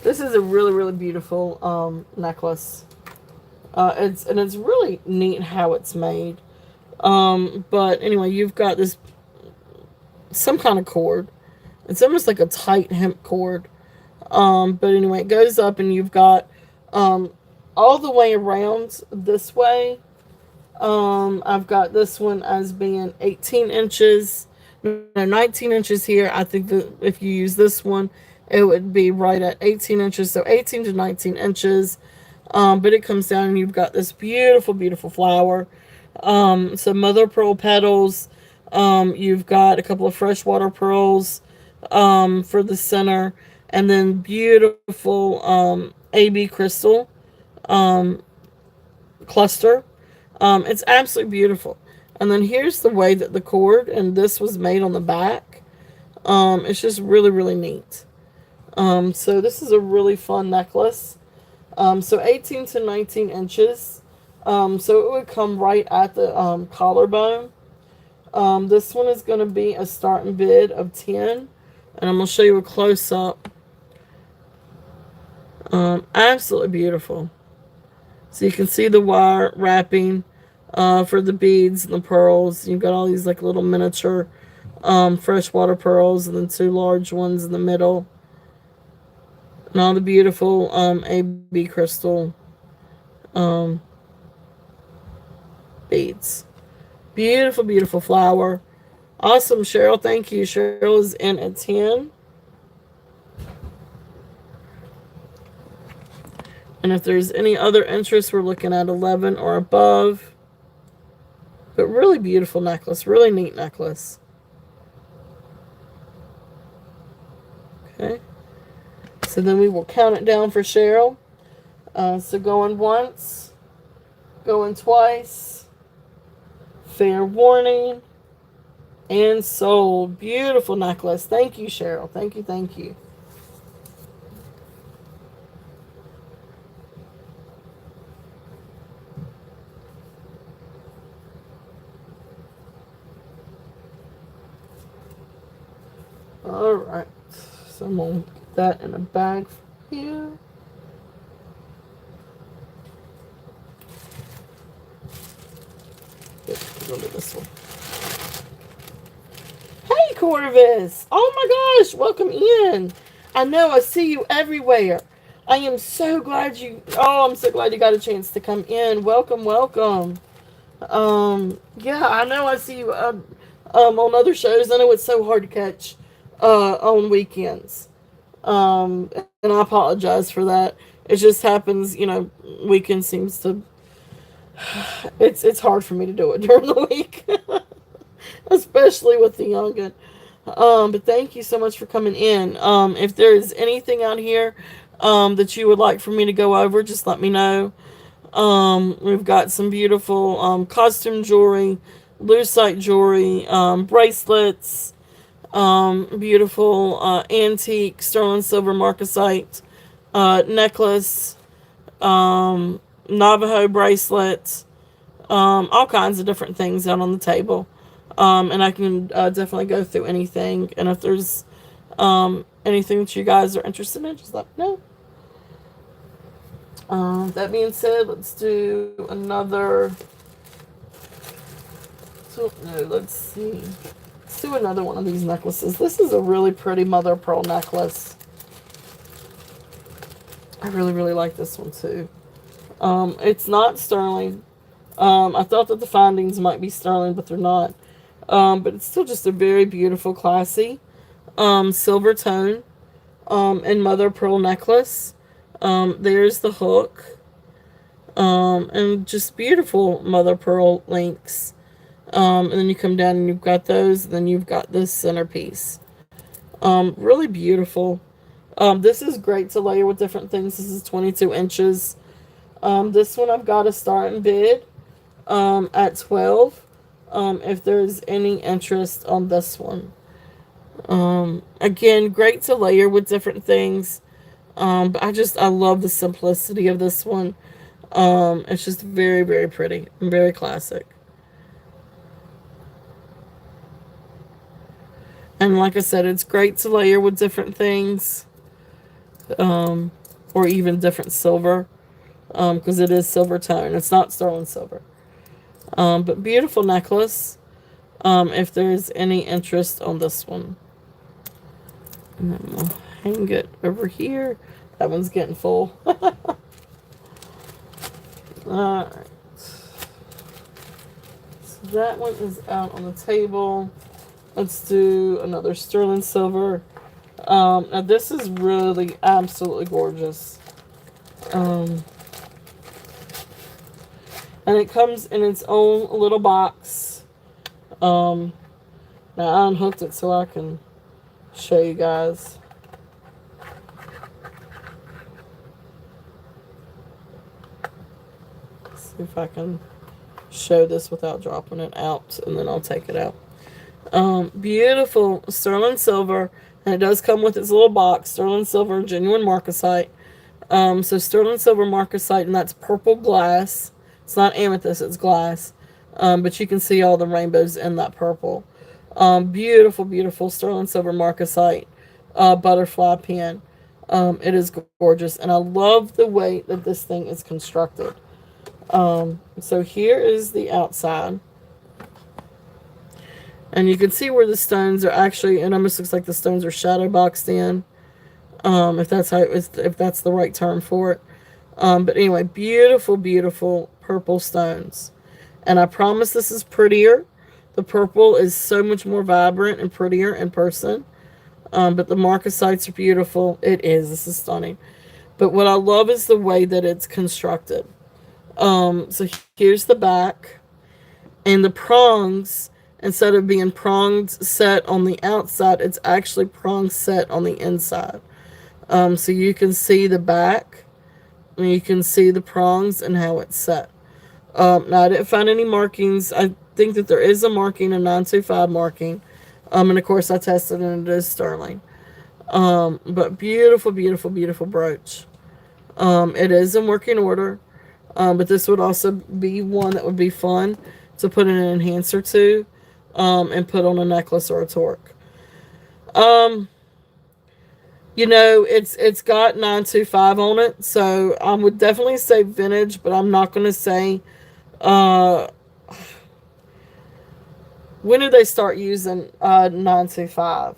This is a really, really beautiful necklace. It's really neat how it's made. But anyway, you've got this some kind of cord. It's almost like a tight hemp cord. But anyway, it goes up and you've got all the way around this way. I've got this one as being 18 inches, no, 19 inches here. I think that if you use this one, it would be right at 18 inches. So 18 to 19 inches. But it comes down and you've got this beautiful, beautiful flower. Some mother pearl petals. You've got a couple of freshwater pearls for the center. And then beautiful AB crystal cluster. It's absolutely beautiful. And then here's the way that the cord and this was made on the back. It's just really, really neat. So this is a really fun necklace. So 18 to 19 inches. So it would come right at the collarbone. This one is going to be a starting bid of 10. And I'm going to show you a close-up. Absolutely beautiful. So you can see the wire wrapping for the beads and the pearls. You've got all these like little miniature freshwater pearls and then 2 large ones in the middle. And all the beautiful AB crystal beads. Beautiful, beautiful flower. Awesome, Cheryl. Thank you. Cheryl is in at 10. And if there's any other interest, we're looking at 11 or above. But really beautiful necklace. Really neat necklace. Okay. So then we will count it down for Cheryl. So going once. Going twice. Fair warning. and sold. Beautiful necklace. Thank you, Cheryl. Thank you, thank you. All right. So I'm going to get that in a bag for you. Good. We'll do this one. Hey, Corvus! Oh my gosh, welcome in. I know I see you everywhere. I am so glad you. Oh, I'm so glad you got a chance to come in. Welcome, welcome. Yeah, I know I see you on other shows. I know it's so hard to catch on weekends. And I apologize for that. It just happens, weekend seems to. It's hard for me to do it during the week, especially with the youngin. But thank you so much for coming in. If there's anything out here that you would like for me to go over, just let me know. We've got some beautiful costume jewelry, lucite jewelry, bracelets, beautiful antique sterling silver marcasite necklace, Navajo bracelets, all kinds of different things out on the table. And I can definitely go through anything. And if there's anything that you guys are interested in, just let me know. That being said, let's do another. So, no, let's see. Let's do another one of these necklaces. This is a really pretty mother of pearl necklace. I really, really like this one too. It's not sterling. I thought that the findings might be sterling, but they're not. But it's still just a very beautiful, classy silver tone and mother of pearl necklace. There's the hook. And just beautiful mother of pearl links. And then you come down and you've got those, and then you've got this centerpiece. Really beautiful. This is great to layer with different things. This is 22 inches. This one I've got a starting bid at 12. If there's any interest on this one. Again, great to layer with different things. But I love the simplicity of this one. It's just very, very pretty and very classic. And like I said, it's great to layer with different things. Or even different silver. Because it is silver tone. It's not sterling silver. But beautiful necklace. If there's any interest on this one. And then we'll hang it over here. That one's getting full. Alright. So that one is out on the table. Let's do another sterling silver. Now this is really absolutely gorgeous. And it comes in its own little box. Now I unhooked it so I can show you guys. See if I can show this without dropping it out, and then I'll take it out. Beautiful sterling silver, and it does come with its little box. Sterling silver, genuine marcasite. So sterling silver marcasite, and that's purple glass. It's not amethyst, it's glass. But you can see all the rainbows in that purple. Beautiful, beautiful sterling silver marcasite butterfly pen. It is gorgeous, and I love the way that this thing is constructed. So here is the outside. And you can see where the stones are actually, it almost looks like the stones are shadow boxed in. If that's if that's the right term for it. But anyway, beautiful, beautiful purple stones. And I promise this is prettier. The purple is so much more vibrant and prettier in person. But the marcasites are beautiful. It is. This is stunning. But what I love is the way that it's constructed. So here's the back. And the prongs, instead of being prongs set on the outside, it's actually prongs set on the inside. So you can see the back. And you can see the prongs and how it's set. Now, I didn't find any markings. think that there is a marking, a 925 marking. And of course I tested it and it is sterling. But beautiful, beautiful, beautiful brooch. It is in working order. But this would also be one that would be fun to put in an enhancer to, and put on a necklace or a torque. Um, it's got 925 on it, so I would definitely say vintage, but I'm not going to say. Uh, when did they start using 925?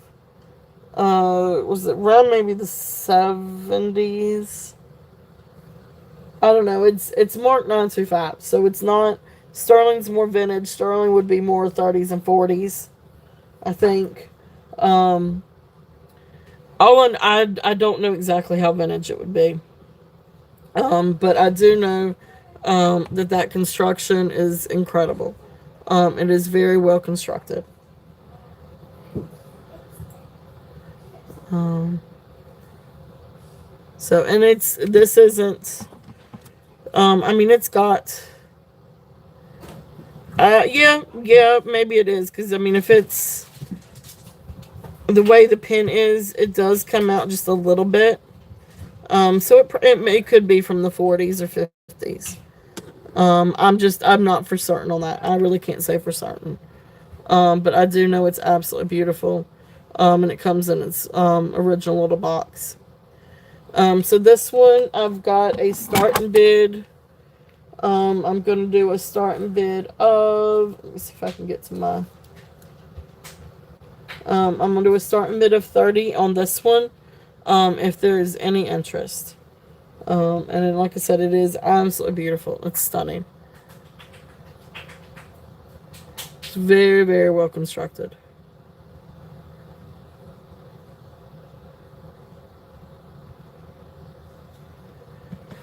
Was it around maybe the 70s? I don't know. It's marked 925, so it's not. Sterling's more vintage. Sterling would be more 30s and 40s, I think. Um, I don't know exactly how vintage it would be. But I do know that construction is incredible. It is very well constructed. Um, so, and this isn't. I mean, it's got. Yeah, maybe it is, because I mean, if it's the way the pin is, it does come out just a little bit. So it could be from the 40s or 50s. I'm not for certain on that. I really can't say for certain. But I do know it's absolutely beautiful. And it comes in its original little box. So this one, I've got a starting bid. I'm going to do a starting bid of, let me see if I can get to my, I'm going to do a starting bid of 30 on this one, if there is any interest. And then, like I said, it is absolutely beautiful. It's stunning. It's very, very well constructed.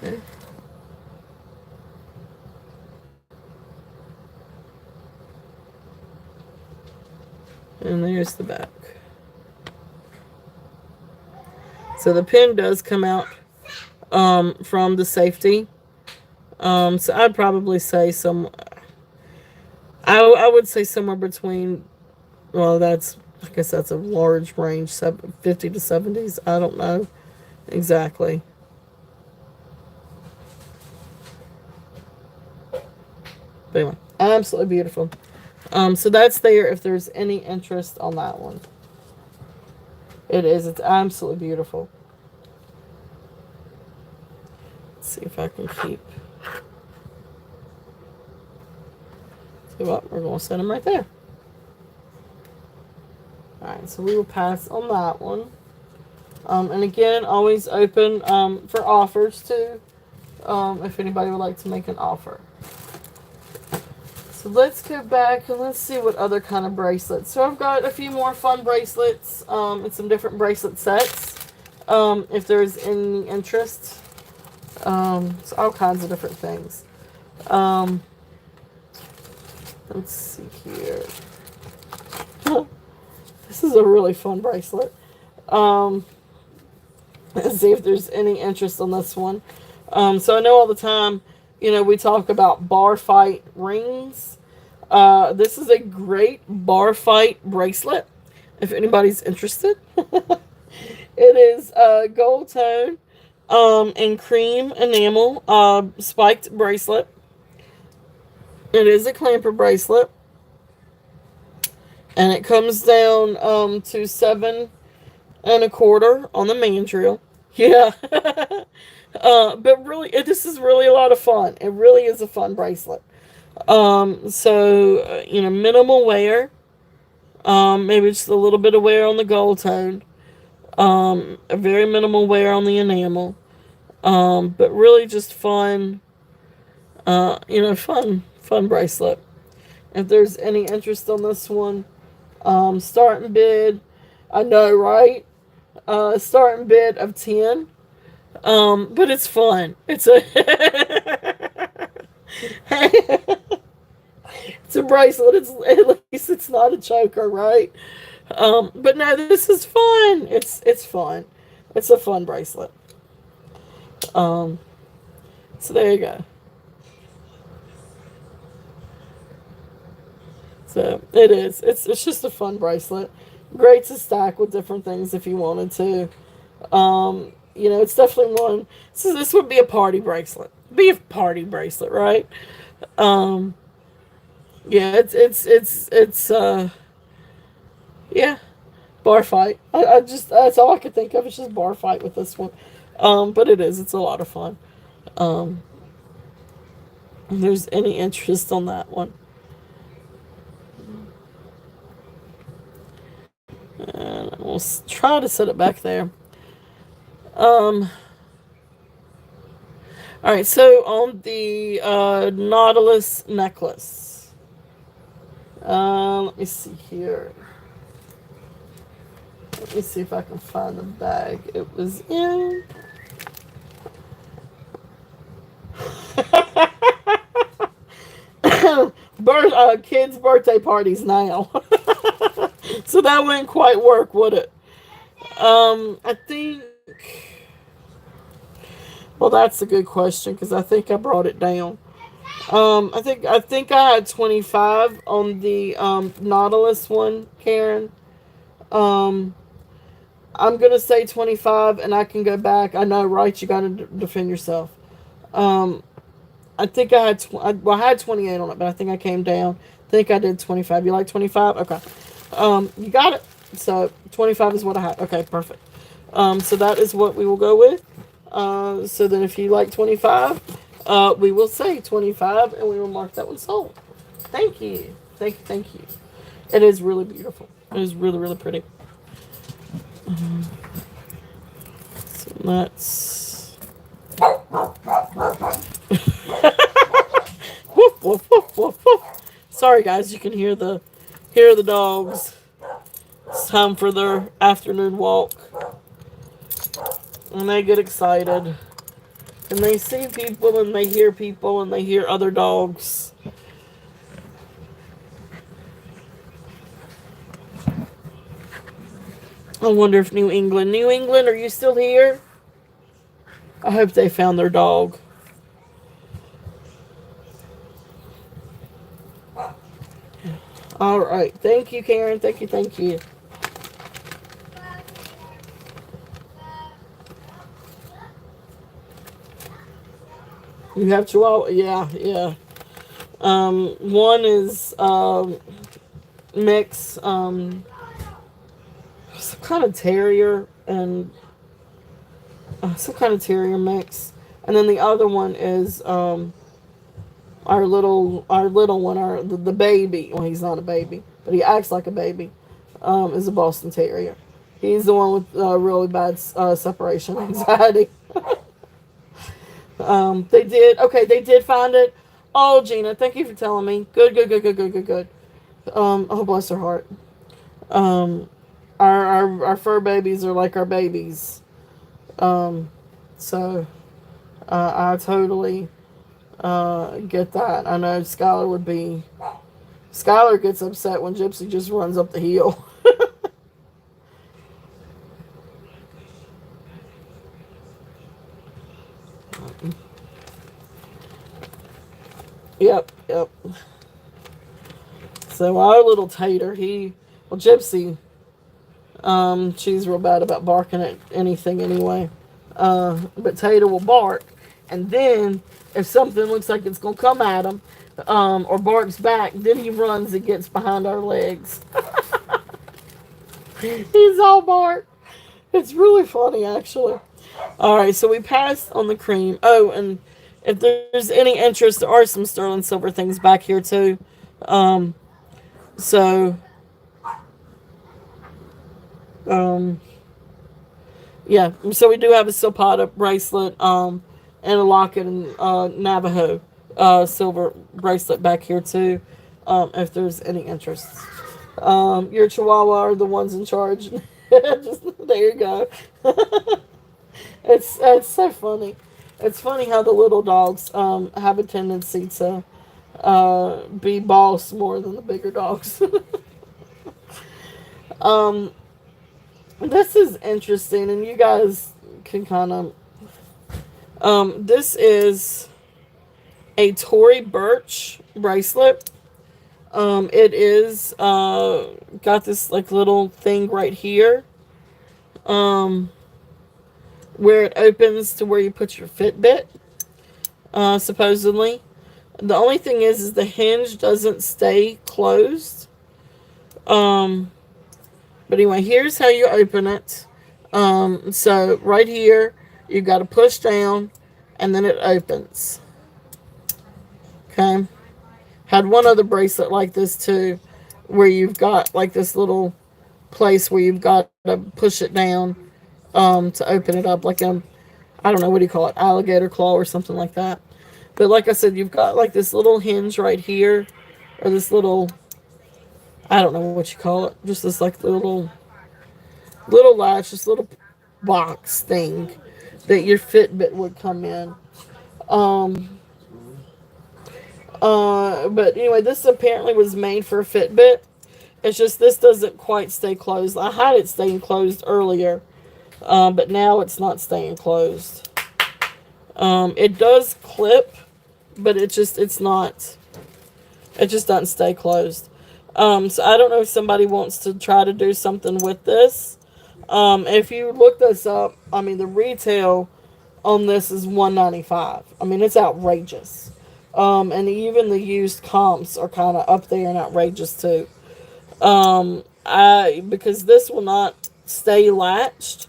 Okay. And there's the back. So the pin does come out from the safety. So I'd probably say I would say somewhere between, well, I guess that's a large range, 50 to 70s. I don't know exactly. But anyway, absolutely beautiful. So that's there if there's any interest on that one. It is. It's absolutely beautiful. Let's see if I can keep. So what? We're going to set them right there. Alright, so we will pass on that one. And again, always open for offers too, if anybody would like to make an offer. So let's go back and let's see what other kind of bracelets. So I've got a few more fun bracelets and some different bracelet sets, if there's any interest. So all kinds of different things. Let's see here. This is a really fun bracelet. Let's see if there's any interest on this one. So I know all the time, we talk about bar fight rings. This is a great bar fight bracelet, if anybody's interested. It is gold tone and cream enamel spiked bracelet. It is a clamper bracelet. And it comes down to 7.25 on the mandrel. Yeah. But really, this is really a lot of fun. It really is a fun bracelet. Minimal wear. Maybe just a little bit of wear on the gold tone. A very minimal wear on the enamel. But really just fun. Fun bracelet. If there's any interest on this one, starting bid, I know, right? Starting bid of 10. But it's fun. It's a it's a bracelet. At least it's not a choker, right? But no, this is fun. It's fun. It's a fun bracelet. So there you go. So it is. It's just a fun bracelet. Great to stack with different things if you wanted to. It's definitely one. So this would be a party bracelet. Be a party bracelet, right? Um, yeah, yeah, bar fight. I just that's all I could think of. It's just bar fight with this one. But it is. It's a lot of fun. Um, if there's any interest on that one. And we'll try to set it back there. Um, all right, so on the Nautilus necklace, let me see here. Let me see if I can find the bag it was in. Kids' birthday parties now. So that wouldn't quite work, would it? I think. Well, that's a good question because I think I brought it down. I think I had 25 on the Nautilus one, Karen. Um, I'm gonna say 25, and I can go back. I know, right? You gotta defend yourself. Um, I think I had I had 28 on it, but I think I came down. I think I did 25. You like 25? Okay. You got it. So 25 is what I had. Okay, perfect. So that is what we will go with. So then if you like 25, we will say 25, and we will mark that one sold. Thank you. Thank you. Thank you. It is really beautiful. It is really, really pretty. So that's. Woof, woof, woof, woof, woof. Sorry, guys. You can hear the dogs. It's time for their afternoon walk, and they get excited, and they see people, and they hear people, and they hear other dogs. I wonder if New England, are you still here? I hope they found their dog. All right. Thank you, Karen. Thank you. Thank you. You have Chihuahua? Yeah, yeah. One is mix, some kind of terrier and some kind of terrier mix, and then the other one is our little one, the baby. Well, he's not a baby, but he acts like a baby. Is a Boston Terrier. He's the one with really bad separation anxiety. They did find it. Oh, Gina, thank you for telling me. Good, good, good, good, good, good, good. Oh, bless her heart. Um, our fur babies are like our babies. Um, so I totally get that. I know Skylar would be. Skylar gets upset when Gypsy just runs up the hill. Yep, yep. So our little Tater, Gypsy, she's real bad about barking at anything anyway. But Tater will bark, and then if something looks like it's gonna come at him, or barks back, then he runs and gets behind our legs. He's all bark. It's really funny, actually. All right, so we passed on the cream. Oh, and if there's any interest, there are some sterling silver things back here too. Um, so, um, yeah. So we do have a Silpata bracelet, and a locket and Navajo silver bracelet back here too. If there's any interest. Your Chihuahua are the ones in charge. Just, there you go. It's so funny. It's funny how the little dogs have a tendency to be boss more than the bigger dogs. um, this is interesting, and you guys can kind of. This is a Tory Burch bracelet. It is got this like little thing right here, um, where it opens to where you put your Fitbit. Supposedly, the only thing is the hinge doesn't stay closed. Um, but anyway, here's how you open it. So right here, you've got to push down, and then it opens. Okay. Had one other bracelet like this too, where you've got like this little place where you've got to push it down to open it up, like I don't know, what do you call it, alligator claw or something like that. But like I said, you've got like this little hinge right here, or this little, I don't know what you call it, just this like little latch, this little box thing that your Fitbit would come in. Um, but anyway, this apparently was made for a Fitbit. It's just this doesn't quite stay closed. I had it staying closed earlier, but now it's not staying closed. It does clip, but it's not. It just doesn't stay closed. So I don't know if somebody wants to try to do something with this. If you look this up, I mean the retail on this is $195. I mean it's outrageous. And even the used comps are kind of up there and outrageous too. Because this will not stay latched,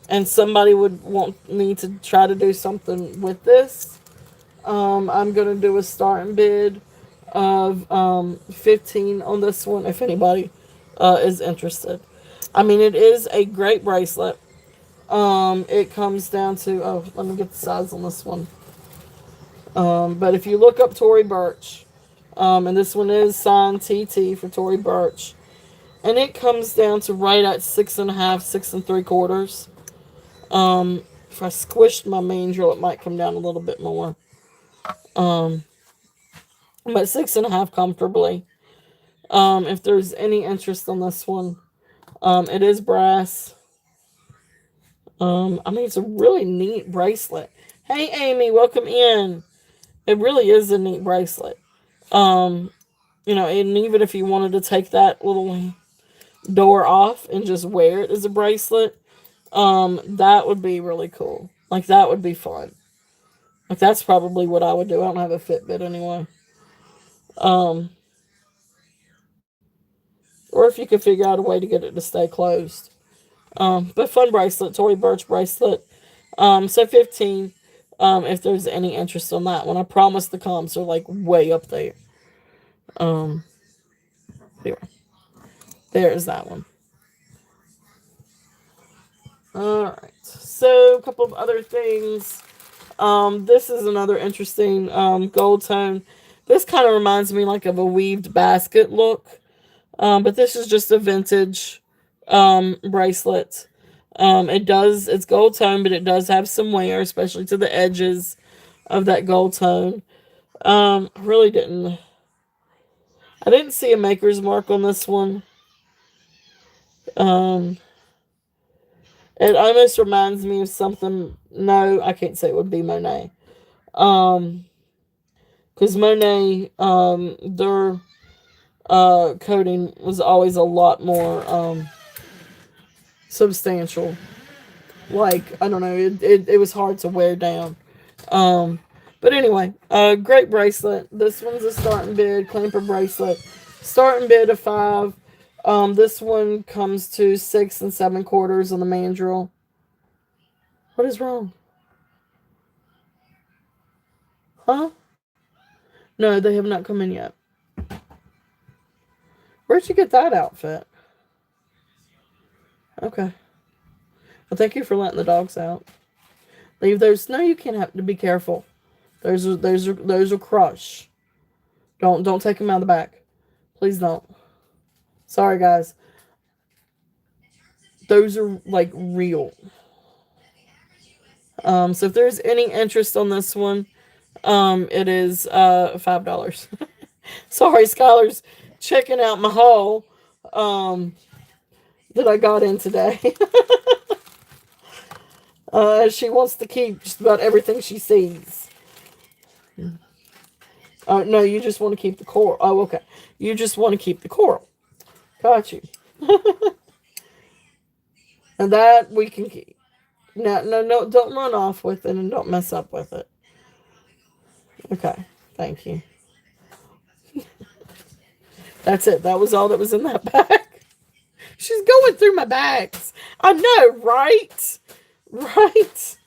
and somebody would want me to try to do something with this. I'm gonna do a starting bid of 15 on this one if anybody is interested. I mean, it is a great bracelet. It comes down to, oh, let me get the size on this one. But if you look up Tory Burch, and this one is signed TT for Tory Burch, and it comes down to right at 6.5, 6 3/4. If I squished my manger, it might come down a little bit more. Um, but 6.5 comfortably. If there's any interest on this one, it is brass. I mean, it's a really neat bracelet. Hey, Amy, welcome in. It really is a neat bracelet. Um, and even if you wanted to take that little door off and just wear it as a bracelet, that would be really cool. Like, that would be fun. Like, that's probably what I would do. I don't have a Fitbit anyway. Um, or if you could figure out a way to get it to stay closed. But fun bracelet, Tory Burch bracelet. So 15. If there's any interest on that one, I promise the comps are like way up there. Um, here, there's that one. All right. So a couple of other things. This is another interesting gold tone. This kind of reminds me like of a weaved basket look. But this is just a vintage bracelet. It's gold tone, but it does have some wear, especially to the edges of that gold tone. Really didn't. I didn't see a maker's mark on this one. Um, it almost reminds me of something. No, I can't say it would be Monet. Um, because Monet, their coating was always a lot more substantial. Like, I don't know, it was hard to wear down. Um, but anyway, great bracelet. This one's a starting bid, clamper bracelet. Starting bid of 5. This one comes to 6 7/4 on the mandrel. What is wrong? Huh? No, they have not come in yet. Where'd you get that outfit? Okay. Well, thank you for letting the dogs out. Leave those. No, you can't have to be careful. Those will crush. Don't take them out of the back. Please don't. Sorry, guys. Those are like real. So if there's any interest on this one, it is $5. Sorry, Skylar's checking out my haul that I got in today. She wants to keep just about everything she sees. Oh, no, you just want to keep the coral. Oh, okay. You just want to keep the coral. Got you. And that we can keep. No, no, no, don't run off with it and don't mess up with it. Okay, thank you. That's it. That was all that was in that bag. She's going through my bags. I know, right? Right.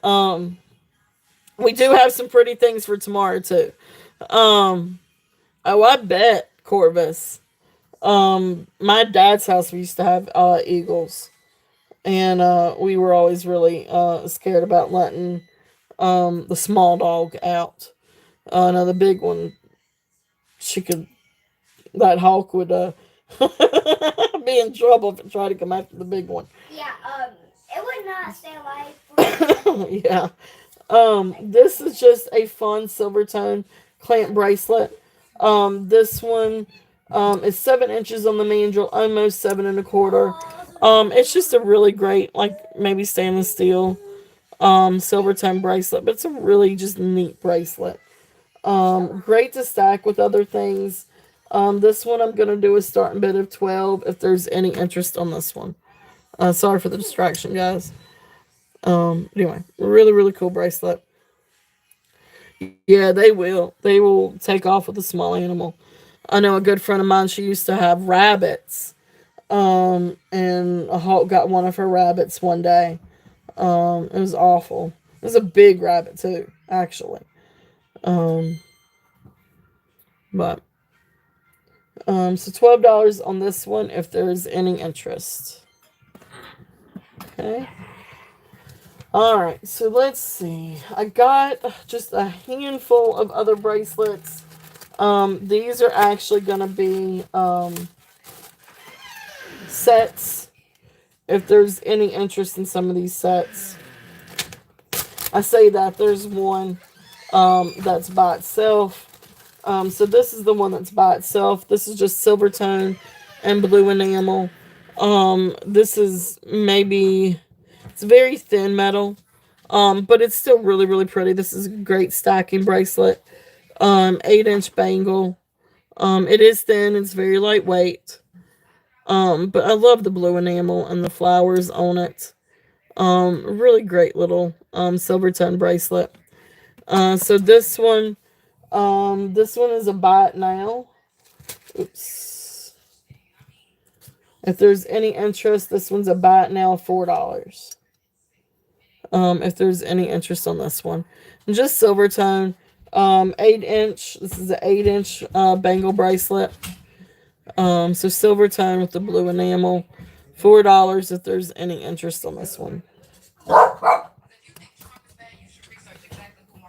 Um, we do have some pretty things for tomorrow too. Um, oh, I bet, Corvus. My dad's house, we used to have eagles, and we were always really scared about letting the small dog out. Now the big one, she could that hawk would be in trouble if it tried to come after the big one. Yeah, it would not stay alive. Yeah. This is just a fun silver tone clamp bracelet. This one is 7 inches on the mandrel, almost 7 1/4. It's just a really great, like maybe stainless steel silver tone bracelet, but it's a really just neat bracelet. Great to stack with other things. This one I'm gonna do a starting bid of 12 if there's any interest on this one. Sorry for the distraction, guys. Anyway, really, really cool bracelet. Yeah, they will. They will take off with a small animal. I know a good friend of mine, she used to have rabbits. And a hawk got one of her rabbits one day. It was awful. It was a big rabbit too, actually. Um, but so $12 on this one if there's any interest. Okay. All right, so let's see. I got just a handful of other bracelets. These are actually going to be sets. If there's any interest in some of these sets, I say that there's one that's by itself. So this is the one that's by itself. This is just silver tone and blue enamel. This is maybe it's very thin metal, but it's still really, really pretty. This is a great stacking bracelet. 8-inch bangle. It is thin. It's very lightweight. But I love the blue enamel and the flowers on it. Really great little silver tone bracelet. So this one is a buy it now. Oops. If there's any interest, this one's a buy it now, $4. If there's any interest on this one, and just silver tone, 8-inch. This is an 8-inch bangle bracelet. So silver tone with the blue enamel, $4 if there's any interest on this one.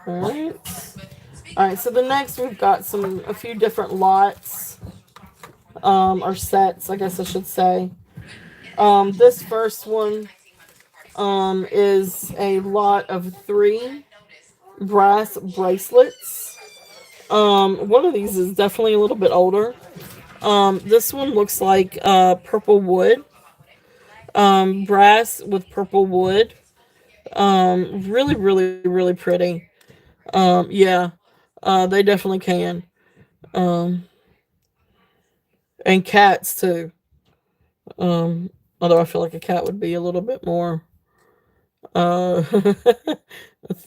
Alright. Alright, so the next we've got a few different lots. Or sets, I guess I should say. This first one is a lot of 3 brass bracelets. One of these is definitely a little bit older. This one looks like purple wood. Brass with purple wood. Really, really, really pretty. Yeah, they definitely can. Um, and cats too. Although I feel like a cat would be a little bit more uh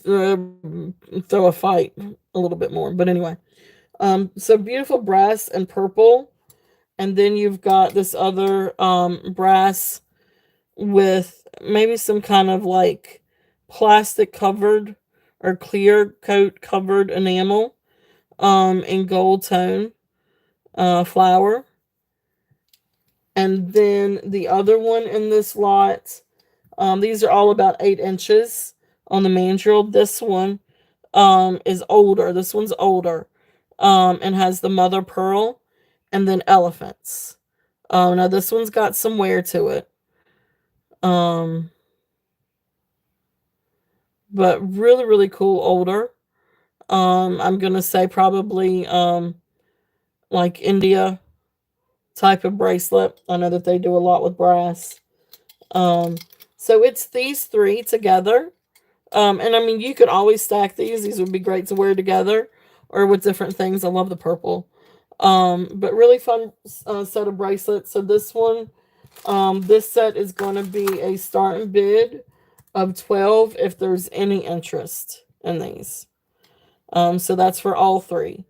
throw a fight a little bit more. But anyway, so beautiful brass and purple, and then you've got this other brass with maybe some kind of like plastic covered or clear coat covered enamel in gold tone flower. And then the other one in this lot, these are all about 8 inches on the mandrel. This one is older. This one's older and has the mother pearl and then elephants. Now this one's got some wear to it. Um, but really, really cool older. I'm gonna say probably like India type of bracelet. I know that they do a lot with brass. Um, so it's these 3 together. And I mean, you could always stack these. These would be great to wear together. or with different things. I love the purple. But really fun set of bracelets. So this set is going to be a starting bid of 12 if there's any interest in these. So that's for all three.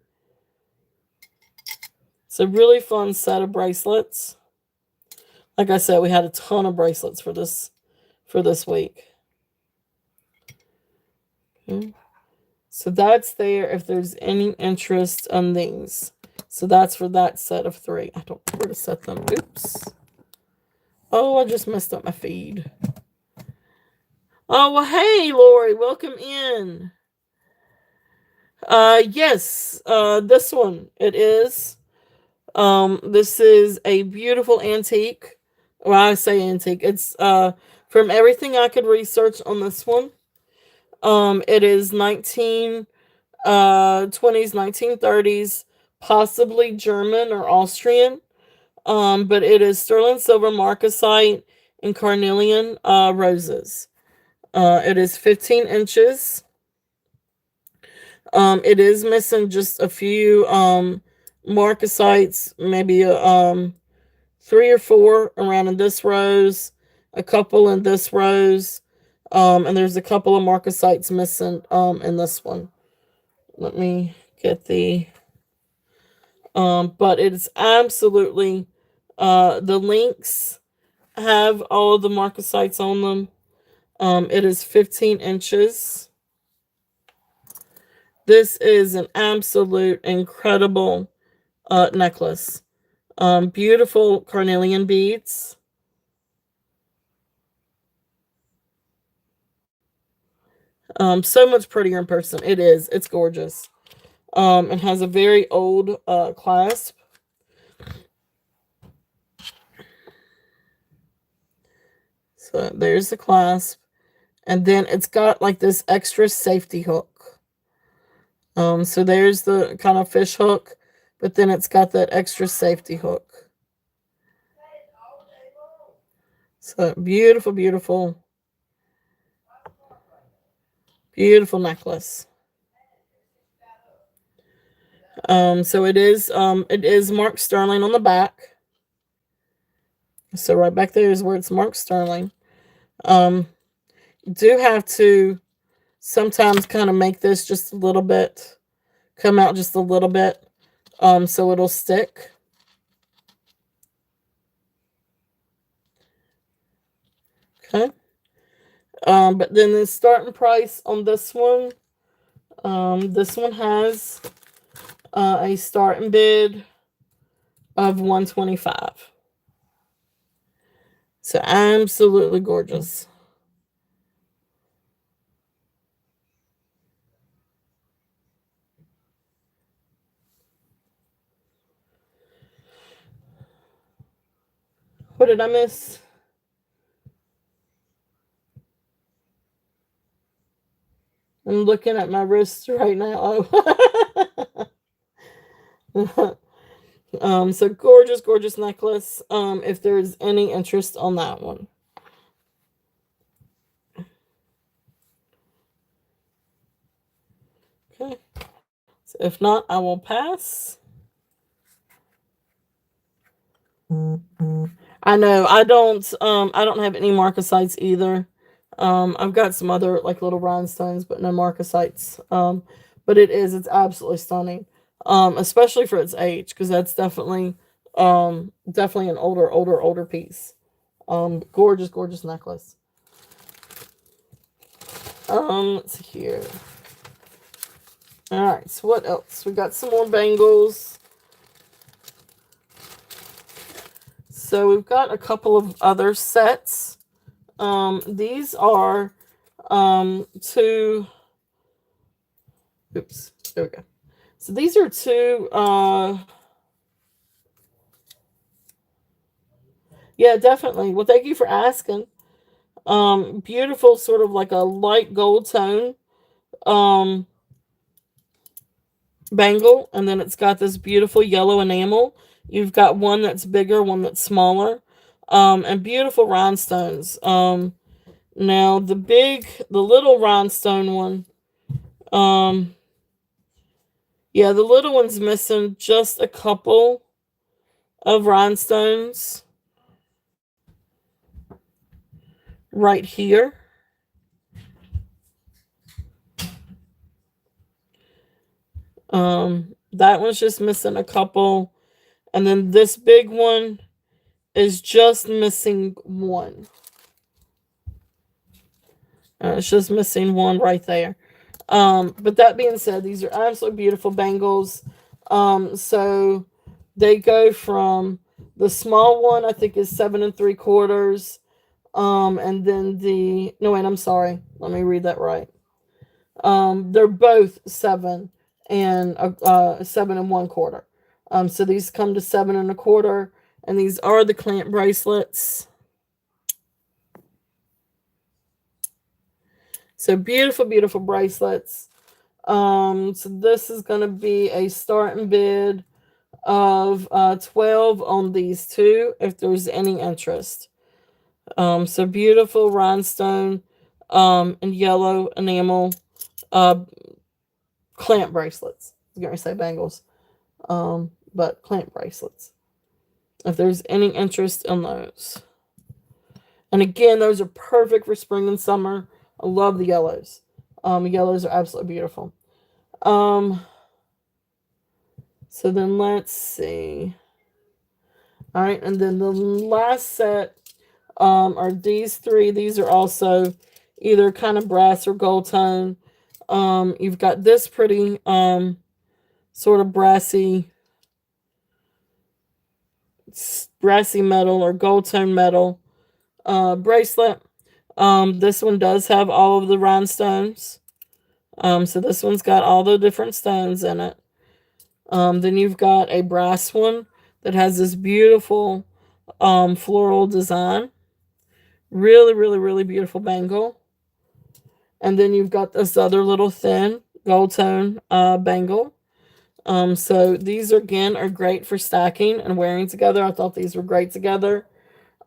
It's a really fun set of bracelets. Like I said, we had a ton of bracelets for this week. Okay. So that's there if there's any interest in these. So that's for that set of three. I don't know where to set them. Oops. Oh, I just messed up my feed. Oh, well, hey, Lori, welcome in. Yes, this one, it is. This is a beautiful antique. Well, I say antique. It's, from everything I could research on this one, it is 1920s, 1930s, possibly German or Austrian. But it is sterling silver marcasite and carnelian roses. It is 15 inches. It is missing just a few marcasites, maybe 3 or 4 around in this rose, a couple in this rose, and there's a couple of marcasites missing in this one. Let me get the but it's absolutely the links have all of the marcasites on them. It is 15 inches. This is an absolute incredible necklace. Beautiful carnelian beads. So much prettier in person. It is. It's gorgeous. It has a very old clasp. So there's the clasp. And then it's got like this extra safety hook. So there's the kind of fish hook, but then it's got that extra safety hook. So beautiful, beautiful, beautiful necklace. So it is marked sterling on the back. So right back there is where it's marked sterling. Do have to sometimes kind of make this just a little bit, come out just a little bit, so it'll stick. Okay. But then the starting price on this one has a starting bid of $125. So absolutely gorgeous. What did I miss? I'm looking at my wrist right now. So gorgeous, gorgeous necklace. If there's any interest on that one. Okay. So if not, I will pass. I know I don't have any marcasites either. I've got some other like little rhinestones, but no marcasites. But it's absolutely stunning. Especially for its age, because that's definitely an older piece. Gorgeous, gorgeous necklace. Let's see here. All right, so what else? We got some more bangles. So we've got a couple of other sets. These are two. Oops, there we go. So these are two. Yeah, definitely. Well, thank you for asking. Beautiful, sort of like a light gold tone. Bangle, and then it's got this beautiful yellow enamel. You've got one that's bigger, one that's smaller, and beautiful rhinestones. Now the little rhinestone one, Yeah, the little one's missing just a couple of rhinestones right here. That one's just missing a couple. And then this big one is just missing one. It's just missing one right there. But that being said, these are absolutely beautiful bangles. So they go from the small one, I think, is 7 3/4. And then no, wait, I'm sorry. Let me read that right. They're both 7 1/4. So these come to 7 1/4, and these are the clamp bracelets. So beautiful, beautiful bracelets. So this is going to be a starting bid of 12 on these two, if there's any interest. So beautiful rhinestone and yellow enamel clamp bracelets. I was going to say bangles, but clamp bracelets. If there's any interest in those. And again, those are perfect for spring and summer. I love the yellows. Yellows are absolutely beautiful. So then let's see. All right, and then the last set are these three. These are also either kind of brass or gold tone. You've got this pretty sort of brassy metal or gold tone metal bracelet. This one does have all of the rhinestones. So this one's got all the different stones in it. Then you've got a brass one that has this beautiful floral design. Really, really, really beautiful bangle. And then you've got this other little thin gold tone bangle. So these again are great for stacking and wearing together. I thought these were great together.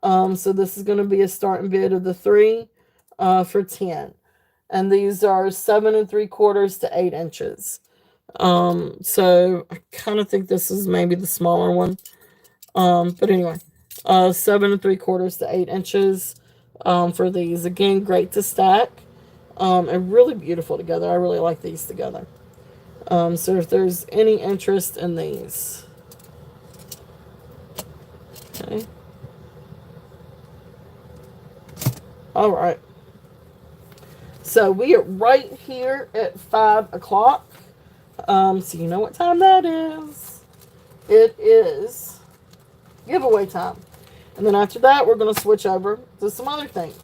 So this is going to be a starting bid of the 3 for 10. And these are 7 3/4 to 8 inches. So I kind of think this is maybe the smaller one. But anyway, 7 3/4 to 8 inches for these. Again, great to stack. And really beautiful together. I really like these together. So if there's any interest in these. Okay. All right. So we are right here at 5 o'clock. So you know what time that is. It is giveaway time. And then after that, we're going to switch over to some other things.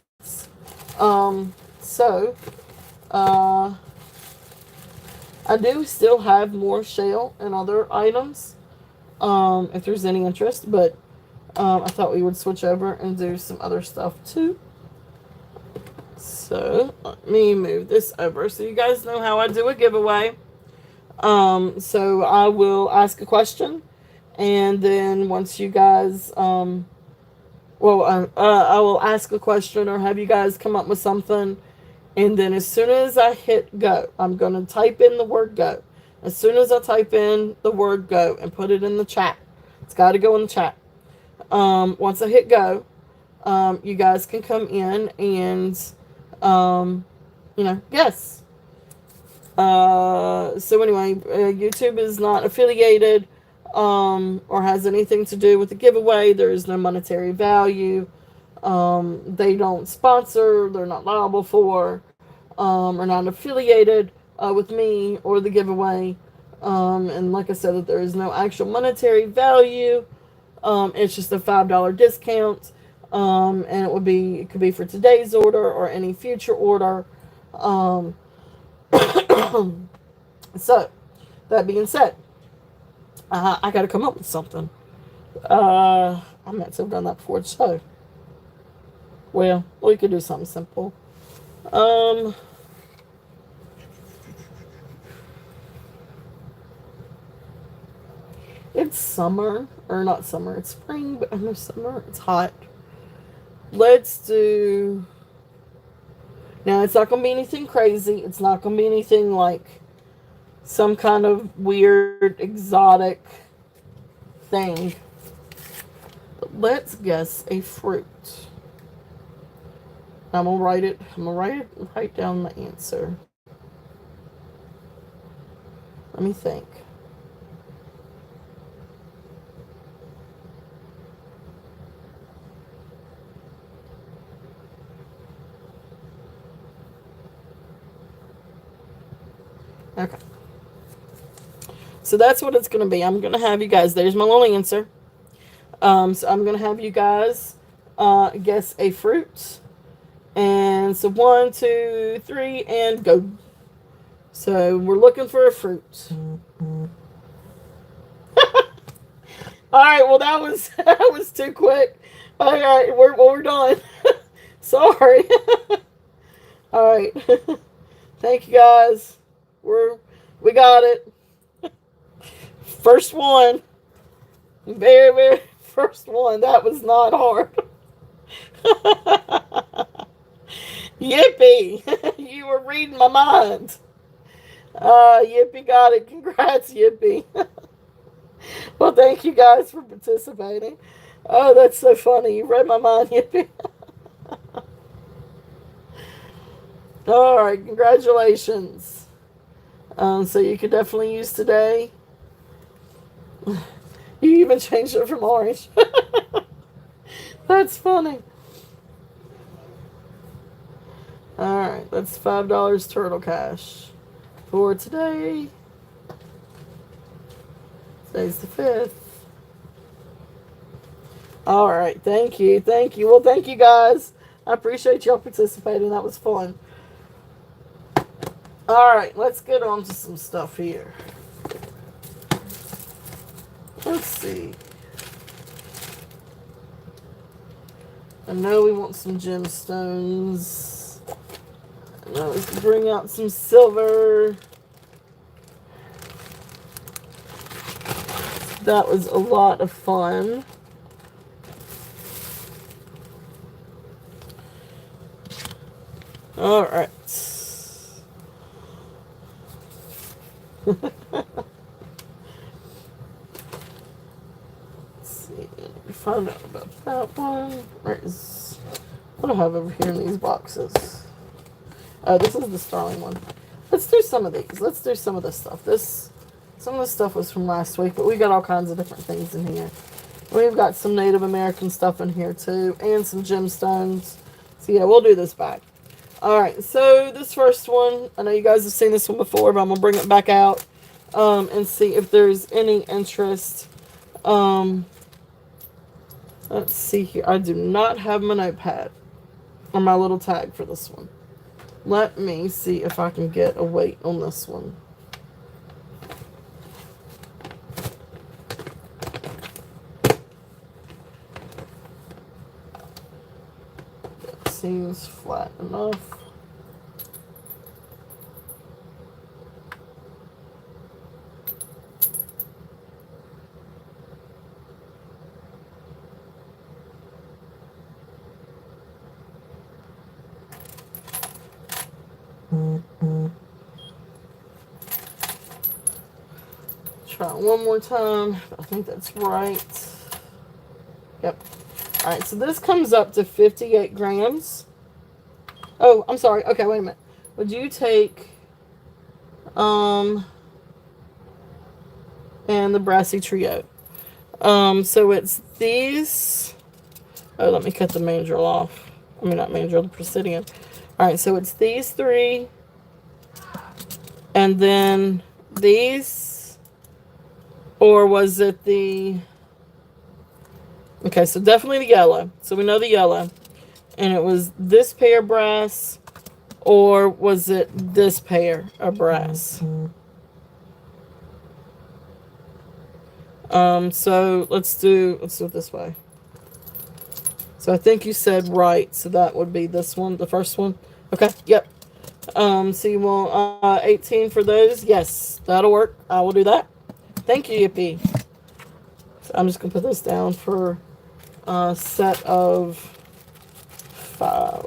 So, I do still have more shell and other items, if there's any interest, but I thought we would switch over and do some other stuff too. So, let me move this over so you guys know how I do a giveaway. So I will ask a question, and then once you guys, I will ask a question or have you guys come up with something, and then as soon as I hit go, I'm going to type in the word go. As soon as I type in the word go and put it in the chat, it's got to go in the chat. Once I hit go, you guys can come in and, guess. So anyway, YouTube is not affiliated or has anything to do with the giveaway. There is no monetary value. They don't sponsor. They're not liable for, or not affiliated with me or the giveaway. And like I said, that there is no actual monetary value. It's just a $5 discount. And it could be for today's order or any future order. So, that being said, I got to come up with something. I meant to have done that before the show. Well, we could do something simple. It's summer, or not summer, it's spring, but I know summer, it's hot. Let's do... Now, it's not going to be anything crazy. It's not going to be anything like some kind of weird, exotic thing. But let's guess a fruit. I'm gonna write it. I'm gonna write down the answer. Let me think. Okay. So that's what it's going to be. I'm going to have you guys, there's my little answer. So I'm going to have you guys guess a fruit. And so 1, 2, 3, and go. So we're looking for a fruit. All right, well, that was too quick. All right, we're done. Sorry. All right. Thank you guys. We got it. First one. Very, very first one. That was not hard. Yippee. You were reading my mind. Yippee got it. Congrats, Yippee. Well, thank you guys for participating. Oh, that's so funny. You read my mind, Yippee. All right, congratulations. So you could definitely use today. You even changed it from orange. That's funny. All right, that's $5 turtle cash for today. Today's the 5th. All right, thank you. Well, thank you guys. I appreciate y'all participating. That was fun. All right, let's get on to some stuff here. Let's see. I know we want some gemstones. Now let's bring out some silver. That was a lot of fun. All right. Find out about that one. What do I have over here in these boxes? Oh, this is the Starling one. Let's do some of these. Let's do some of this stuff. Some of this stuff was from last week, but we got all kinds of different things in here. We've got some Native American stuff in here too, and some gemstones. So yeah, we'll do this back. All right. So this first one, I know you guys have seen this one before, but I'm gonna bring it back out and see if there's any interest. Let's see here. I do not have my notepad or my little tag for this one. Let me see if I can get a weight on this one. That seems flat enough. Try it one more time. I think that's right. Yep. All right, so this comes up to 58 grams. Oh, I'm sorry. Okay, wait a minute. Would you take and the Brassy Trio? So it's these. Oh, let me cut the mandrel off. I mean, not mandrel, the Presidian. All right, so it's these 3, and then these, or was it the? Okay, so definitely the yellow. So we know the yellow, and it was this pair of brass, or was it this pair of brass? So let's do it this way. So I think you said right, so that would be this one, the first one. Okay, yep. So you want 18 for those? Yes, that'll work. I will do that. Thank you, Yippee. So I'm just gonna put this down for a set of 5.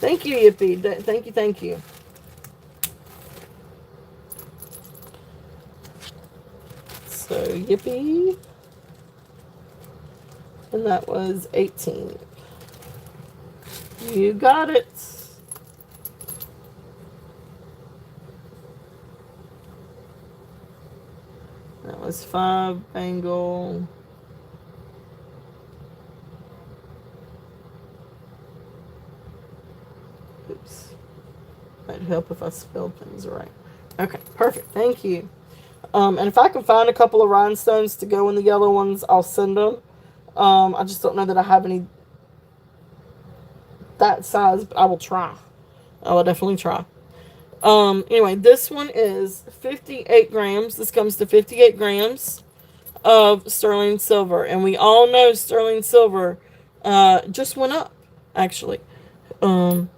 Thank you, Yippee. Thank you. So, yippee. And that was 18. You got it. That was 5 bangle. Oops. Might help if I spelled things right. Okay, perfect. Thank you. And if I can find a couple of rhinestones to go in the yellow ones, I'll send them. I just don't know that I have any that size, but I will try. I will definitely try. Anyway, this one is 58 grams. This comes to 58 grams of sterling silver. And we all know sterling silver just went up, actually. Um,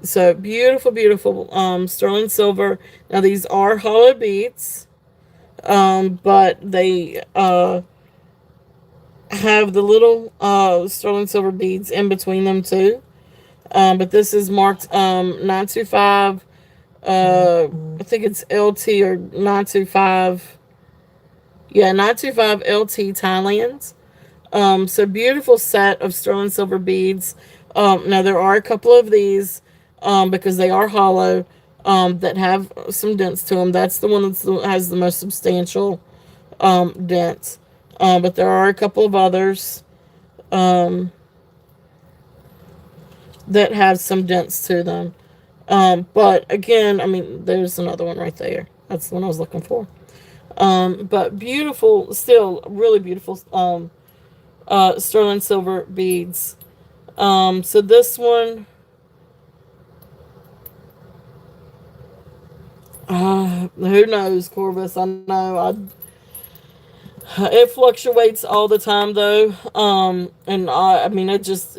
so beautiful, beautiful sterling silver. Now, these are hollow beads, but they have the little sterling silver beads in between them, too. But this is marked 925. I think it's LT or 925. Yeah, 925 LT Thailand. So beautiful set of sterling silver beads. Now there are a couple of these because they are hollow that have some dents to them. That's the one that has the most substantial dents. But there are a couple of others that have some dents to them. But again, I mean, there's another one right there. That's the one I was looking for. But beautiful, still really beautiful sterling silver beads. So this one, who knows, Corvus? I know it fluctuates all the time, though. And I mean, it just,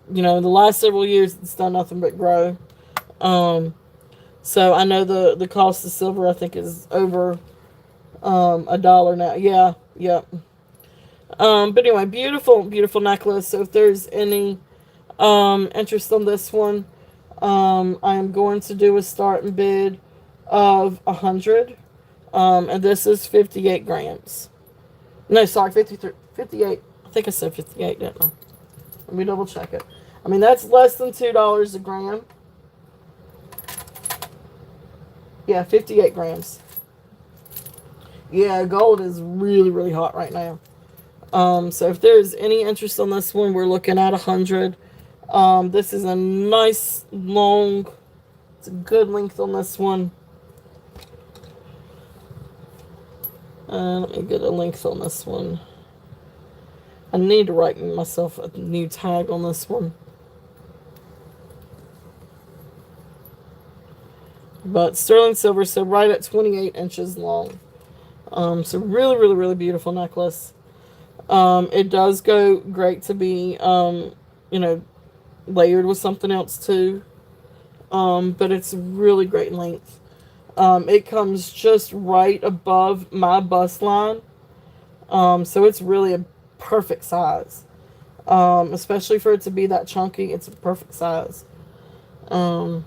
the last several years it's done nothing but grow. So I know the cost of silver I think is over $1 now. Yeah, yeah. But anyway, beautiful, beautiful necklace. So if there's any interest on this one, I am going to do a starting bid of 100. And this is 58 grams. No, sorry, 53, 58. I think I said 58, didn't I? Let me double check it. I mean, that's less than $2 a gram. Yeah, 58 grams. Yeah, gold is really, really hot right now. So if there's any interest on this one, we're looking at 100. This is a nice long, it's a good length on this one. Let me get a length on this one. I need to write myself a new tag on this one. But sterling silver, so right at 28 inches long. So really, really, really beautiful necklace. It does go great to be, layered with something else too. But it's really great length. It comes just right above my bust line. So it's really a perfect size. Especially for it to be that chunky, it's a perfect size. So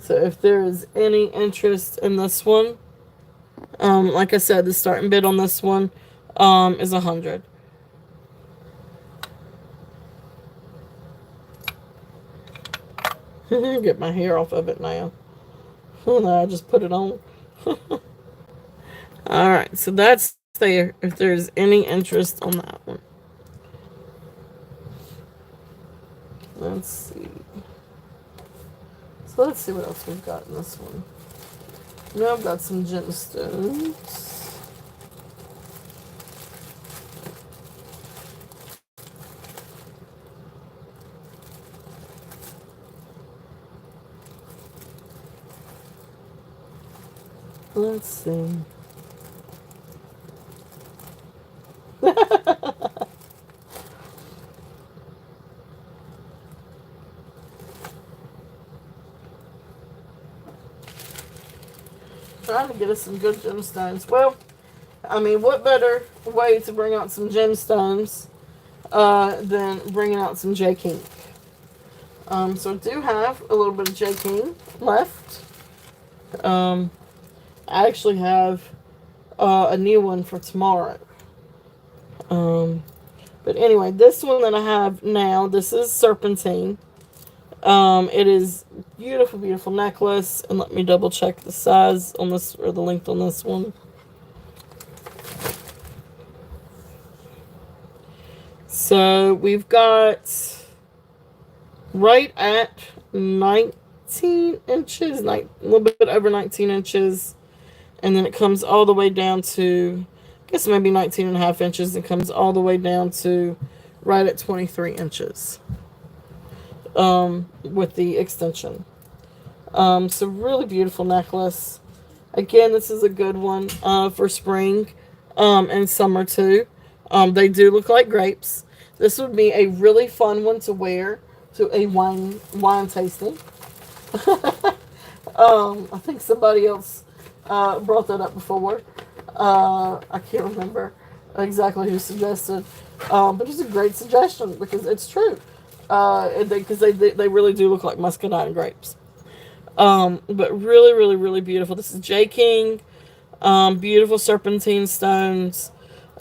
if there is any interest in this one, like I said, the starting bid on this one is 100. Get my hair off of it now. I just put it on. Alright, so that's there if there's any interest on that one. Let's see. So let's see what else we've got in this one. Now I've got some gemstones. Let's see. Trying to get us some good gemstones. Well, I mean, what better way to bring out some gemstones than bringing out some J. King? So I do have a little bit of J. King left. I actually have a new one for tomorrow. Um, but anyway, this one that I have now, this is serpentine. It is beautiful, beautiful necklace. And let me double check the size on this, or the length on this one. So we've got right at 19 inches, a little bit over 19 inches. And then it comes all the way down to, I guess maybe 19 and a half inches. It comes all the way down to right at 23 inches with the extension. So really beautiful necklace. Again, this is a good one for spring and summer too. They do look like grapes. This would be a really fun one to wear to a wine tasting. I think somebody else brought that up before. I can't remember exactly who suggested, but it's a great suggestion because it's true. Because they really do look like muscadine grapes. But really, really, really beautiful. This is J. King. Beautiful serpentine stones.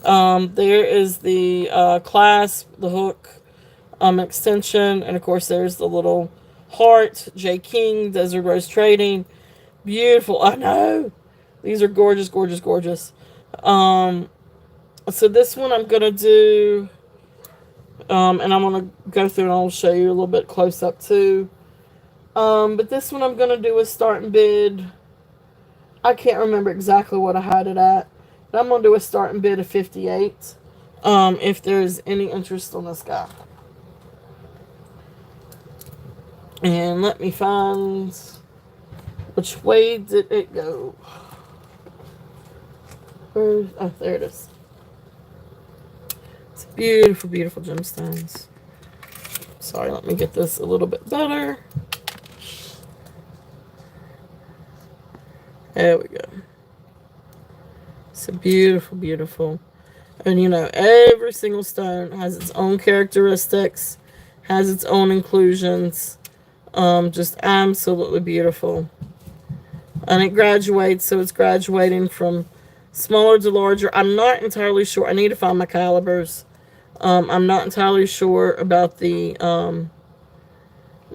There is the clasp, the hook, extension, and of course there's the little heart. J. King, Desert Rose Trading. Beautiful. I know. These are gorgeous, gorgeous, gorgeous. So this one I'm gonna do, and I'm gonna go through and I'll show you a little bit close up too. But this one I'm gonna do a starting bid. I can't remember exactly what I had it at, but I'm gonna do a starting bid of 58. If there's any interest on this guy, and let me find which way did it go. Oh, there it is. It's beautiful, beautiful gemstones. Sorry, let me get this a little bit better. There we go. It's a beautiful, beautiful. And you know, every single stone has its own characteristics, has its own inclusions. Just absolutely beautiful. And it graduates, so it's graduating from smaller to larger. I'm not entirely sure. I need to find my calibers. I'm not entirely sure about the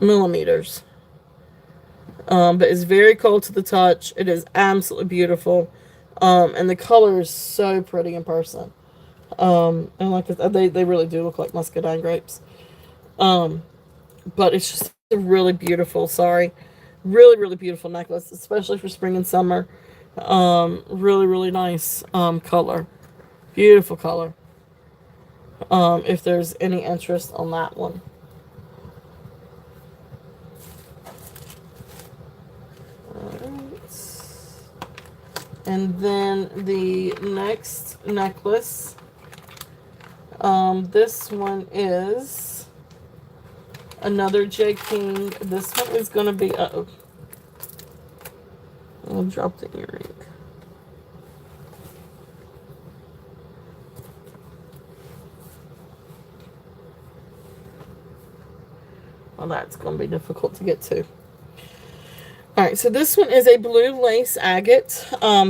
millimeters. But it's very cold to the touch. It is absolutely beautiful. And the color is so pretty in person. And like they really do look like muscadine grapes. But it's just a really beautiful, really, really beautiful necklace, especially for spring and summer. Really, really nice color. Beautiful color. If there's any interest on that one. And then the next necklace, this one is another J. King. This one is going to be, I dropped the earring. Well, that's going to be difficult to get to. Alright, so this one is a blue lace agate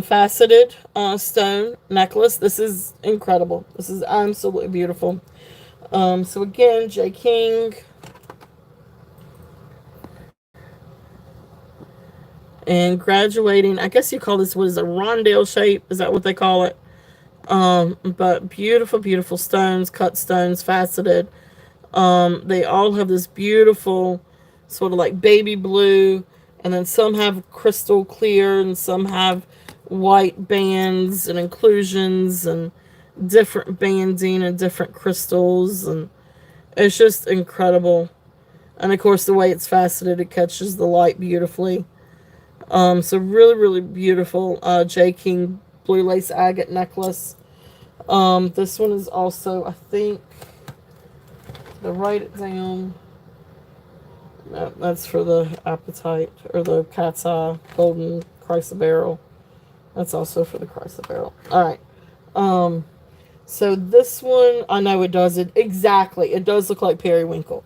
faceted stone necklace. This is incredible. This is absolutely beautiful. So again, J. King. And graduating, I guess you call this, what is a rondelle shape? Is that what they call it? But beautiful, beautiful stones, cut stones, faceted. They all have this beautiful sort of like baby blue. And then some have crystal clear and some have white bands and inclusions and different banding and different crystals. And it's just incredible. And of course, the way it's faceted, it catches the light beautifully. So really, really beautiful J. King blue lace agate necklace. This one is also, I think, to write it down. No, that's for the appetite, or the cat's eye golden chrysoberyl. That's also for the chrysoberyl. Alright. So this one, I know it does it exactly. It does look like periwinkle.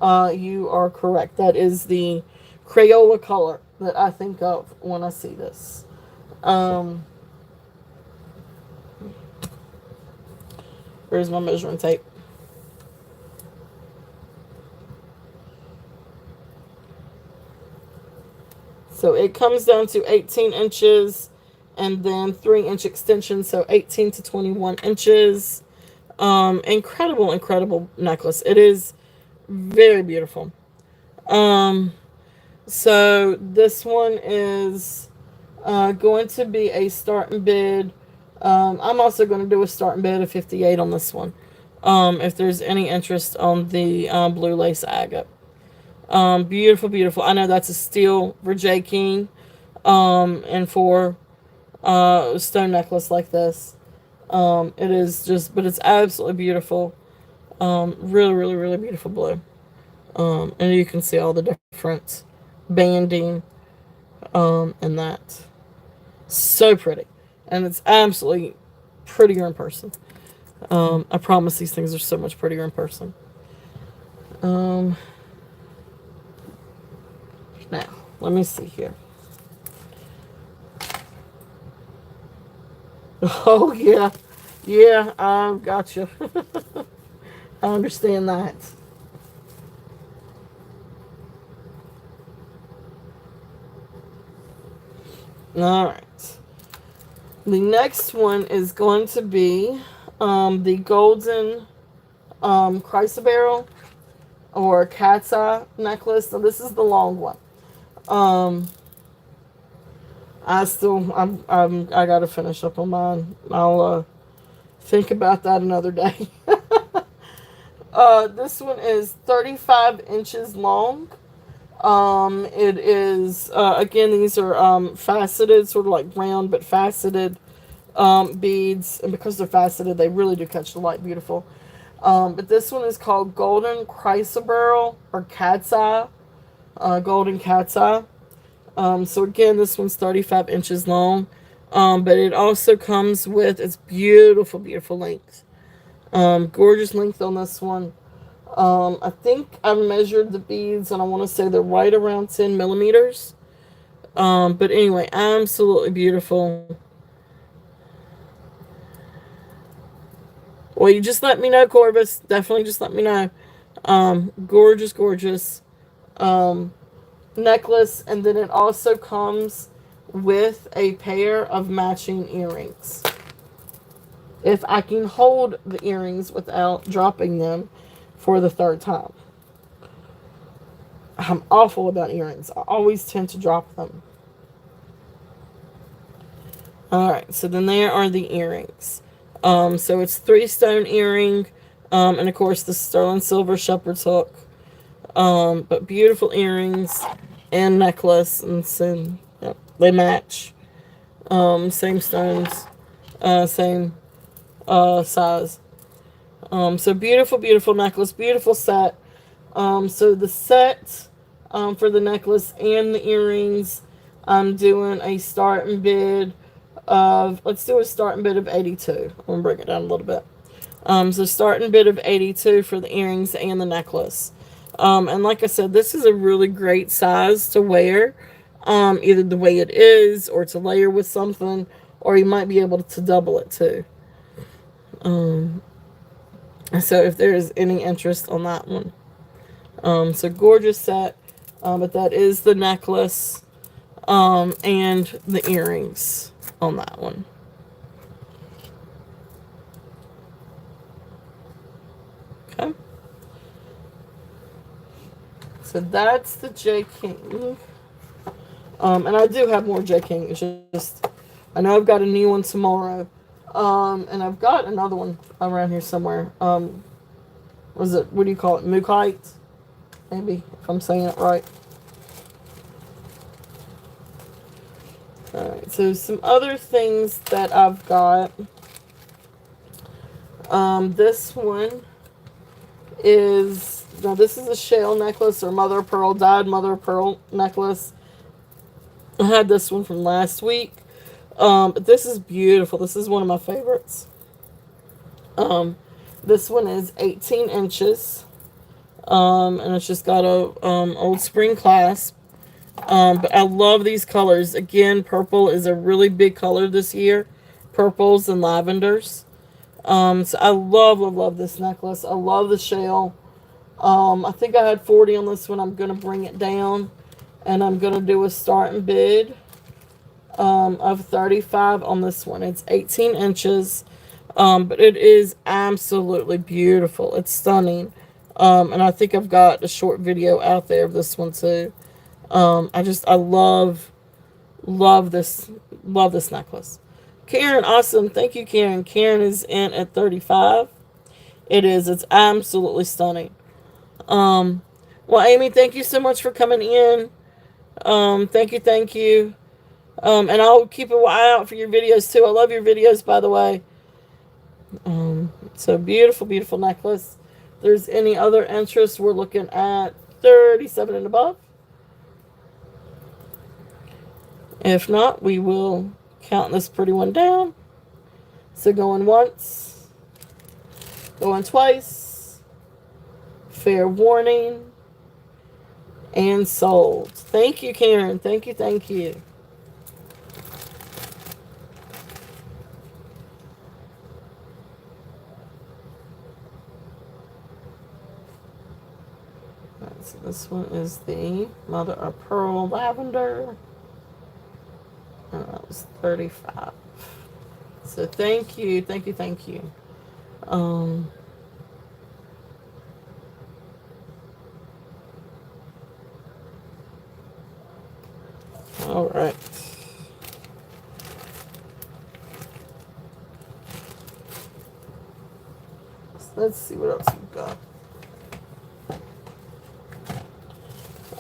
You are correct. That is the Crayola color that I think of when I see this. Um, where's my measuring tape? So it comes down to 18 inches and then 3-inch extension, so 18 to 21 inches. Incredible, incredible necklace. It is very beautiful. Um, so this one is going to be a starting bid. I'm also going to do a starting bid of 58 on this one. If there's any interest on the blue lace agate. Beautiful, beautiful. I know that's a steal for J. King. And for stone necklace like this. It is just, but it's absolutely beautiful. Really, really, really beautiful blue. And you can see all the different banding, and that. So pretty. And it's absolutely prettier in person. I promise these things are so much prettier in person. Um, Now, let me see here. Oh, yeah. Yeah, I've got you. I understand that. All right. The next one is going to be the golden chrysoberyl or cat's eye necklace. So this is the long one. Um, I gotta finish up on mine. I'll think about that another day. This one is 35 inches long. It is again, these are faceted, sort of like round but faceted beads, and because they're faceted, they really do catch the light beautiful. But this one is called Golden Chrysoberyl or Cat's Eye, Golden Cat's Eye. So again, this one's 35 inches long, but it also comes with its beautiful, beautiful length. Gorgeous length on this one. I think I measured the beads, and I want to say they're right around 10 millimeters. But anyway, absolutely beautiful. Well, you just let me know, Corvus. Definitely just let me know. Gorgeous, gorgeous necklace. And then it also comes with a pair of matching earrings. If I can hold the earrings without dropping them for the third time. I'm awful about earrings. I always tend to drop them. Alright, so then there are the earrings. So it's 3-stone earring, and of course the sterling silver shepherd's hook. But beautiful earrings and necklace, and so yep, they match. Same stones, same size. So beautiful, beautiful necklace, beautiful set. So the set for the necklace and the earrings, I'm doing a starting bid of, let's do a starting bid of 82. I'm going to bring it down a little bit. So starting bid of 82 for the earrings and the necklace. And like I said, this is a really great size to wear, either the way it is or to layer with something, or you might be able to double it too. So if there's any interest on that one. So gorgeous set, but that is the necklace and the earrings on that one. Okay. So that's the J. King. And I do have more J. King. It's just, I know I've got a new one tomorrow. And I've got another one around here somewhere. Was it, what do you call it? Mookite? Maybe, if I'm saying it right. Alright, so some other things that I've got. This one is, now this is a shell necklace or mother of pearl, dyed mother of pearl necklace. I had this one from last week. But this is beautiful. This is one of my favorites. This one is 18 inches. And it's just got a old spring clasp. But I love these colors. Again, purple is a really big color this year. Purples and lavenders. So I love, love, love this necklace. I love the shell. I think I had 40 on this one. I'm going to bring it down. And I'm going to do a starting bid of 35 on this one. It's 18 inches. But it is absolutely beautiful. It's stunning. And I think I've got a short video out there of this one too. I love this necklace. Karen, awesome. Thank you, Karen. Karen is in at 35. It is. It's absolutely stunning. Well, Amy, thank you so much for coming in. Thank you, thank you. And I'll keep an eye out for your videos too. I love your videos, by the way. So beautiful, beautiful necklace. If there's any other interest, we're looking at 37 and above. If not, we will count this pretty one down. So going once, going twice, fair warning, and sold. Thank you, Karen. Thank you, thank you. Right, so this one is the mother of pearl lavender. And that was 35. So thank you, thank you, thank you. All right. So let's see what else we've got.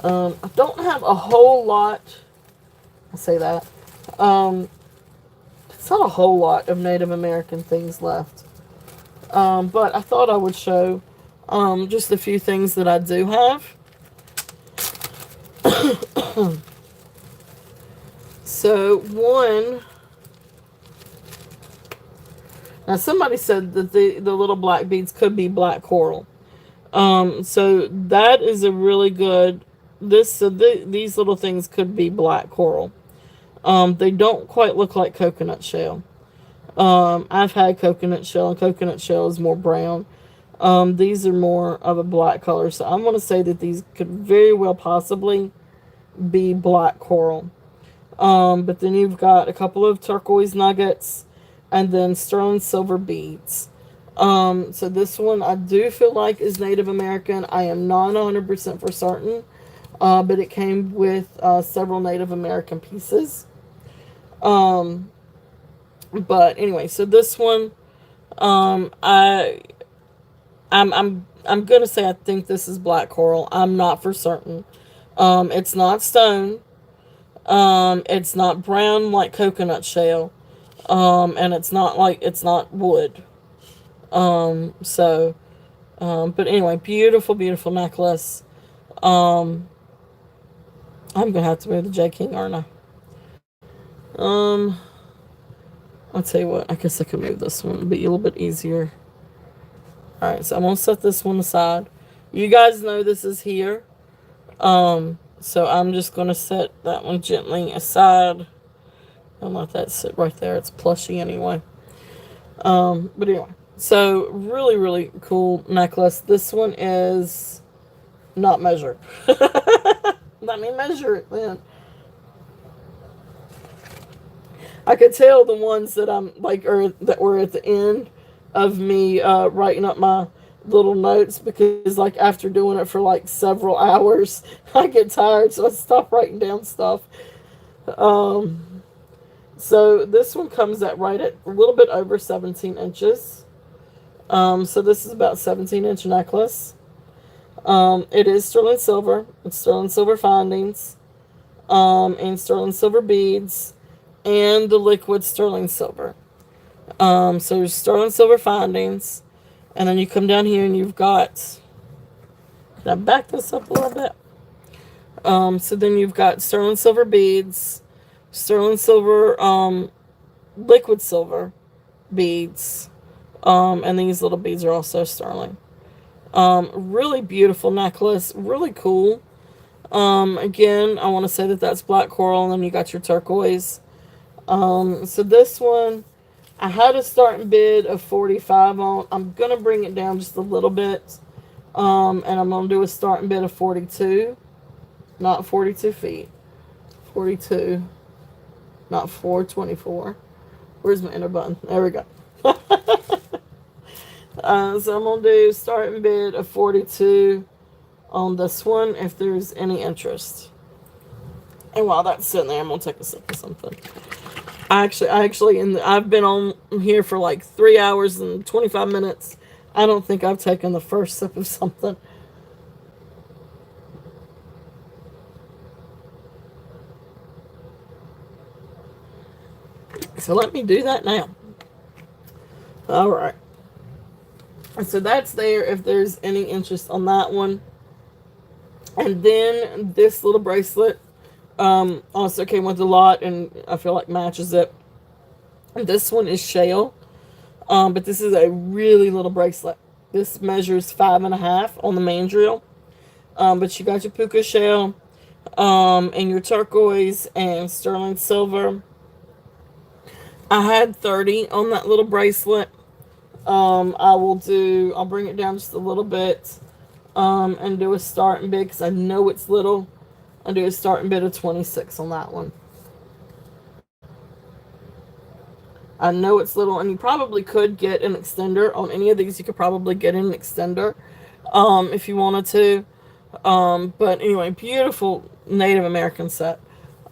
I don't have a whole lot. I'll say that. It's not a whole lot of Native American things left. But I thought I would show just a few things that I do have. So one, now somebody said that the little black beads could be black coral. So that is a really good, these little things could be black coral. They don't quite look like coconut shell. I've had coconut shell, and coconut shell is more brown. These are more of a black color, so I'm going to say that these could very well possibly be black coral. But then you've got a couple of turquoise nuggets, and then sterling silver beads. So this one I do feel like is Native American. I am not 100% for certain, but it came with several Native American pieces. But anyway, so this one, I'm gonna say I think this is black coral. I'm not for certain. It's not stone. It's not brown like coconut shell. And it's not wood. But anyway, beautiful, beautiful necklace. I'm gonna have to move the J King, aren't I? I'll tell you what, I guess I could move this one. It'll be a little bit easier. Alright, so I'm gonna set this one aside. You guys know this is here. So I'm just gonna set that one gently aside. Don't let that sit right there. It's plushy anyway. But anyway. So really, really cool necklace. This one is not measured. Let me measure it then. I could tell the ones that I'm like, or that were at the end of me writing up my little notes, because like after doing it for like several hours, I get tired, so I stop writing down stuff. So this one comes at right at a little bit over 17 inches. So this is about 17-inch necklace. It is sterling silver. It's sterling silver findings, and sterling silver beads, and the liquid sterling silver. So there's sterling silver findings, and then you come down here and you've got, can I back this up a little bit? So then you've got sterling silver beads, sterling silver, liquid silver beads, and these little beads are also sterling. Really beautiful necklace, really cool. Again, I want to say that that's black coral, and then you got your turquoise. So this one, I had a starting bid of 45 on. I'm gonna bring it down just a little bit. And I'm gonna do a starting bid of 42, not 42 feet. 42, not 424. Where's my enter button? There we go. So I'm gonna do starting bid of 42 on this one if there's any interest. And while that's sitting there, I'm gonna take a sip of something. I've been on here for like 3 hours and 25 minutes. I don't think I've taken the first sip of something. So let me do that now. All right. So that's there if there's any interest on that one. And then this little bracelet also came with a lot, and I feel like matches it. And this one is shell, but this is a really little bracelet. This measures 5.5 on the mandrel. But you got your puka shell, and your turquoise and sterling silver. I had 30 on that little bracelet. I'll bring it down just a little bit, and do a starting bid because I know it's little. I'll do a starting bid of 26 on that one. I know it's little, and you probably could get an extender on any of these. You could probably get an extender, if you wanted to. But anyway, beautiful Native American set.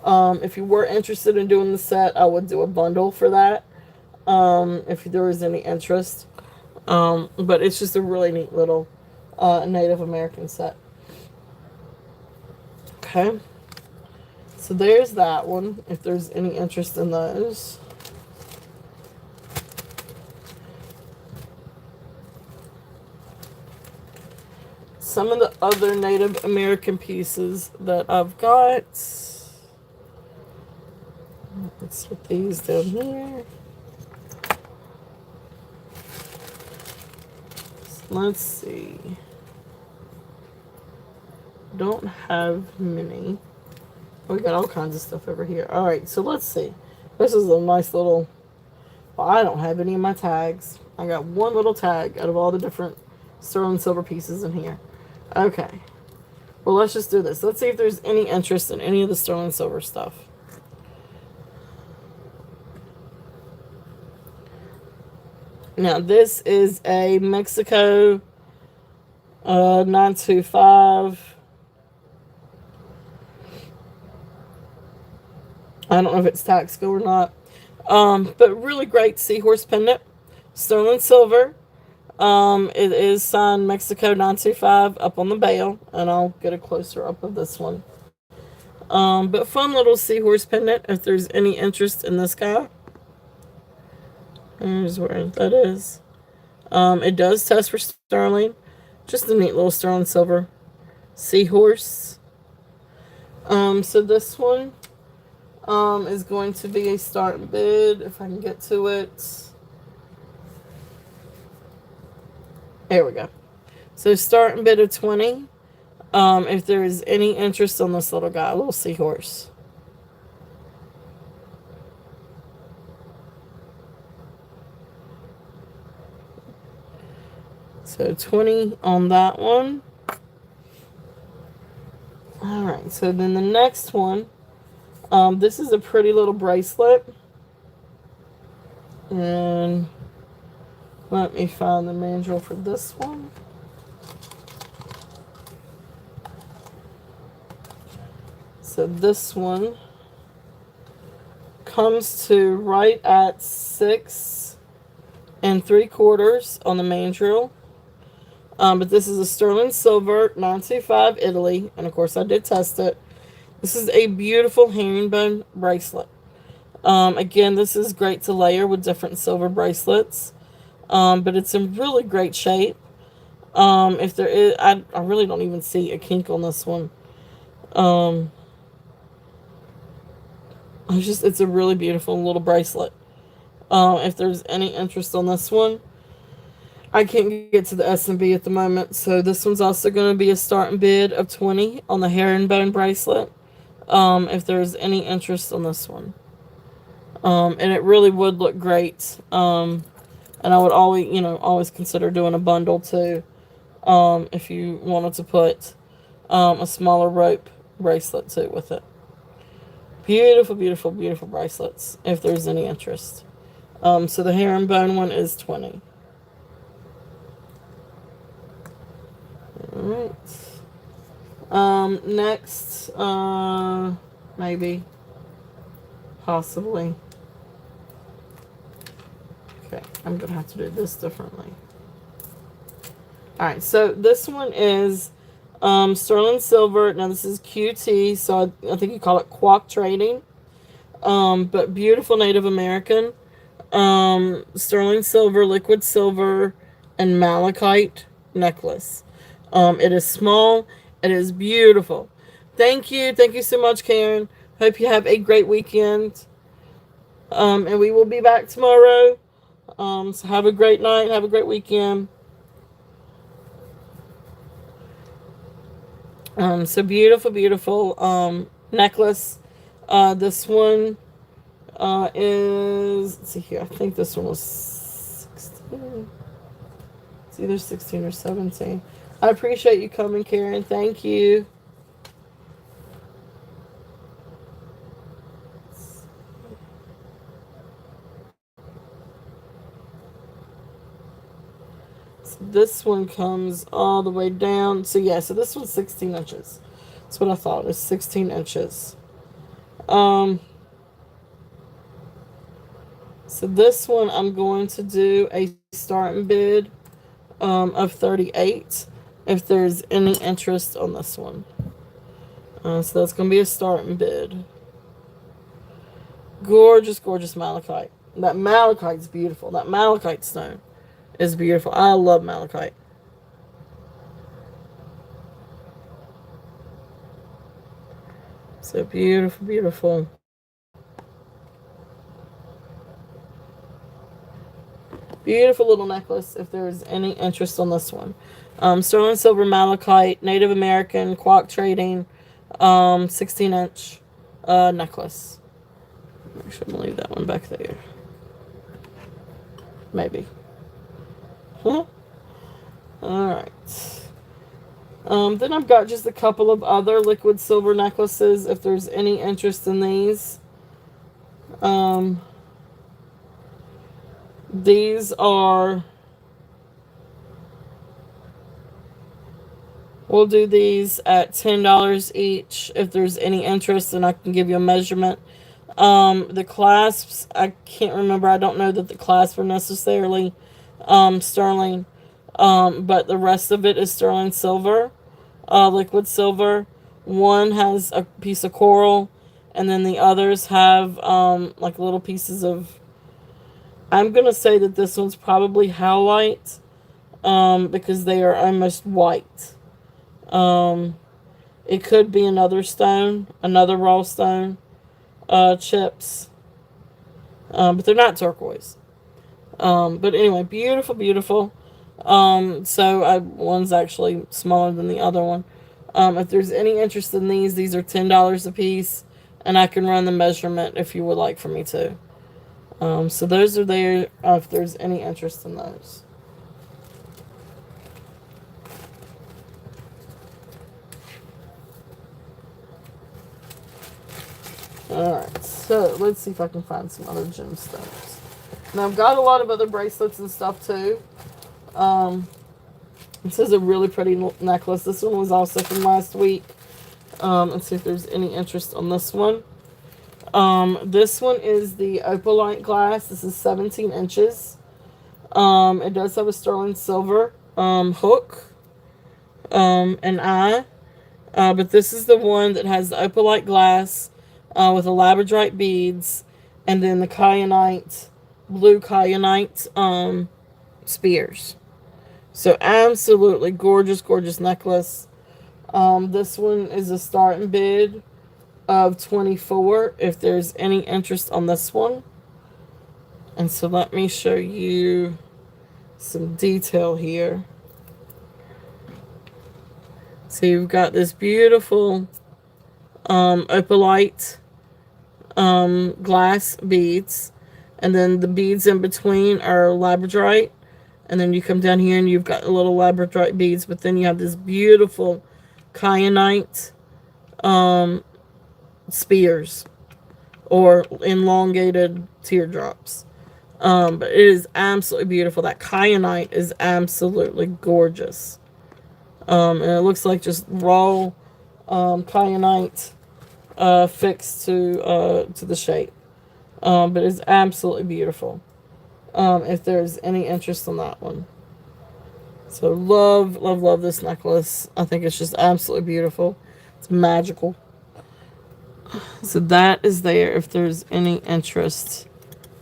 If you were interested in doing the set, I would do a bundle for that, if there was any interest. But it's just a really neat little Native American set. Okay. So there's that one, if there's any interest in those. Some of the other Native American pieces that I've got. Let's put these down here. Let's see. Don't have many. We got all kinds of stuff over here. Alright, so let's see. This is a nice little... Well, I don't have any of my tags. I got one little tag out of all the different sterling silver pieces in here. Okay. Well, let's just do this. Let's see if there's any interest in any of the sterling silver stuff. Now, this is a Mexico 925. I don't know if it's Taxco or not. But really great seahorse pendant. Sterling silver. It is signed Mexico 925 up on the bail. And I'll get a closer up of this one. But fun little seahorse pendant if there's any interest in this guy. Here's where that is. It does test for sterling. Just a neat little sterling silver seahorse. So this one is going to be a starting bid if I can get to it. There we go. So starting bid of 20. If there is any interest on this little guy, little seahorse. So 20 on that one. Alright, so then the next one. This is a pretty little bracelet. And let me find the manual for this one. So this one comes to right at 6 3/4 on the mandrel. But this is a sterling silver 925 Italy, and of course I did test it. This is a beautiful herringbone bracelet. Again, this is great to layer with different silver bracelets, but it's in really great shape. If there is, I really don't even see a kink on this one. It's a really beautiful little bracelet. If there's any interest on this one, I can't get to the S&B at the moment, so this one's also going to be a starting bid of 20 on the herringbone bracelet. If there's any interest on this one. And it really would look great. And I would always consider doing a bundle too. If you wanted to put a smaller rope bracelet too with it. Beautiful, beautiful, beautiful bracelets. If there's any interest. So the herringbone one is 20. All right. Next, maybe, possibly. Okay, I'm gonna have to do this differently. All right, so this one is sterling silver. Now this is QT, so I think you call it Quack Trading. But beautiful Native American. Sterling silver, liquid silver, and malachite necklace. It is small. It is beautiful. Thank you. Thank you so much, Karen. Hope you have a great weekend. And we will be back tomorrow. So have a great night. Have a great weekend. So beautiful, beautiful necklace. This one let's see here. I think this one was 16. It's either 16 or 17. I appreciate you coming, Karen. Thank you. So this one comes all the way down. So yeah, so this one's 16 inches. That's what I thought. It's 16 inches. So this one I'm going to do a starting bid of 38 if there's any interest on this one. So that's going to be a starting bid. Gorgeous, gorgeous malachite. That malachite's beautiful. That malachite stone is beautiful. I love malachite. So beautiful, beautiful. Beautiful little necklace if there's any interest on this one. Sterling silver malachite, Native American, Quack Trading, 16-inch necklace. I should leave that one back there. Maybe. Huh? Alright. Then I've got just a couple of other liquid silver necklaces if there's any interest in these. These are... We'll do these at $10 each if there's any interest, and I can give you a measurement. The clasps, I can't remember. I don't know that the clasps are necessarily sterling, but the rest of it is sterling silver, liquid silver. One has a piece of coral, and then the others have like little pieces of... I'm going to say that this one's probably howlite because they are almost white. It could be another stone, another raw stone, chips, but they're not turquoise. But anyway, beautiful, beautiful. One's actually smaller than the other one. If there's any interest in these are $10 a piece, and I can run the measurement if you would like for me to. So those are there if there's any interest in those. Alright, so let's see if I can find some other gemstones. Now I've got a lot of other bracelets and stuff too. This is a really pretty necklace. This one was also from last week. Let's see if there's any interest on this one. This one is the opalite glass. This is 17 inches. It does have a sterling silver hook and eye. But this is the one that has the opalite glass with the labradorite beads and then the kyanite, blue kyanite spears. So absolutely gorgeous, gorgeous necklace. This one is a starting bid of 24 if there's any interest on this one. And so let me show you some detail here. So you've got this beautiful opalite glass beads, and then the beads in between are labradorite, and then you come down here and you've got a little labradorite beads, but then you have this beautiful kyanite spears or elongated teardrops. But it is absolutely beautiful. That kyanite is absolutely gorgeous. And it looks like just raw kyanite fixed to the shape. But it's absolutely beautiful. If there's any interest in that one. So love, love, love this necklace. I think it's just absolutely beautiful. It's magical. So that is there if there's any interest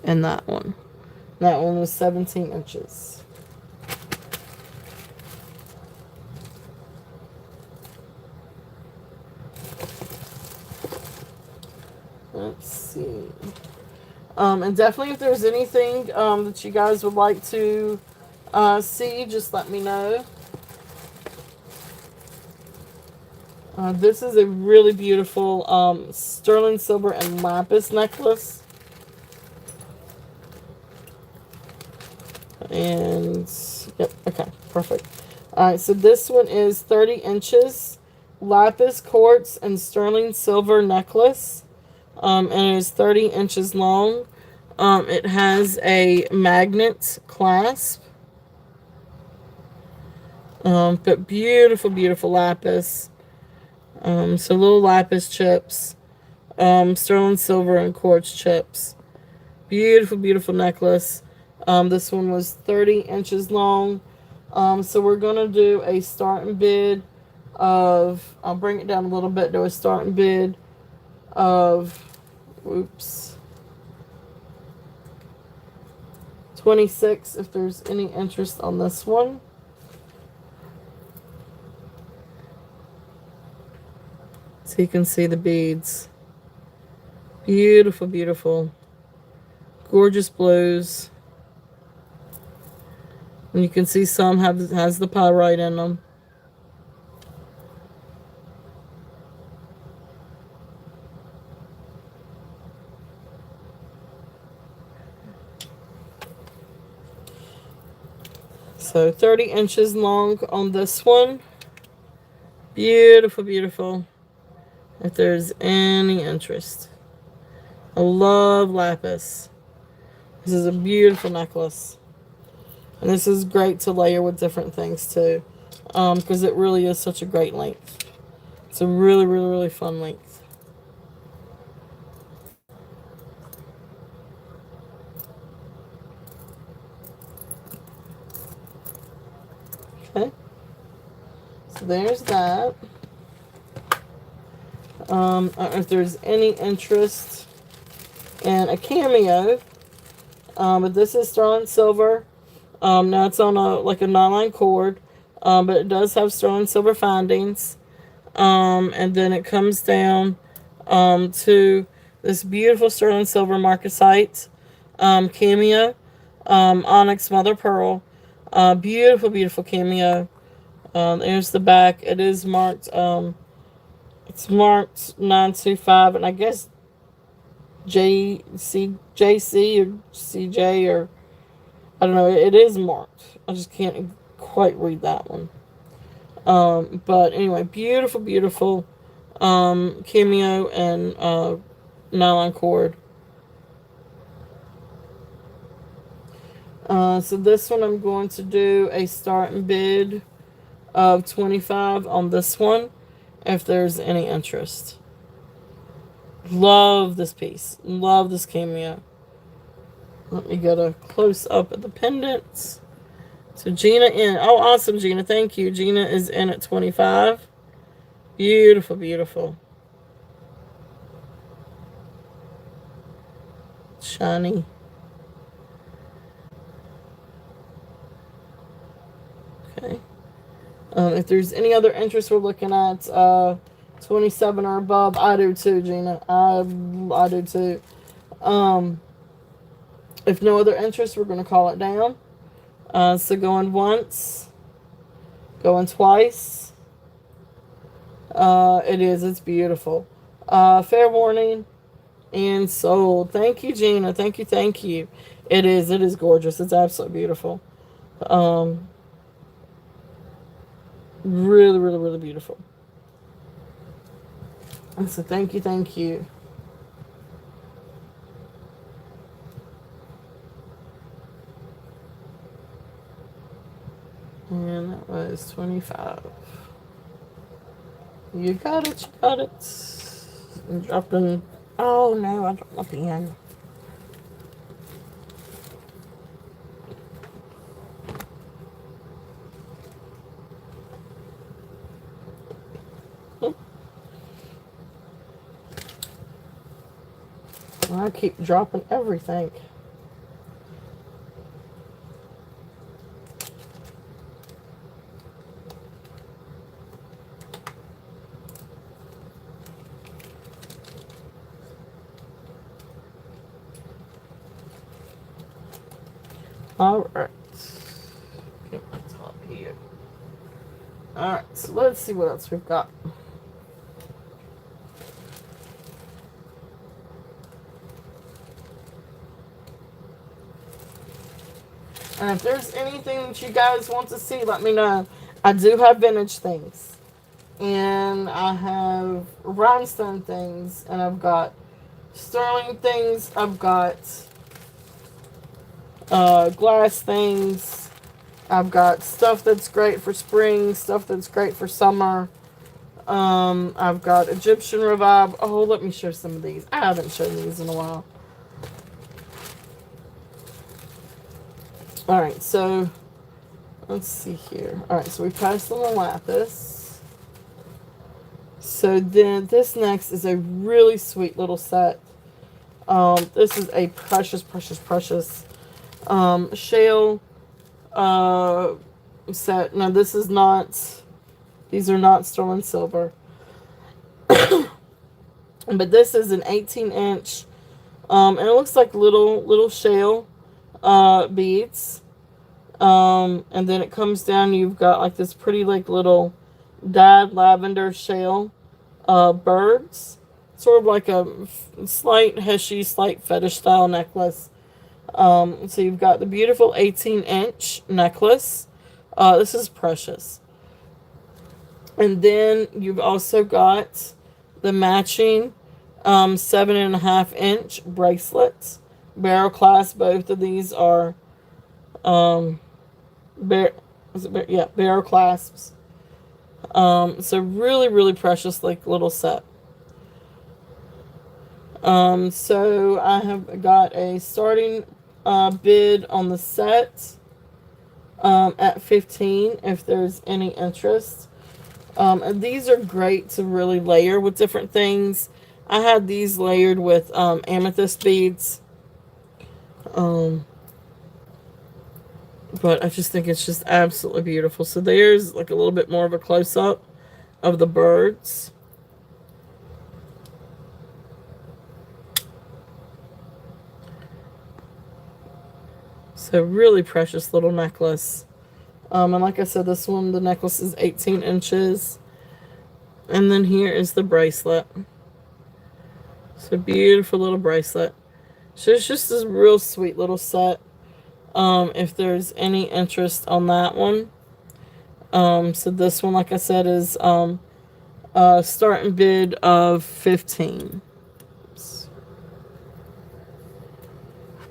in that one. That one was 17 inches. Let's see. And definitely if there's anything that you guys would like to see, just let me know. This is a really beautiful sterling silver and lapis necklace. And, yep, okay, perfect. Alright, so this one is 30 inches. Lapis quartz and sterling silver necklace. And it is 30 inches long. It has a magnet clasp. But beautiful, beautiful lapis. So little lapis chips. Sterling silver and quartz chips. Beautiful, beautiful necklace. This one was 30 inches long. So we're going to do a starting bid of, I'll bring it down a little bit, do a starting bid of, oops, 26 if there's any interest on this one. So you can see the beads. Beautiful, beautiful. Gorgeous blues. And you can see some has the pyrite in them. So 30 inches long on this one. Beautiful, beautiful. If there's any interest. I love lapis. This is a beautiful necklace. And this is great to layer with different things too. Because it really is such a great length. It's a really, really, really fun length. Okay. So there's that. I don't know if there's any interest in a cameo. But this is sterling silver. Now it's on a nylon cord. But it does have sterling silver findings. And then it comes down to this beautiful sterling silver marcasite cameo. Onyx mother pearl. Beautiful, beautiful cameo. There's the back. It is marked. It's marked 925, and I guess JC or CJ or I don't know. It is marked. I just can't quite read that one. But anyway, beautiful, beautiful cameo and nylon cord. So this one I'm going to do a starting bid of 25 on this one if there's any interest. Love this piece. Love this cameo. Let me get a close up at the pendants. So Gina in. Oh, awesome, Gina. Thank you. Gina is in at 25. Beautiful, beautiful. Shiny. Okay. If there's any other interest, we're looking at 27 or above. I do too, Gina. I do too. If no other interest, we're going to call it down. So going once, going twice. It's beautiful. Fair warning and sold. Thank you, Gina. Thank you, thank you. It is gorgeous. It's absolutely beautiful. Um, really, really, really beautiful. And so thank you, thank you. And that was 25. You got it, you got it. I'm dropping. Oh no, I dropped my pen. I keep dropping everything. Alright. Get my top here. Alright, so let's see what else we've got. And if there's anything that you guys want to see, let me know. I do have vintage things. And I have rhinestone things. And I've got sterling things. I've got glass things. I've got stuff that's great for spring, stuff that's great for summer. I've got Egyptian Revive. Oh, let me show some of these. I haven't shown these in a while. Alright, so let's see here. Alright, so we passed on the lapis. So then this next is a really sweet little set. This is a precious, precious, precious shale set. Now this is not, these are not sterling silver. But this is an 18-inch, and it looks like little shale beads. And then it comes down, you've got like this pretty like little dyed lavender shale birds. Sort of like a slight heshy, slight fetish style necklace. So you've got the beautiful 18-inch necklace. This is precious. And then you've also got the matching 7.5-inch bracelets. Barrel clasp. Both of these are barrel clasps. So really, really precious, like little set. So I have got a starting bid on the set at 15 if there's any interest. And these are great to really layer with different things. I had these layered with amethyst beads. But I just think it's just absolutely beautiful. So there's like a little bit more of a close-up of the birds. So really precious little necklace. And like I said, this one, the necklace is 18 inches. And then here is the bracelet. So beautiful little bracelet. So it's just this real sweet little set. If there's any interest on that one. So this one, like I said, is starting bid of 15.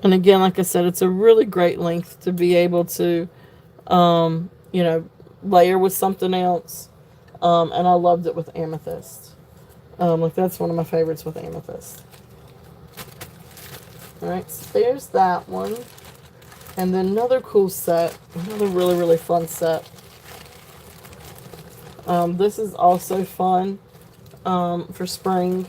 And again, like I said, it's a really great length to be able to, layer with something else. And I loved it with amethyst. Like that's one of my favorites with amethyst. Alright, so there's that one. And then another cool set. Another really, really fun set. This is also fun for spring.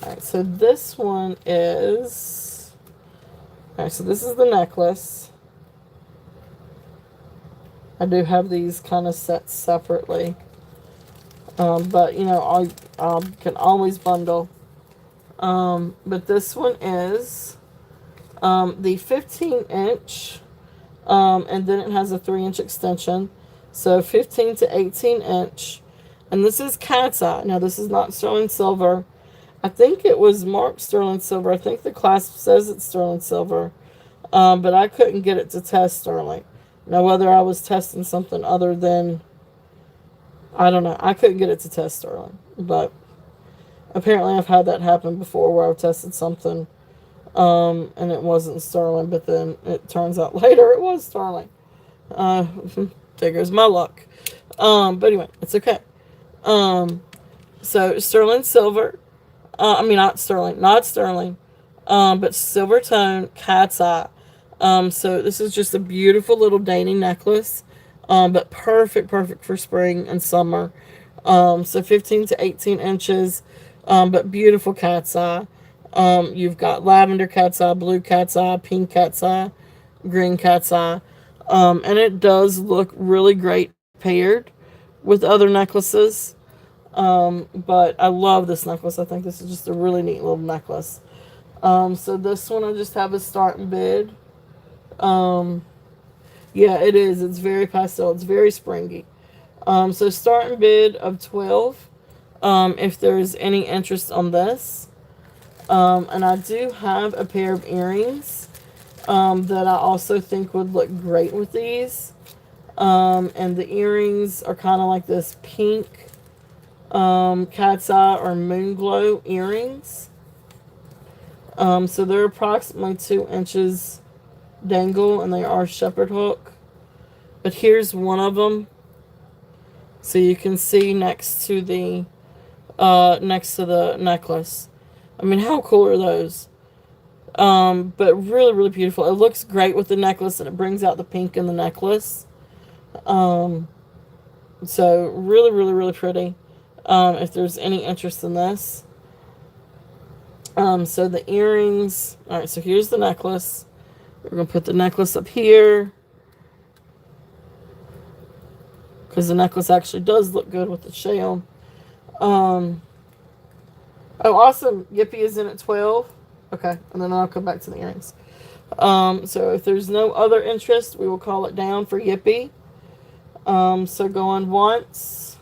Alright, so this one is... Alright, so this is the necklace. I do have these kind of set separately. But you know, I can always bundle. But this one is the 15 inch, and then it has a 3-inch extension. So 15 to 18 inch. And this is cat's eye. Now, this is not sterling silver. I think it was marked sterling silver. I think the clasp says it's sterling silver. But I couldn't get it to test sterling. Now, whether I was testing something other than, I don't know. I couldn't get it to test sterling. But apparently I've had that happen before where I've tested something and it wasn't sterling, but then it turns out later it was sterling. Uh, there goes my luck. But anyway, it's okay. So sterling silver. I mean, not sterling, but silver tone cat's eye. So this is just a beautiful little dainty necklace, but perfect for spring and summer. So 15 to 18 inches, but beautiful cat's eye. You've got lavender cat's eye, blue cat's eye, pink cat's eye, green cat's eye. And it does look really great paired with other necklaces. But I love this necklace. I think this is just a really neat little necklace. So this one I just have a starting bid. Yeah, it is. It's very pastel. It's very springy. So starting bid of 12. If there's any interest on this. And I do have a pair of earrings that I also think would look great with these. And the earrings are kind of like this pink cat's eye or moon glow earrings. So they're approximately 2 inches dangle and they are shepherd hook. But here's one of them. So you can see next to the necklace. I mean, how cool are those? But really beautiful. It looks great with the necklace and it brings out the pink in the necklace. So really pretty. If there's any interest in this. So the earrings. Alright, so here's the necklace. We're going to put the necklace up here. Because the necklace actually does look good with the shell. Oh, awesome. Yippee is in at 12. Okay, and then I'll come back to the earrings. So if there's no other interest, we will call it down for Yippee. So going once.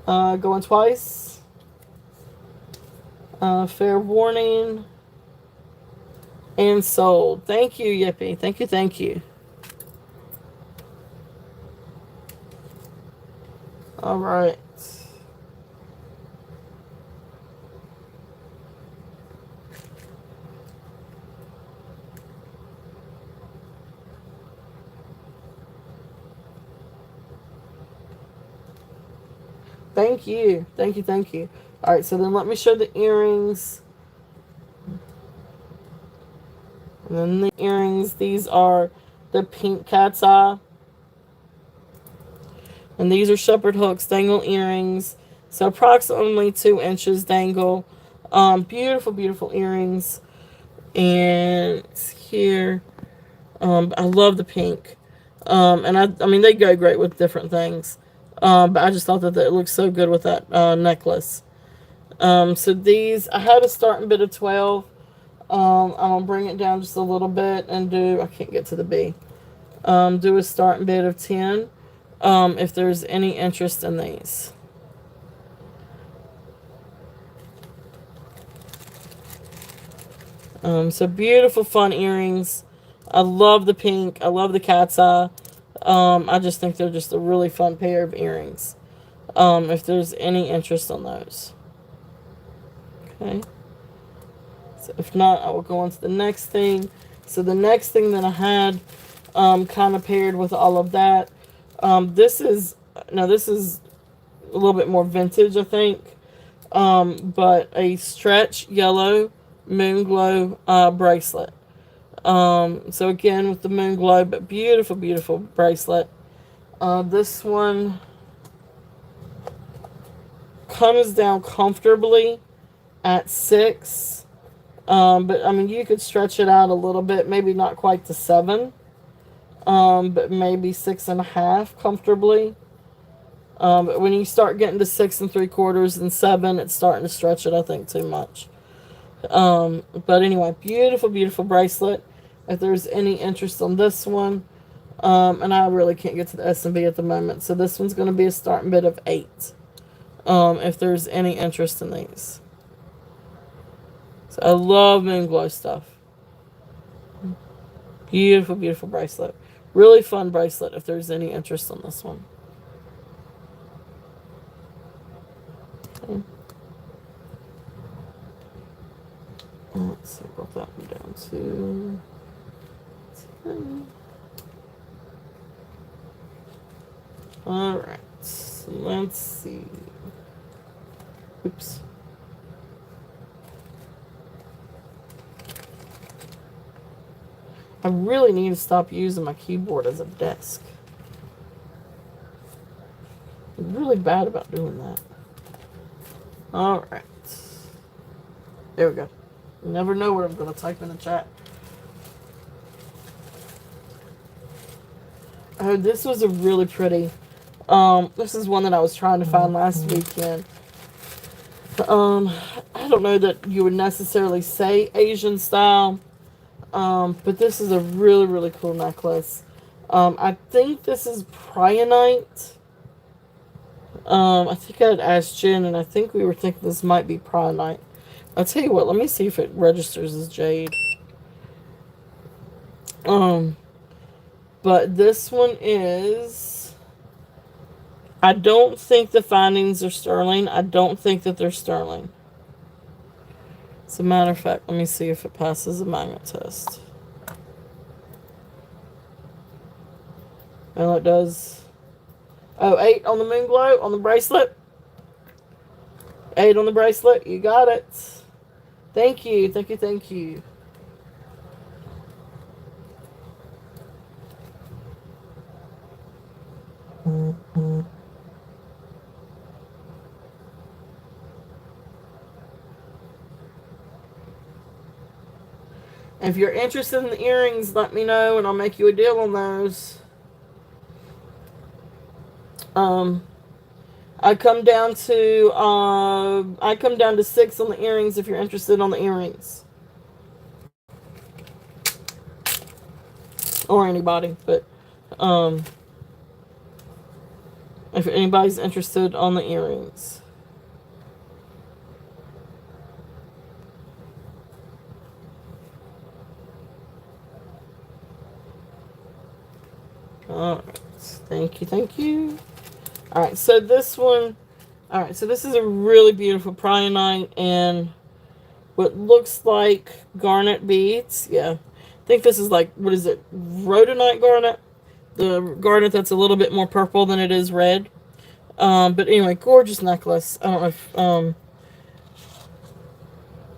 Going twice. Fair warning. And sold. Thank you, Yippee. Thank you. All right. Thank you. All right, so then let me show the earrings. And then the earrings, these are the pink cat's eye. And these are shepherd hooks, dangle earrings. So approximately 2 inches dangle. Beautiful earrings. And it's here. I love the pink. And I mean, they go great with different things. But I just thought that it looked so good with that necklace. So these, I had a starting bid of 12. I'm going to bring it down just a little bit and I can't get to the B. Do a starting bid of 10. If there's any interest in these. So beautiful fun earrings. I love the pink. I love the cat's eye. I just think they're just a really fun pair of earrings. If there's any interest on those. Okay. So if not, I will go on to the next thing. So the next thing that I had kind of paired with all of that. This is a little bit more vintage, I think. But a stretch yellow moon glow bracelet. So again with the moon glow, but beautiful bracelet. This one comes down comfortably at 6. But I mean, you could stretch it out a little bit, maybe not quite to 7. But maybe 6.5 comfortably. But when you start getting to 6 3/4 and 7, it's starting to stretch it, I think, too much. But anyway, beautiful, beautiful bracelet. If there's any interest on this one, and I really can't get to the S&B at the moment, so this one's going to be a starting bid of 8. If there's any interest in these. So I love moon glow stuff. Beautiful, beautiful bracelet. Really fun bracelet if there's any interest in this one. Okay. Let's see, brought that one down to 10. Alright, let's see. Oops. I really need to stop using my keyboard as a desk. I'm really bad about doing that. Alright. There we go. You never know what I'm going to type in the chat. Oh, this was a really pretty. This is one that I was trying to find last weekend. I don't know that you would necessarily say Asian style. But this is a really, really cool necklace. I think this is Prionite. I think I had asked Jen, and I think we were thinking this might be Prionite. I'll tell you what, let me see if it registers as jade. But this one is... I don't think the findings are sterling. I don't think that they're sterling. As a matter of fact, let me see if it passes the magnet test. And it does. Oh, 8 on the moon glow, on the bracelet. 8 on the bracelet. You got it. Thank you, thank you, thank you. If you're interested in the earrings, let me know and I'll make you a deal on those. I come down to 6 on the earrings if you're interested on the earrings. Or anybody, but if anybody's interested on the earrings. Alright, thank you, thank you. Alright, so this one, alright, so this is a really beautiful Prionite and what looks like garnet beads. Yeah, I think this is like, what is it, rhodonite garnet? The garnet that's a little bit more purple than it is red. But anyway, gorgeous necklace. I don't know if,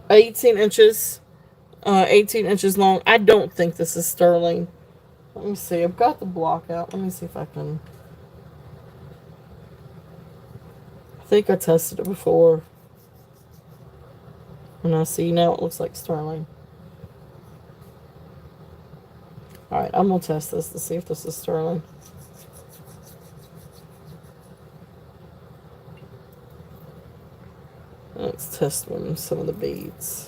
18 inches, 18 inches long. I don't think this is sterling. Let me see. I've got the block out. Let me see if I can. I think I tested it before. And I see now it looks like sterling. Alright, I'm going to test this to see if this is sterling. Let's test some of the beads.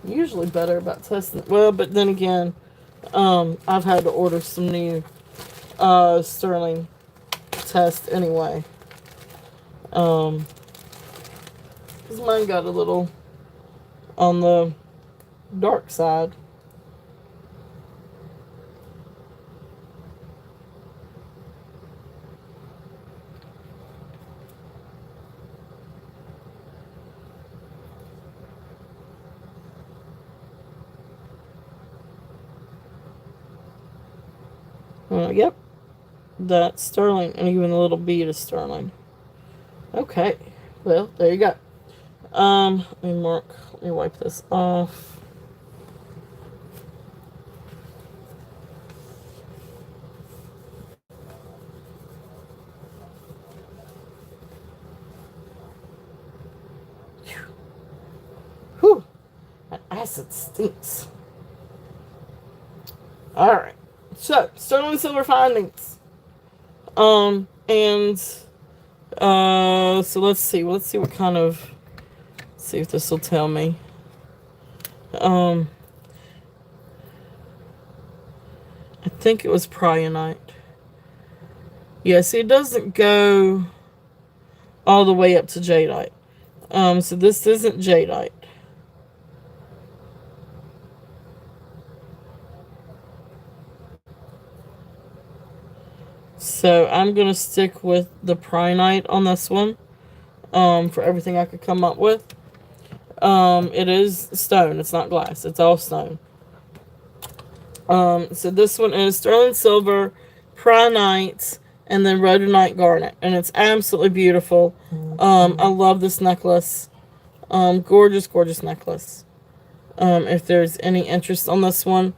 Usually better about testing it. Well, but then again, I've had to order some new sterling test anyway. Because mine got a little on the dark side. Yep, that's sterling, and even a little bead is sterling. Okay, well, there you go. Let me wipe this off. Whew. I acid stinks. Alright. So, sterling silver findings. And so let's see. Let's see what kind of, see if this will tell me. I think it was Prionite. Yeah, see, it doesn't go all the way up to Jadeite. So this isn't Jadeite. So I'm going to stick with the Prionite on this one, for everything I could come up with. It is stone. It's not glass. It's all stone. So this one is sterling silver, Prionite, and then rhodonite garnet. And it's absolutely beautiful. I love this necklace. Gorgeous, gorgeous necklace. If there's any interest on this one.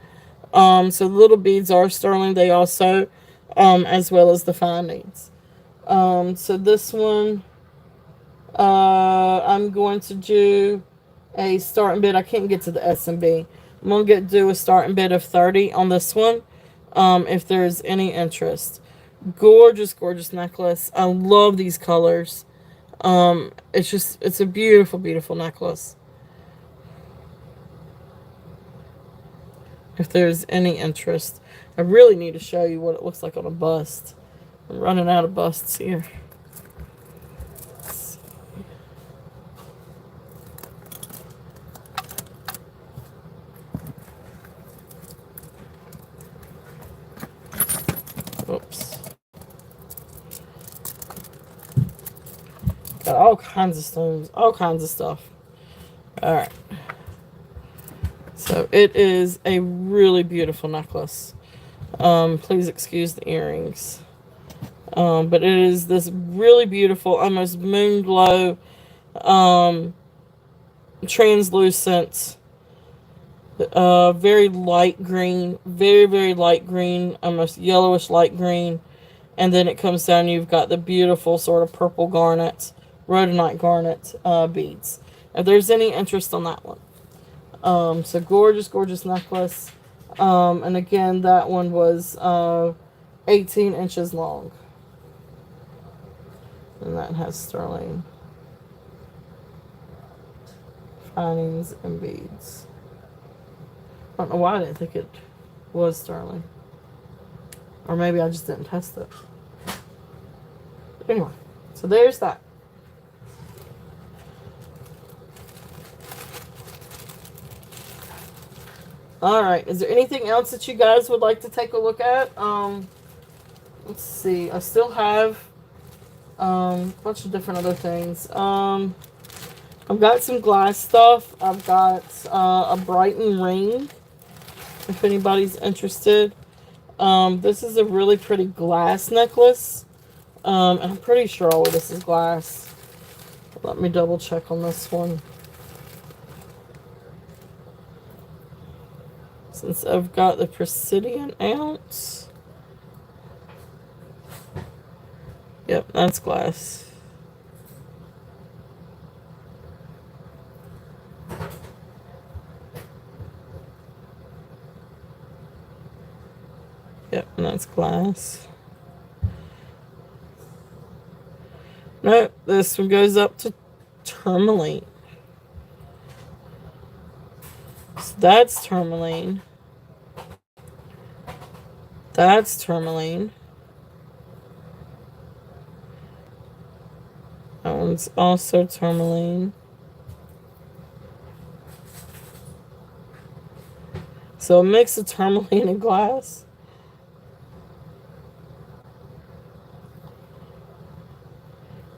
So the little beads are sterling. They also, as well as the findings. So this one, I'm going to do a starting bid. I can't get to the S&B. I'm going to do a starting bid of 30 on this one, if there's any interest. Gorgeous, gorgeous necklace. I love these colors. It's a beautiful, beautiful necklace. If there's any interest. I really need to show you what it looks like on a bust. I'm running out of busts here. Oops. Got all kinds of stones, all kinds of stuff. Alright. So it is a really beautiful necklace. Please excuse the earrings. But it is this really beautiful, almost moon glow, translucent, very light green, very, very light green, almost yellowish light green. And then it comes down, you've got the beautiful sort of purple garnet, rhodonite garnet beads. If there's any interest on that one. So gorgeous, gorgeous necklace. And again, that one was 18 inches long. And that has sterling findings and beads. I don't know why I didn't think it was sterling. Or maybe I just didn't test it. But anyway, so there's that. Alright, is there anything else that you guys would like to take a look at? Let's see. I still have a bunch of different other things. I've got some glass stuff. I've got a Brighton ring, if anybody's interested. This is a really pretty glass necklace. And I'm pretty sure all of this is glass. Let me double check on this one. Since I've got the Presidian ounce. Yep, that's glass. Yep, and that's glass. Nope, this one goes up to tourmaline. So that's tourmaline. That's tourmaline. That one's also tourmaline. So a mix of tourmaline and glass.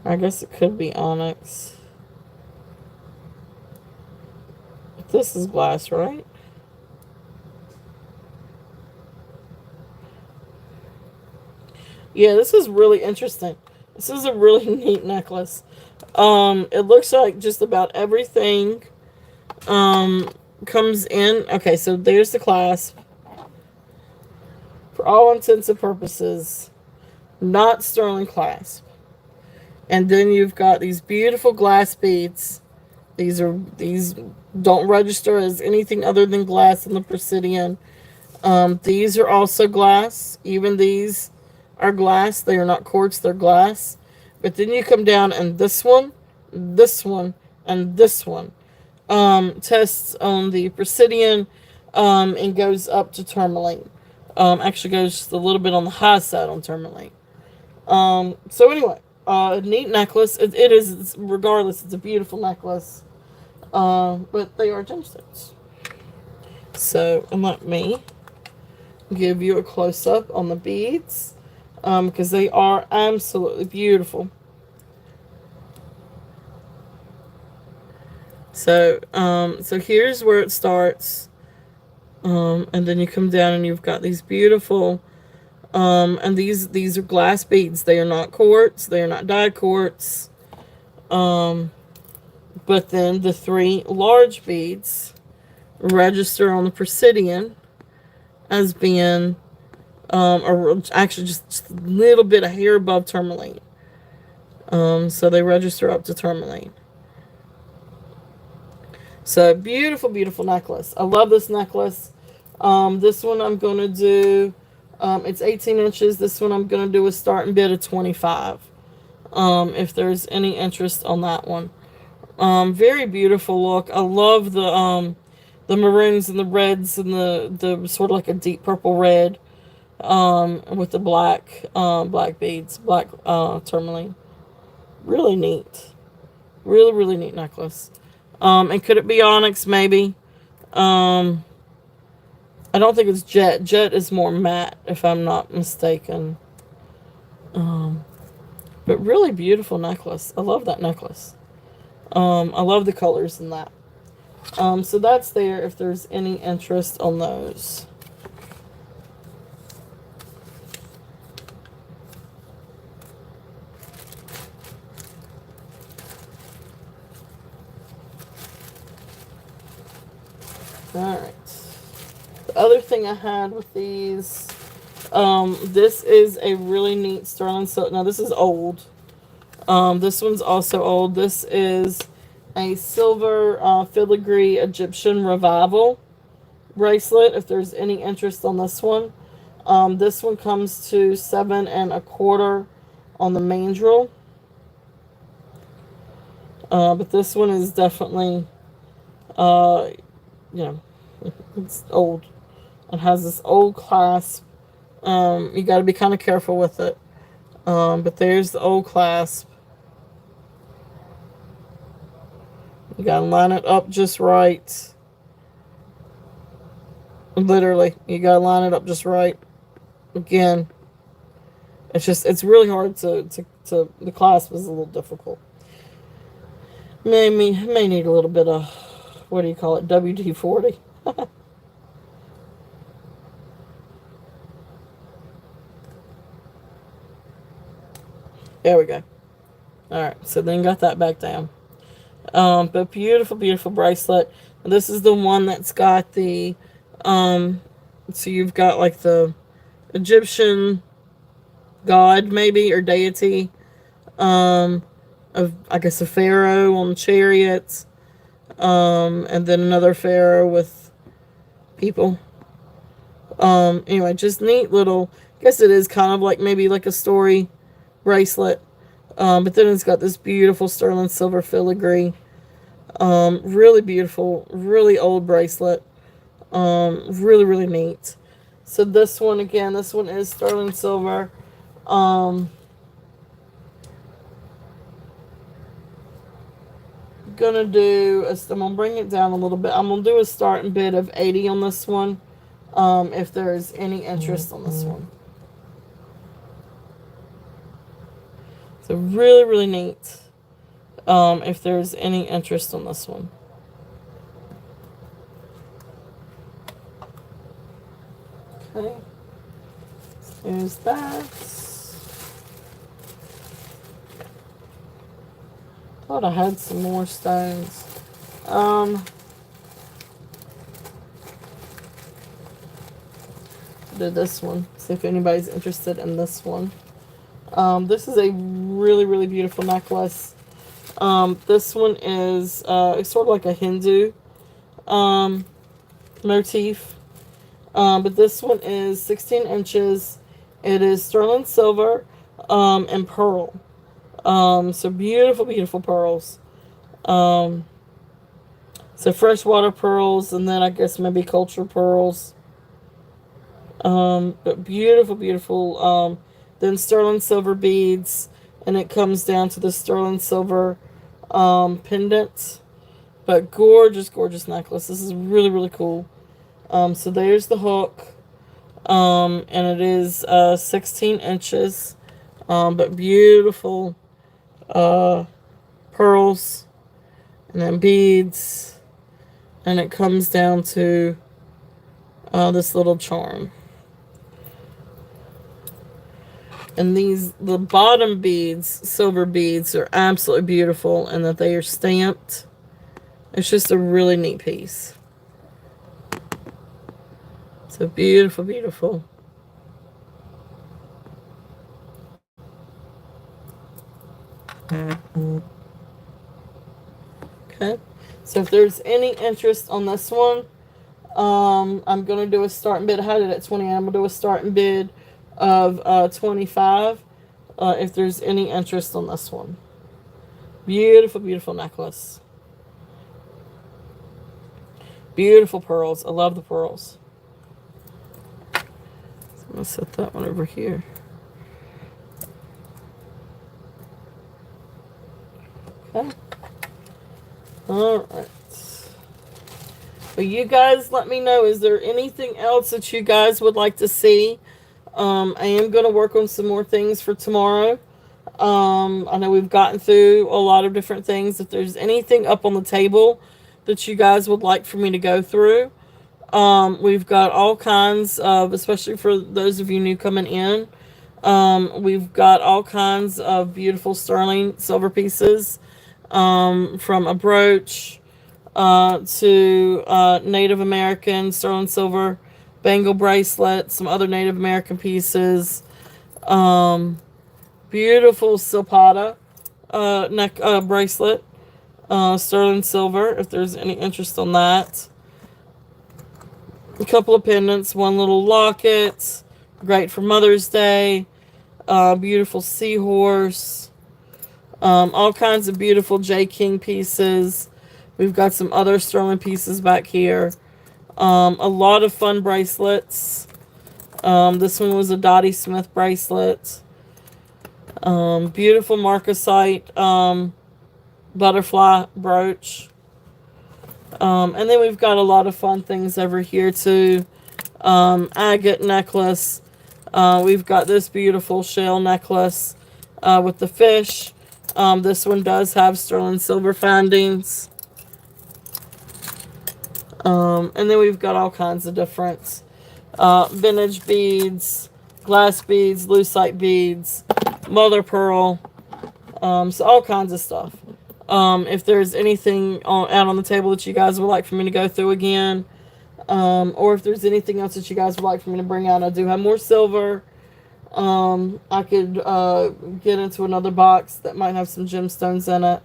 I guess it could be onyx. But this is glass, right? Yeah, this is really interesting. This is a really neat necklace. It looks like just about everything comes in. Okay, so there's the clasp. For all intents and purposes, not sterling clasp. And then you've got these beautiful glass beads These don't register as anything other than glass in the Presidian. These are also glass. Even these are glass. They are not quartz, they're glass. But then you come down and this one, and this one. Tests on the Presidian and goes up to tourmaline. Actually goes just a little bit on the high side on tourmaline. So anyway, neat necklace. It is, regardless, it's a beautiful necklace. But they are gemstones. So, and let me give you a close up on the beads, because they are absolutely beautiful. So, so here's where it starts, and then you come down and you've got these beautiful, and these are glass beads. They are not quartz. They are not dyed quartz. But then the 3 large beads register on the Presidian as being, or actually just a little bit, a hair above tourmaline. So they register up to tourmaline. So beautiful, beautiful necklace. I love this necklace. This one I'm going to do, it's 18 inches. This one I'm going to do a starting bid of 25. If there's any interest on that one. Very beautiful look. I love the maroons and the reds and the sort of like a deep purple red, with the black beads, black tourmaline. Really neat. Really, really neat necklace. And could it be onyx? Maybe. I don't think it's jet. Jet is more matte, if I'm not mistaken. But really beautiful necklace. I love that necklace. I love the colors in that. So that's there if there's any interest on those. Alright. The other thing I had with these, this is a really neat sterling silver. Now this is old. This one's also old. This is a silver filigree Egyptian revival bracelet, if there's any interest on this one. This one comes to 7 1/4 on the mandrel. But this one is definitely, it's old. It has this old clasp. You got to be kind of careful with it. But there's the old clasp. You got to line it up just right. Literally, you got to line it up just right. Again, it's really hard to the clasp is a little difficult. May need a little bit of, what do you call it, WD-40. There we go. Alright, so then got that back down. But beautiful, beautiful bracelet. This is the one that's got the, so you've got like the Egyptian god, maybe, or deity, of, I guess, a pharaoh on chariots, and then another pharaoh with people. Anyway, just neat little, I guess it is kind of like maybe like a story bracelet. But then it's got this beautiful sterling silver filigree. Really beautiful, really old bracelet. Really, really neat. So this one, again, this one is sterling silver. Gonna do, I'm gonna bring it down a little bit. I'm gonna do a starting bid of 80 on this one. If there's any interest on this one. So really, really neat. If there's any interest on this one. Okay. There's that. Thought I had some more stones. Do this one. See if anybody's interested in this one. This is a really, really beautiful necklace. This one is it's sort of like a Hindu um, motif. But this one is 16 inches. It is sterling silver and pearl. So beautiful, beautiful pearls. Um, so freshwater pearls, and then I guess maybe culture pearls. But beautiful, beautiful. Then sterling silver beads, and it comes down to the sterling silver pendant. But gorgeous, gorgeous necklace. This is really, really cool. So there's the hook. And it is 16 inches. But beautiful pearls, and then beads, and it comes down to this little charm. And the bottom beads, silver beads, are absolutely beautiful, and that they are stamped. It's just a really neat piece. So beautiful, beautiful. Okay. So if there's any interest on this one, I'm gonna do a starting bid. I had it at 20. I'm gonna do a starting bid of 25. If there's any interest on this one, beautiful, beautiful necklace. Beautiful pearls. I love the pearls. So I'm gonna set that one over here. Okay. All right. But you guys let me know, is there anything else that you guys would like to see? I am going to work on some more things for tomorrow. I know we've gotten through a lot of different things. If there's anything up on the table that you guys would like for me to go through, we've got all kinds of, especially for those of you new coming in, we've got all kinds of beautiful sterling silver pieces, from a brooch to Native American sterling silver bangle bracelet, some other Native American pieces, beautiful silpada neck bracelet, sterling silver, if there's any interest on that. A couple of pendants, one little locket, great for Mother's Day, beautiful seahorse, all kinds of beautiful J. King pieces. We've got some other sterling pieces back here. A lot of fun bracelets. This one was a Dottie Smith bracelet. Beautiful marcasite butterfly brooch. And then we've got a lot of fun things over here too. Agate necklace. We've got this beautiful shell necklace with the fish. This one does have sterling silver findings. And then we've got all kinds of different vintage beads, glass beads, lucite beads, mother pearl, so all kinds of stuff. If there's anything out on the table that you guys would like for me to go through again, or if there's anything else that you guys would like for me to bring out, I do have more silver. I could get into another box that might have some gemstones in it.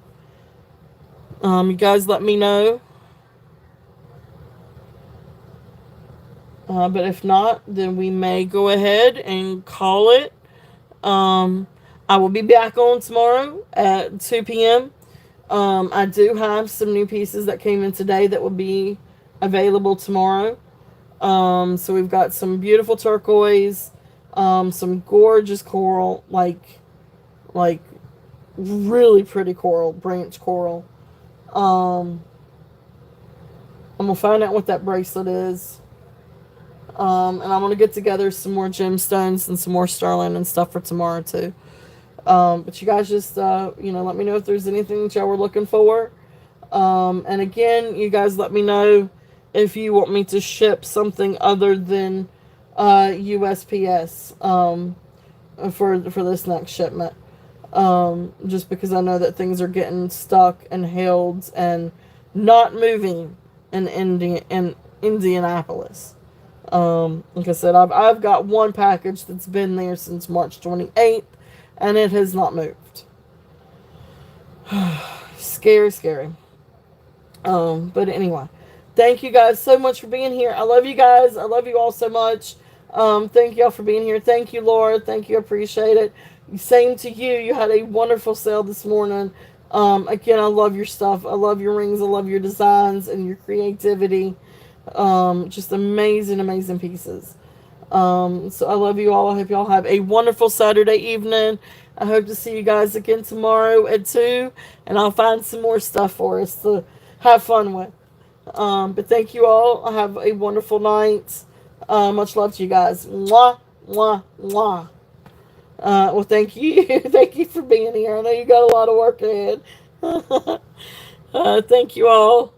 You guys let me know. But if not, then we may go ahead and call it. I will be back on tomorrow at 2 p.m. I do have some new pieces that came in today that will be available tomorrow. So we've got some beautiful turquoise, some gorgeous coral, like really pretty coral, branch coral. I'm gonna find out what that bracelet is. And I'm going to get together some more gemstones and some more sterling and stuff for tomorrow too. But you guys just, let me know if there's anything that y'all were looking for. And again, you guys let me know if you want me to ship something other than USPS for this next shipment. Just because I know that things are getting stuck and held and not moving in Indianapolis. Like I said, I've got one package that's been there since March 28th, and it has not moved. Scary, scary. But anyway, thank you guys so much for being here. I love you guys. I love you all so much. Thank y'all for being here. Thank you, Laura. Thank you. I appreciate it. Same to you. You had a wonderful sale this morning. Again, I love your stuff. I love your rings. I love your designs and your creativity. Just amazing, amazing pieces. So I love you all. I hope y'all have a wonderful Saturday evening. I hope to see you guys again tomorrow at 2, and I'll find some more stuff for us to have fun with. But thank you all. Have a wonderful night. Much love to you guys. Mwah, mwah, mwah. Well, thank you. Thank you for being here. I know you got a lot of work ahead. Thank you all.